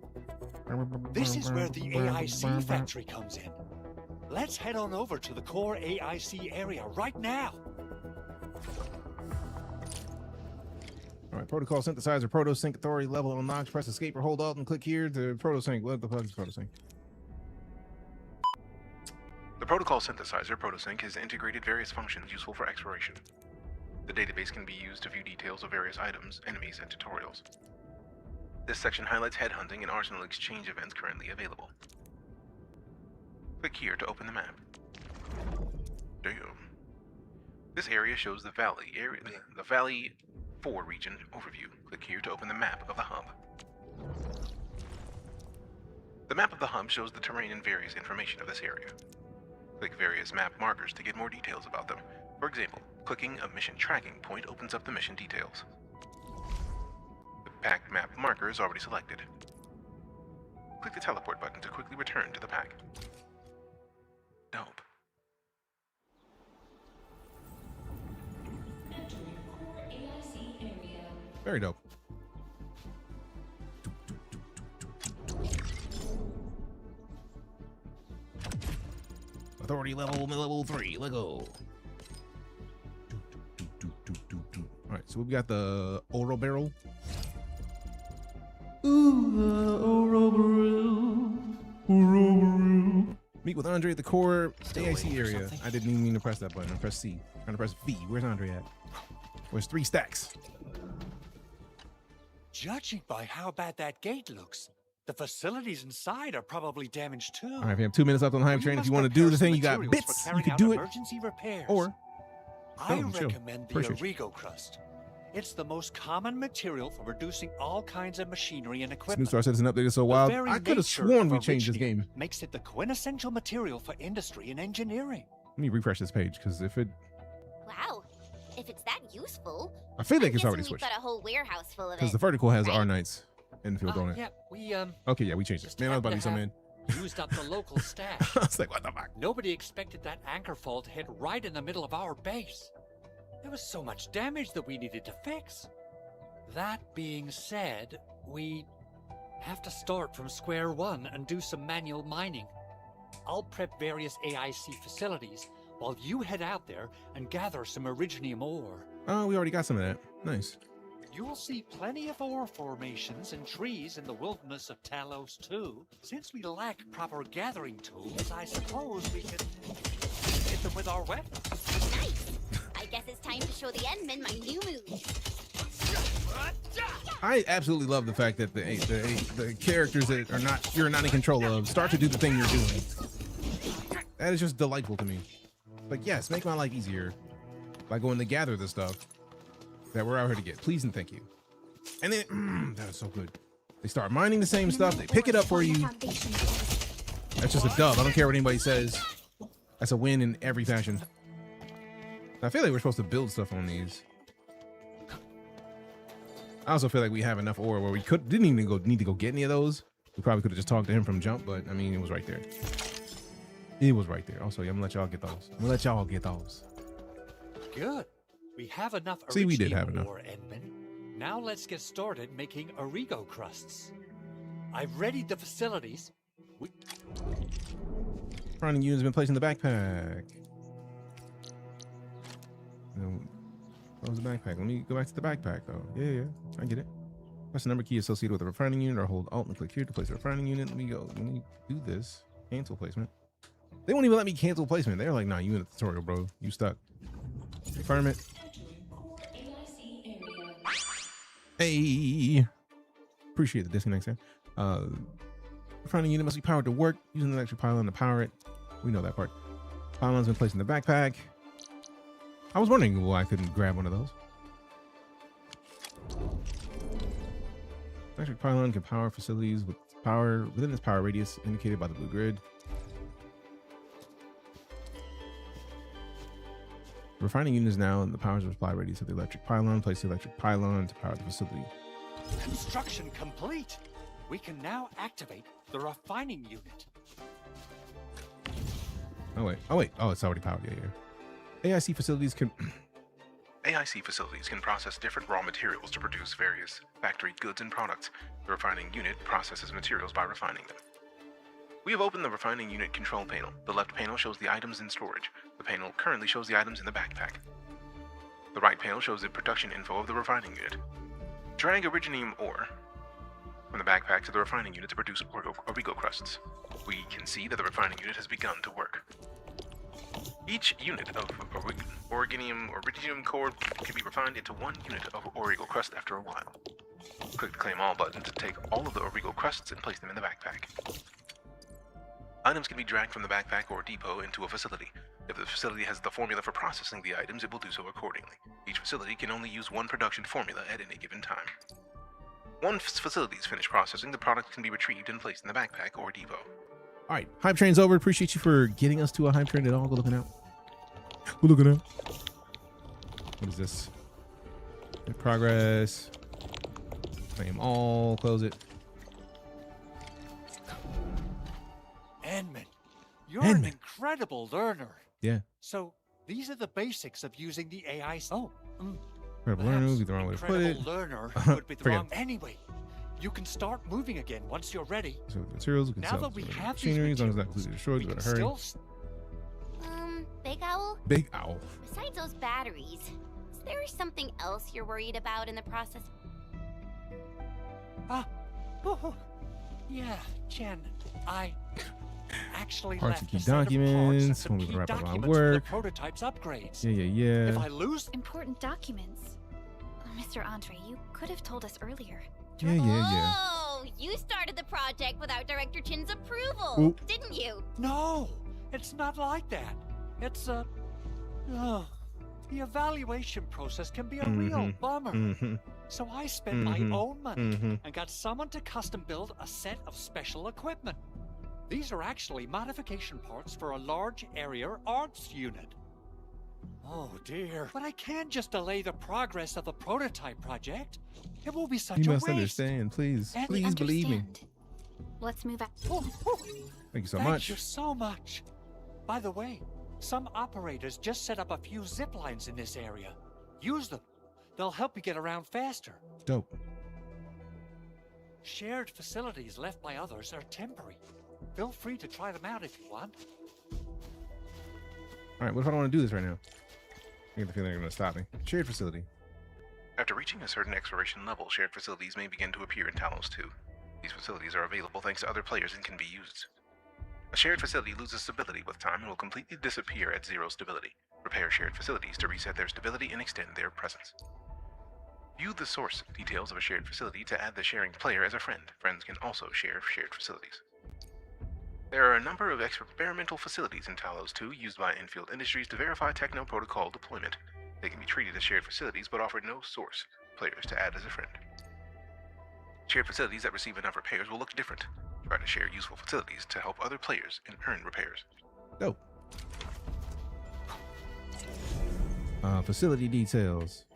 This is where the AIC factory comes in. Let's head on over to the core AIC area right now. All right, protocol synthesizer, proto-sync authority level unlocks. Press escape or hold alt and click here to proto-sync. What the fuck is proto-sync? The protocol synthesizer, protosync, has integrated various functions useful for exploration. The database can be used to view details of various items, enemies, and tutorials. This section highlights headhunting and arsenal exchange events currently available. Click here to open the map. Damn. This area shows the Valley 4 region overview. Click here to open the map of the hub. The map of the hub shows the terrain and various information of this area. Click various map markers to get more details about them. For example, clicking a mission tracking point opens up the mission details. The pack map marker is already selected. Click the teleport button to quickly return to the pack. Dope. Very dope. Authority level 3. Let go. All right, so we've got the Oro Barrel. Meet with Andre at the core AIC area. I didn't even mean to press that button. I pressed C. I'm trying to press V. Where's Andre at? Where's 3 stacks? Judging by how bad that gate looks, the facilities inside are probably damaged too. All right, we have 2 minutes left on the hype train. If you want to do the thing, you got bits. You can do it. Emergency repairs. Or I chill. recommend the Appreciate you. Origo crust. It's the most common material for reducing all kinds of machinery and This new equipment. StarCitizen updated so wild. I could have sworn we changed this game. Makes it the quintessential material for industry and engineering. Let me refresh this page because if it, Wow, if it's that useful. I feel like I'm it's already guessing we've switched got a whole warehouse full of because it. the vertical has ArknightsEndfield on it. Yeah, we Okay, yeah, we changed it. Man, I was about to be something. used up the local stash. I was like, what the fuck? Nobody expected that anchor fault to hit right in the middle of our base. There was so much damage that we needed to fix. That being said, we have to start from square one and do some manual mining. I'll prep various AIC facilities while you head out there and gather some Originium ore. Oh, we already got some of that. Nice. You'll see plenty of ore formations and trees in the wilderness of Talos too. Since we lack proper gathering tools, I suppose we could hit them with our weapons. Nice. I guess it's time to show the Endmen my new moves. I absolutely love the fact that the characters that you're not in control of start to do the thing you're doing. That is just delightful to me. Like, yes, make my life easier by going to gather the stuff that we're out here to get. Please and thank you. And then, that is so good. They start mining the same stuff. They pick it up for you. That's just a dub. I don't care what anybody says. That's a win in every fashion. I feel like we're supposed to build stuff on these. I also feel like we have enough ore where we didn't even need to go get any of those. We probably could have just talked to him from jump, but I mean, it was right there. It was right there. Also, yeah, I'm gonna let y'all get those. Good. We have enough. See, we did have enough. Ore, Edmund. Now let's get started making Origo crusts. I've readied the facilities. Running unit has been placed in the backpack. What was the backpack? Let me go back to the backpack, though. Yeah, I get it. Press the number key associated with the refining unit, or hold Alt and click here to place the refining unit. Let me do this. Cancel placement. They won't even let me cancel placement. They're like, nah, you in the tutorial, bro. You stuck. Refinement. Hey. Appreciate the disconnect there. Refining unit must be powered to work. Using the electric pylon to power it. We know that part. Pylon's been placed in the backpack. I was wondering why I couldn't grab one of those. Electric pylon can power facilities with power within its power radius indicated by the blue grid. Refining unit is now in the power supply radius of the electric pylon. Place the electric pylon to power the facility. Construction complete. We can now activate the refining unit. Oh wait. Oh, it's already powered. Yeah. AIC facilities can process different raw materials to produce various factory goods and products. The refining unit processes materials by refining them. We have opened the refining unit control panel. The left panel shows the items in storage. The panel currently shows the items in the backpack. The right panel shows the production info of the refining unit. Drag Originium ore from the backpack to the refining unit to produce Origo crusts. We can see that the refining unit has begun to work. Each unit of Originium core can be refined into one unit of Origo crust after a while. Click the Claim All button to take all of the Origo crusts and place them in the backpack. Items can be dragged from the backpack or depot into a facility. If the facility has the formula for processing the items, it will do so accordingly. Each facility can only use one production formula at any given time. Once facilities finish processing, the product can be retrieved and placed in the backpack or depot. All right, hype train's over. Appreciate you for getting us to a hype train at all. Go looking out. Go looking out. What is this? In progress. Claim all. Close it. Edmund, you're an incredible learner. Yeah. So these are the basics of using the AI. Incredible learner would be the wrong way to put it. Incredible learner would be the wrong. Anyway, you can start moving again once you're ready. So the materials we can now sell that we have machinery, these as long as that completely destroyed, we gotta hurry. Big Owl? Big Owl. Besides those batteries, is there something else you're worried about in the process? Yeah, Jen, I actually Parts left and key a set of documents. parts When and we some can wrap key up my documents for the work. prototype's upgrades. Yeah. If I lose important documents. Mr. Andre, you could have told us earlier. Yeah. Oh, you started the project without Director Chin's approval, Ooh. didn't you? No, it's not like that. It's the evaluation process can be a real bummer. So I spent my own money and got someone to custom build a set of special equipment. These are actually modification parts for a large area arts unit. Oh dear. But I can't just delay the progress of the prototype project. It will be such You a must waste. understand. Please We believe me. understand. Let's move on. Thank you so Thank much. you so much. By the way, some operators just set up a few zip lines in this area. Use them. They'll help you get around faster. Dope. Shared facilities left by others are temporary. Feel free to try them out if you want. All right, what if I don't want to do this right now? I get the feeling they're going to stop me. Shared facility. After reaching a certain exploration level, shared facilities may begin to appear in Talos 2. These facilities are available thanks to other players and can be used. A shared facility loses stability with time and will completely disappear at 0 stability. Repair shared facilities to reset their stability and extend their presence. View the source details of a shared facility to add the sharing player as a friend. Friends can also share shared facilities. There are a number of experimental facilities in Talos 2 used by Enfield Industries to verify Techno Protocol deployment. They can be treated as shared facilities but offer no source players to add as a friend. Shared facilities that receive enough repairs will look different. Try to share useful facilities to help other players and earn repairs. Dope. Facility details.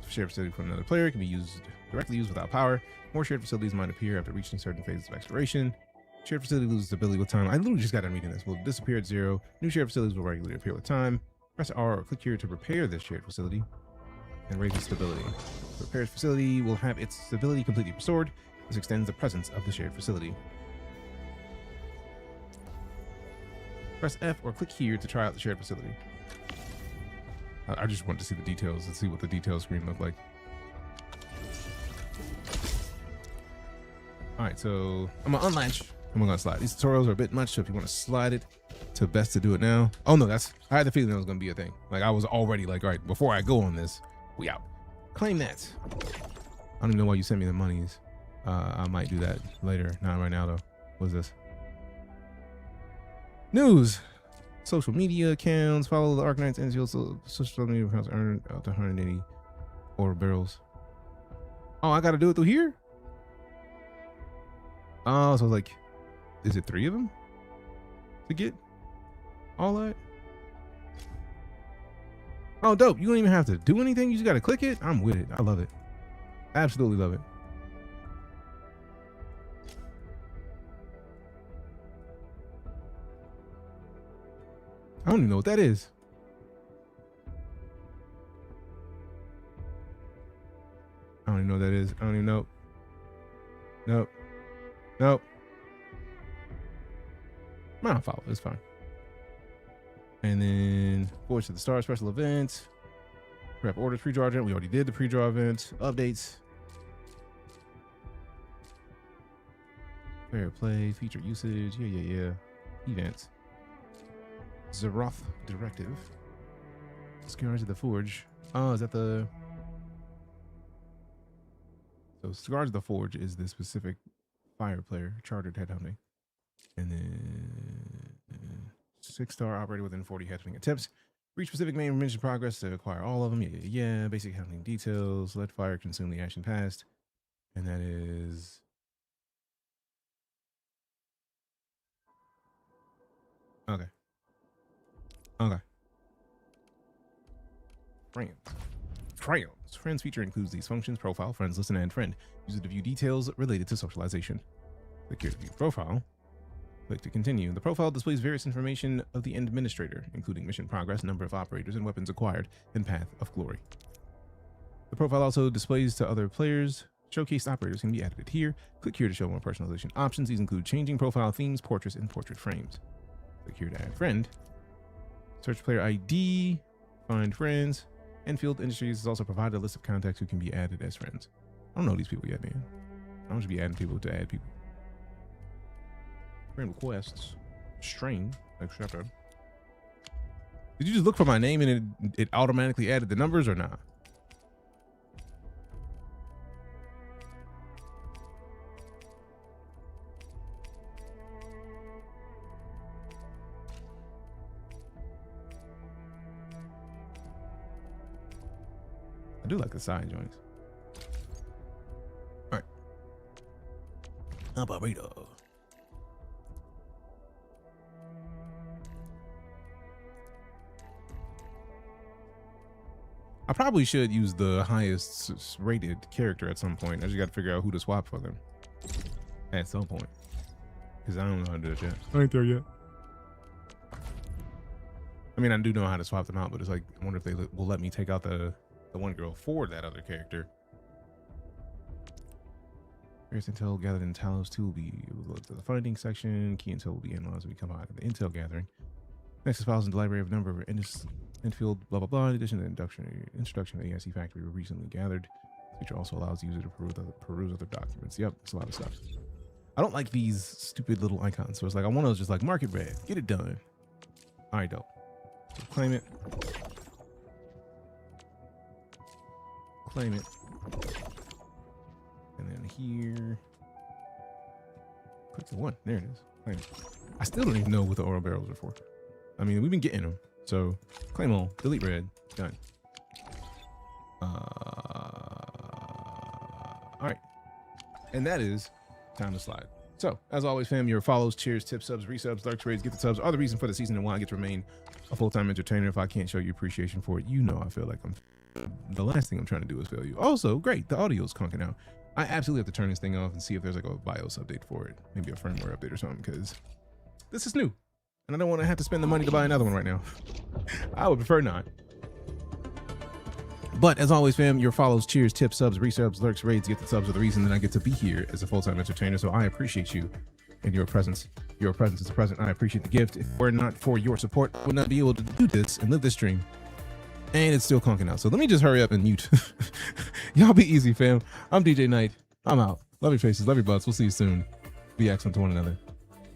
Shared facility from another player can be directly used without power. More shared facilities might appear after reaching certain phases of exploration. Shared facility loses ability with time. I literally just got done reading this. Will disappear at 0. New shared facilities will regularly appear with time. Press R or click here to repair this shared facility and raise its stability. The repaired facility will have its stability completely restored. This extends the presence of the shared facility. Press F or click here to try out the shared facility. I just wanted to see the details and see what the detail screen looked like. All right, so I'm gonna unlatch. I'm gonna slide. These tutorials are a bit much, so if you want to slide it to best to do it now. Oh no, I had the feeling that was gonna be a thing. Like I was already like, all right, before I go on this, we out. Claim that. I don't even know why you sent me the monies. I might do that later. Not right now though. What's this? News. Social media accounts. Follow the ArknightsEndfield social media accounts. Earn up to 180 ore barrels. Oh, I gotta do it through here? Oh, so like, is it 3 of them to get all that? Oh, dope. You don't even have to do anything. You just got to click it. I'm with it. I love it. Absolutely love it. I don't even know what that is. I don't even know what that is. I don't even know. Nope. Nope. I don't follow. It's fine. And then Voice of the Star special event. Prep orders pre-draw event. We already did the pre-draw event. Updates. Fair play. Feature usage. Yeah. Events. Zeroth Directive. Scars of the Forge. Oh, is that the... So Scars of the Forge is the specific fire player, chartered headhunting. And then 6-star operator within 40 headhunting attempts. Reach specific main mission progress to acquire all of them. Yeah. Basic headhunting details. Let fire consume the action past. And that is... Okay. Friends feature includes these functions: profile, friends, listen, and friend. Use it to view details related to socialization. Click here to view profile. Click to continue. The profile displays various information of the administrator, including mission progress, number of operators and weapons acquired, and path of glory. The profile also displays to other players. Showcased operators can be added here. Click here to show more personalization options. These include changing profile themes, portraits, and portrait frames. Click here to add friend. Search player ID. Find friends. Enfield Industries has also provided a list of contacts who can be added as friends. I don't know these people yet, man. I don't just be adding people to add people. Friend requests. String. Accepted. Did you just look for my name and it automatically added the numbers or not? I do like the side joints. All right. Operator. I probably should use the highest rated character at some point. I just got to figure out who to swap for them at some point. Because I don't know how to do that yet. I ain't there yet. I mean, I do know how to swap them out, but it's like, I wonder if they will let me take out the one girl for that other character. Various intel gathered in Talos 2 will be loaded to the finding section. Key intel will be analyzed when we come out of the intel gathering. Nexus files in the library of number of Enfield, blah blah blah. In addition to the introduction of the AIC factory were recently gathered. This feature also allows the user to peruse other documents. Yep, it's a lot of stuff. I don't like these stupid little icons, so it's like I want to just like mark it red, get it done. All right, dope. So claim it. Claim it. And then here, click the one. There it is. Claim. I still don't even know what the oil barrels are for. I mean, we've been getting them. So claim all, delete red, done. All right. And that is time to slide. So, as always, fam, your follows, cheers, tips, subs, resubs, lurks, raids, get the subs are the reason for the season and why I get to remain a full-time entertainer. If I can't show you appreciation for it, you know I feel like I'm... The last thing I'm trying to do is fail you. Also, great, the audio's conking out. I absolutely have to turn this thing off and see if there's like a BIOS update for it. Maybe a firmware update or something, because this is new. And I don't want to have to spend the money to buy another one right now. I would prefer not. But as always, fam, your follows, cheers, tips, subs, resubs, lurks, raids, get the subs are the reason that I get to be here as a full-time entertainer. So I appreciate you and your presence. Your presence is a present. I appreciate the gift. If it were not for your support, I would not be able to do this and live this dream. And it's still conking out. So let me just hurry up and mute. Y'all be easy, fam. I'm DeejayKnight. I'm out. Love your faces. Love your butts. We'll see you soon. Be excellent to one another.